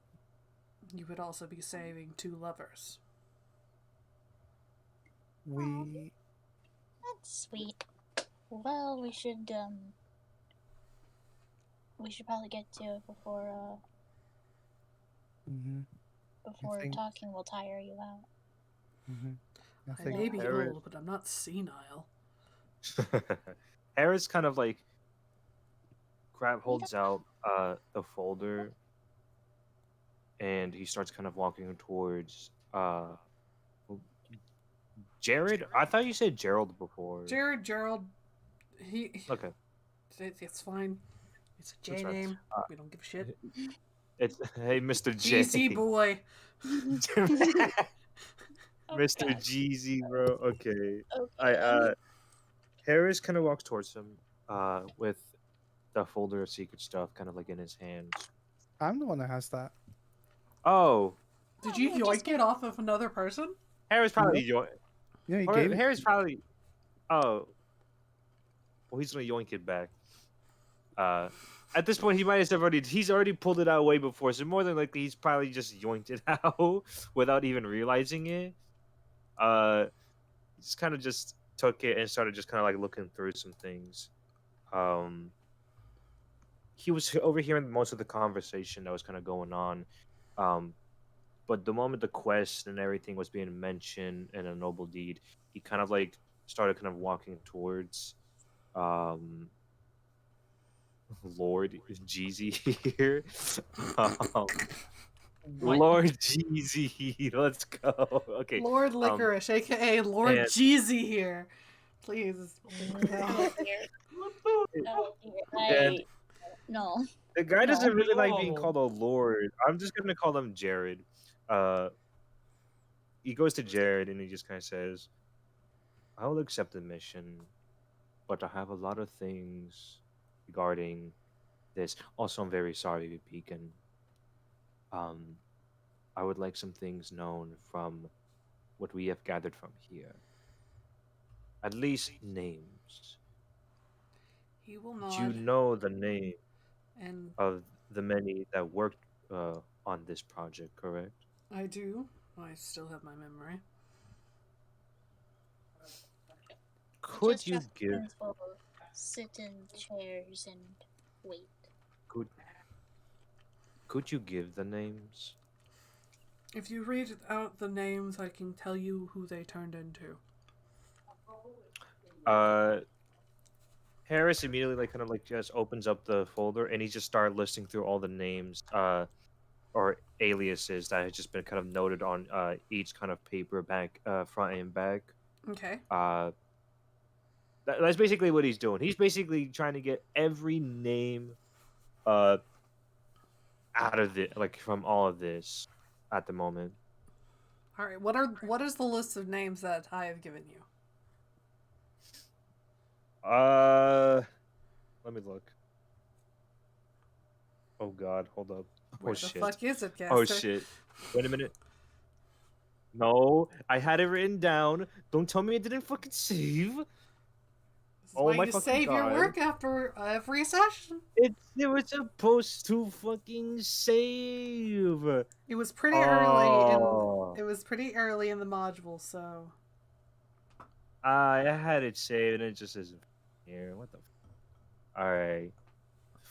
you would also be saving two lovers. We That's sweet. Well, we should probably get to it mhm. before think- talking will tire you out. Mhm. I I think may be Harris- old, but I'm not senile. Harris kind of like holds out the folder, and he starts kind of walking towards Jared. I thought you said Gerald before. Gerald, he. Okay, It's fine. It's a J that's right. name. We don't give a shit. It's hey, Mr. J. GC boy. Mr. gosh. Jeezy, bro. Okay. Okay. Harris kind of walks towards him with the folder of secret stuff kind of like in his hands. I'm the one that has that. Oh, Did you yoink it off of another person? Harris probably Yeah, you or gave it. Harris probably oh, well, he's gonna yoink it back. At this point, he's already pulled it out way before, so more than likely he's probably just yoinked it out without even realizing it. Just kind of just took it and started just kind of like looking through some things. He was overhearing most of the conversation that was kind of going on. Um, but the moment the quest and everything was being mentioned in a noble deed, he kind of like started kind of walking towards Lord Jeezy here. Um, What? Lord Jeezy, let's go. Okay. Lord Licorice, aka Lord and- Jeezy here. Please. Oh dear. Oh dear. And No. the guy doesn't No. really like being No. called a lord. I'm just gonna call him Jared. Uh, he goes to Jared and he just kind of says, "I will accept the mission, but I have a lot of things regarding this. Also, I'm very sorry, Beacon. Um, I would like some things known from what we have gathered from here. At least names. He will Do you nod, know the name and of the many that worked on this project, correct? I do. I still have my memory. Could Just you give Jeffersons will sit in chairs and wait. could could you give the names? If you read out the names, I can tell you who they turned into. Uh Harris immediately like kind of like just opens up the folder and he just started listing through all the names or aliases that had just been kind of noted on each kind of paper back front and back. Okay. That's basically what he's doing. He's basically trying to get every name uh out of it, like from all of this at the moment. All right. What is the list of names that I have given you? Let me look. Oh God, hold up. Where Oh the shit. fuck is it, Gaster? Oh shit. Wait a minute. No, I had it written down. Don't tell me I didn't fucking save. This is Oh why my you fucking save your God. work after every session. It was supposed to fucking save. It was pretty early in. Oh. It was pretty early in the module, so. I had it saved and it just isn't here. What the? All right.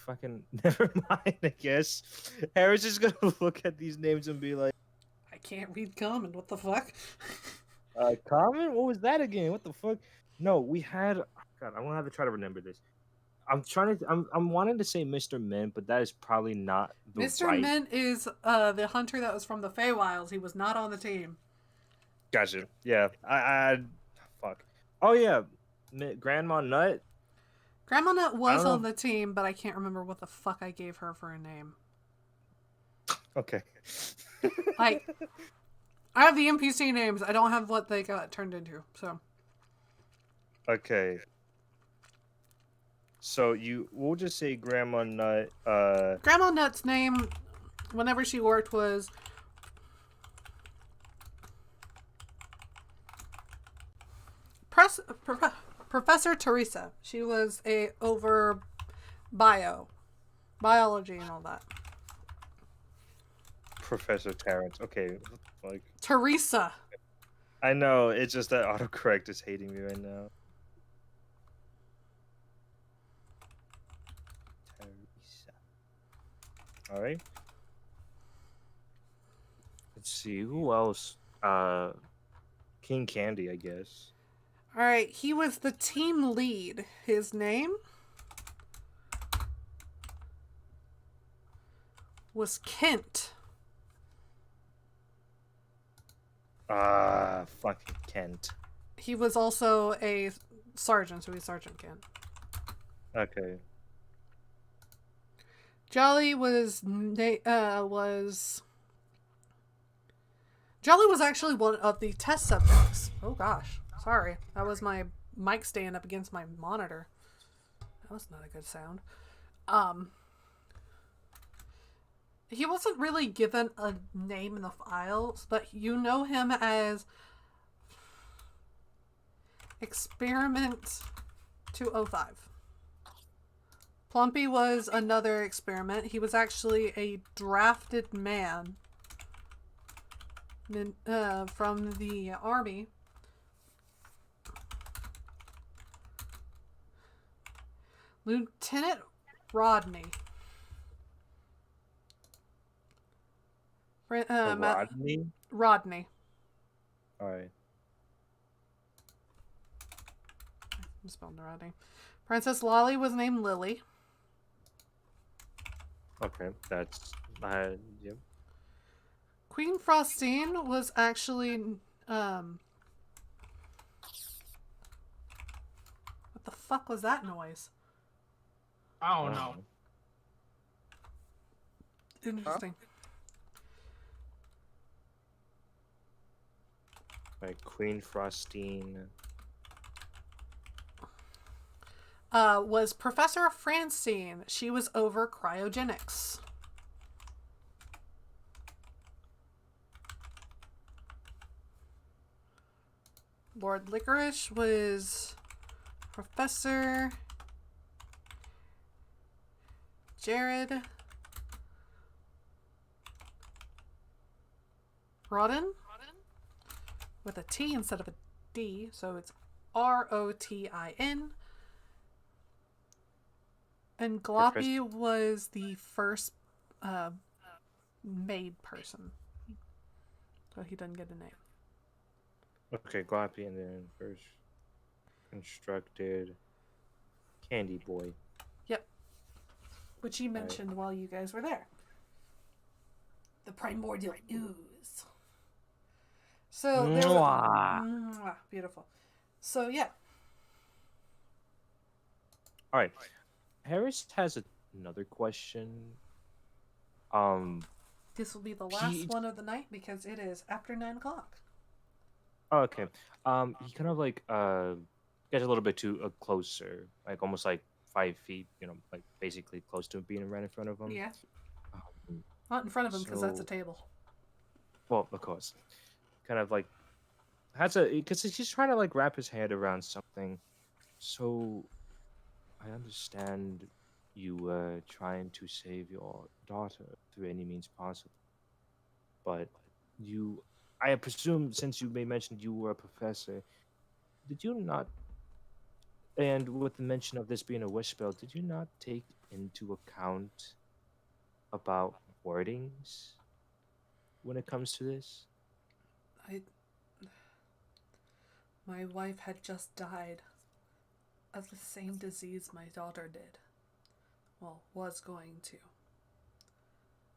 Fucking never mind. I guess Harris is gonna look at these names and be like, I can't read common. What the fuck? "Common? What was that again? What the fuck?" No, we had. Oh, God, I'm gonna have to try to remember this. I'm wanting to say Mr. Mint, but that is probably not the Mr. right. Mint is the hunter that was from the Feywilds. He was not on the team. Gotcha. Yeah. Fuck. Oh yeah, Grandma Nut. Grandma Nut I was don't on know. the team, but I can't remember what the fuck I gave her for a name. Okay. Like, I have the NPC names. I don't have what they got turned into. So. Okay. So we'll just say Grandma Nut. Grandma Nut's name, whenever she worked, was Professor Teresa. She was over biology and all that. Professor Terrence. Okay. Like Teresa. I know. It's just that autocorrect is hating me right now. Teresa. All right. Let's see who else. King Candy, I guess. All right, he was the team lead. His name was Kent. Fucking Kent. He was also a sergeant, so he's Sergeant Kent. Okay. Jolly was Jolly was actually one of the test subjects. Oh gosh, sorry, that was my mic stand up against my monitor. That was not a good sound. He wasn't really given a name in the files, but you know him as Experiment 205. Plumpy was another experiment. He was actually a drafted man from the army. Lieutenant Rodney. Rodney? Rodney. Alright. I'm spelling Rodney. Princess Lolly was named Lily. Okay, that's yep. Queen Frostine was actually what the fuck was that noise? I don't know. Interesting. Like Queen Frostine. Was Professor Francine. She was over cryogenics. Lord Licorice was Professor Jared Rodin with a T instead of a D, so it's Rotin. And Gloppy was the first made person, so he doesn't get a name. Okay, Gloppy, and then first constructed Candy Boy. Yep. Which he mentioned while you guys were there. The primordial ooze. So there was beautiful. So yeah. All right. Harris has another question. This will be the last one of the night because it is after 9 o'clock. Okay. He kind of like gets a little bit too closer, like almost like 5 feet. You know, like basically close to being right in front of him. Yeah. Not in front of him because that's a so- table. Well, of course. Kind of like because he's trying to like wrap his head around something. So I understand you were trying to save your daughter through any means possible, but I presume, since you may mentioned you were a professor, did you not? And with the mention of this being a wish spell, did you not take into account about wordings when it comes to this? My wife had just died of the same disease my daughter did. Well, was going to.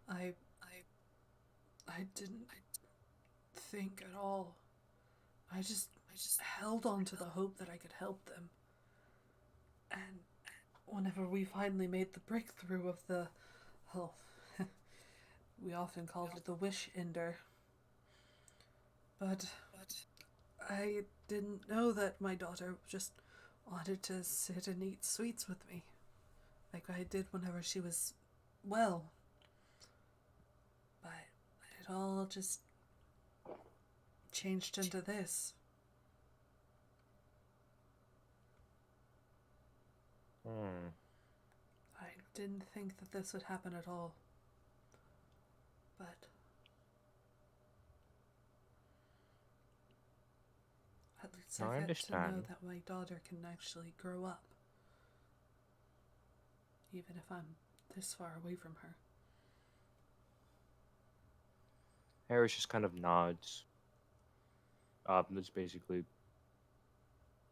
I didn't think at all. I just held on to the hope that I could help them. And whenever we finally made the breakthrough of the, we often called it the wish ender. But I didn't know that my daughter just wanted to sit and eat sweets with me, like I did whenever she was well. But it all just changed into this. I didn't think that this would happen at all. But at least I get to know that my daughter can actually grow up, even if I'm this far away from her. Harris just kind of nods. That's basically.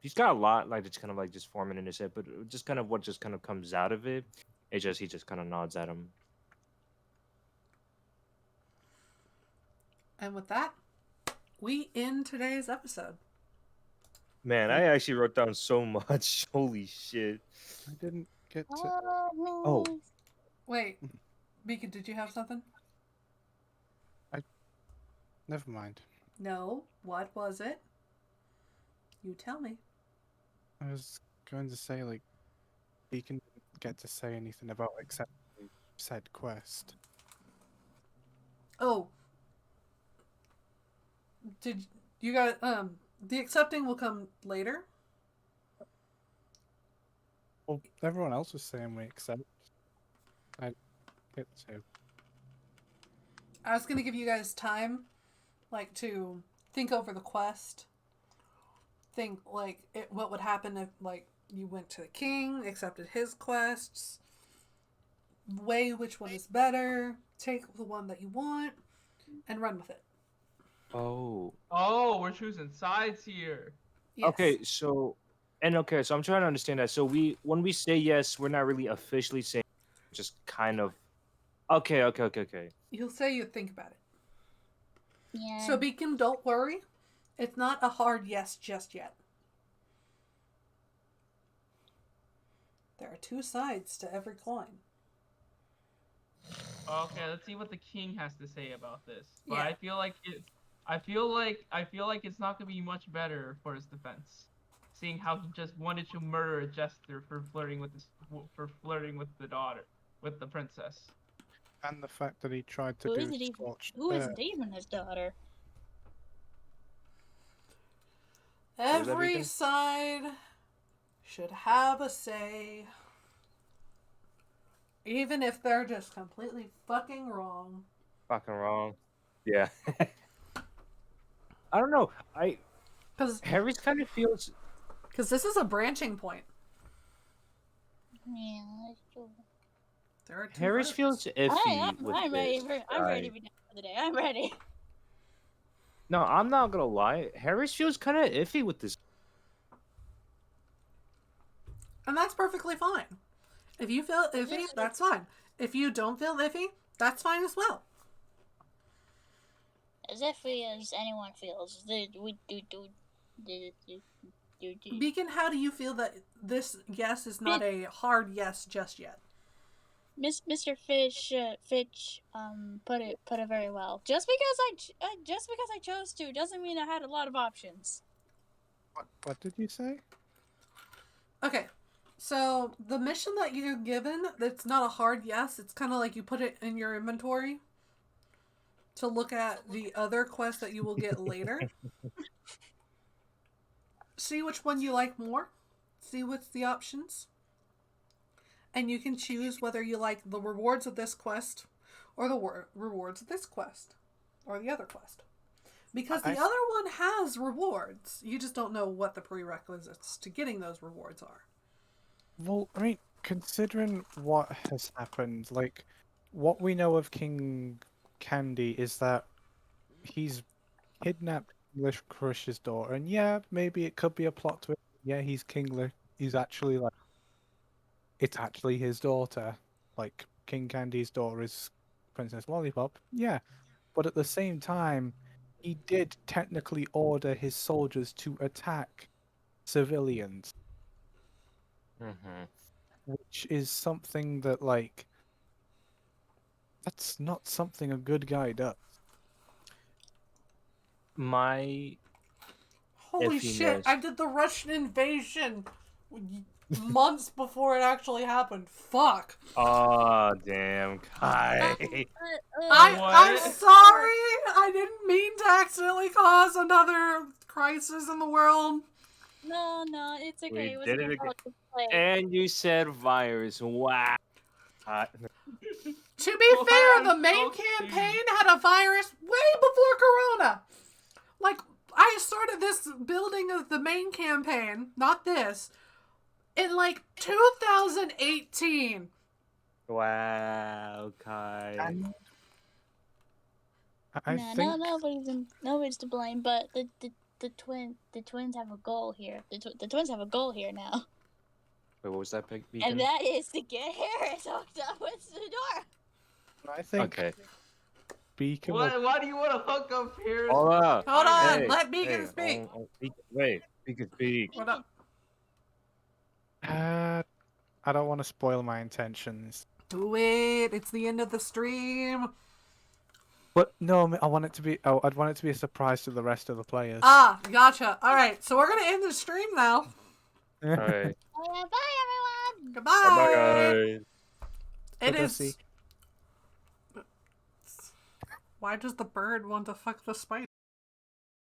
He's got a lot, like it's kind of like just forming in his head, but just kind of what just kind of comes out of it. He just kind of nods at him. And with that, we end today's episode. Man, I actually wrote down so much. Holy shit! I didn't get to. Oh, wait, Beacon, did you have something? Never mind. No, what was it? You tell me. I was going to say, like, Beacon didn't get to say anything about accepting said quest. Oh. Did you guys, the accepting will come later? Well, everyone else was saying we accept. I get to. I was going to give you guys time, like, to think over the quest. Think, like, what would happen if, like, you went to the king, accepted his quests, weigh which one is better, take the one that you want, and run with it. Oh, we're choosing sides here. Yes. Okay, so I'm trying to understand that. So when we say yes, we're not really officially saying, just kind of. Okay. You'll say you think about it. Yeah. So Beacon, don't worry. It's not a hard yes just yet. There are two sides to every coin. Okay, let's see what the king has to say about this. But Yeah. I feel like it's not gonna be much better for his defense, seeing how he just wanted to murder a jester for flirting with the daughter, with the princess. And the fact that he tried to Who do isn't scorched Who earth. isn't even his daughter? was that, Every Beacon? side should have a say. Even if they're just completely fucking wrong. Fucking wrong. Yeah. I don't know. Because Harry's kind of feels. this is a branching point. Yeah, that's true. There are 2 Harry's votes. feels iffy with I'm ready. this I'm ready guy. to be done for the day. I'm ready. No, I'm not gonna lie. Harry's feels kind of iffy with this. And that's perfectly fine. If you feel iffy, that's fine. If you don't feel iffy, that's fine as well. As iffy as anyone feels. Beacon, how do you feel that this yes is not a hard yes just yet? Mr. Fitch put it very well. Just because I chose to doesn't mean I had a lot of options. What did you say? Okay, so the mission that you're given, it's not a hard yes. It's kind of like you put it in your inventory to look at the other quest that you will get later. See which one you like more. See what's the options. And you can choose whether you like the rewards of this quest or the rewards of this quest or the other quest. Because the other one has rewards. You just don't know what the prerequisites to getting those rewards are. Well, I mean, considering what has happened, like, what we know of King Candy is that he's kidnapped Licorice's daughter, and yeah, maybe it could be a plot twist. Yeah, he's he's actually like, it's actually his daughter. Like, King Candy's daughter is Princess Lollipop. Yeah, but at the same time, he did technically order his soldiers to attack civilians, which is something that, like, that's not something a good guy does. My Holy shit, I did the Russian invasion months before it actually happened. Fuck. Oh, damn, Kai. I'm sorry. I didn't mean to accidentally cause another crisis in the world. No, it's okay. We It was did a it good again. play. And you said virus. Wow. To be fair, the main campaign had a virus way before Corona. Like, I started this building of the main campaign, not this, in like 2018. Wow, Kai. I think nobody's to blame, but the twins have a goal here. The twins have a goal here now. Wait, what was that, Beacon? And that is to get Harris hooked up with the door. I think Beacon. Why do you want to hook up here? Hold up. Hold on. Hey, Let Beacon speak. Wait, Beacon speak. What up? I don't want to spoil my intentions. Do it. It's the end of the stream. But no, I want it to be. Oh, I'd want it to be a surprise to the rest of the players. Ah, gotcha. All right, so we're gonna end the stream now. All right. Bye, everyone. Goodbye. Bye, guys. It is. Why does the bird want to fuck the spider?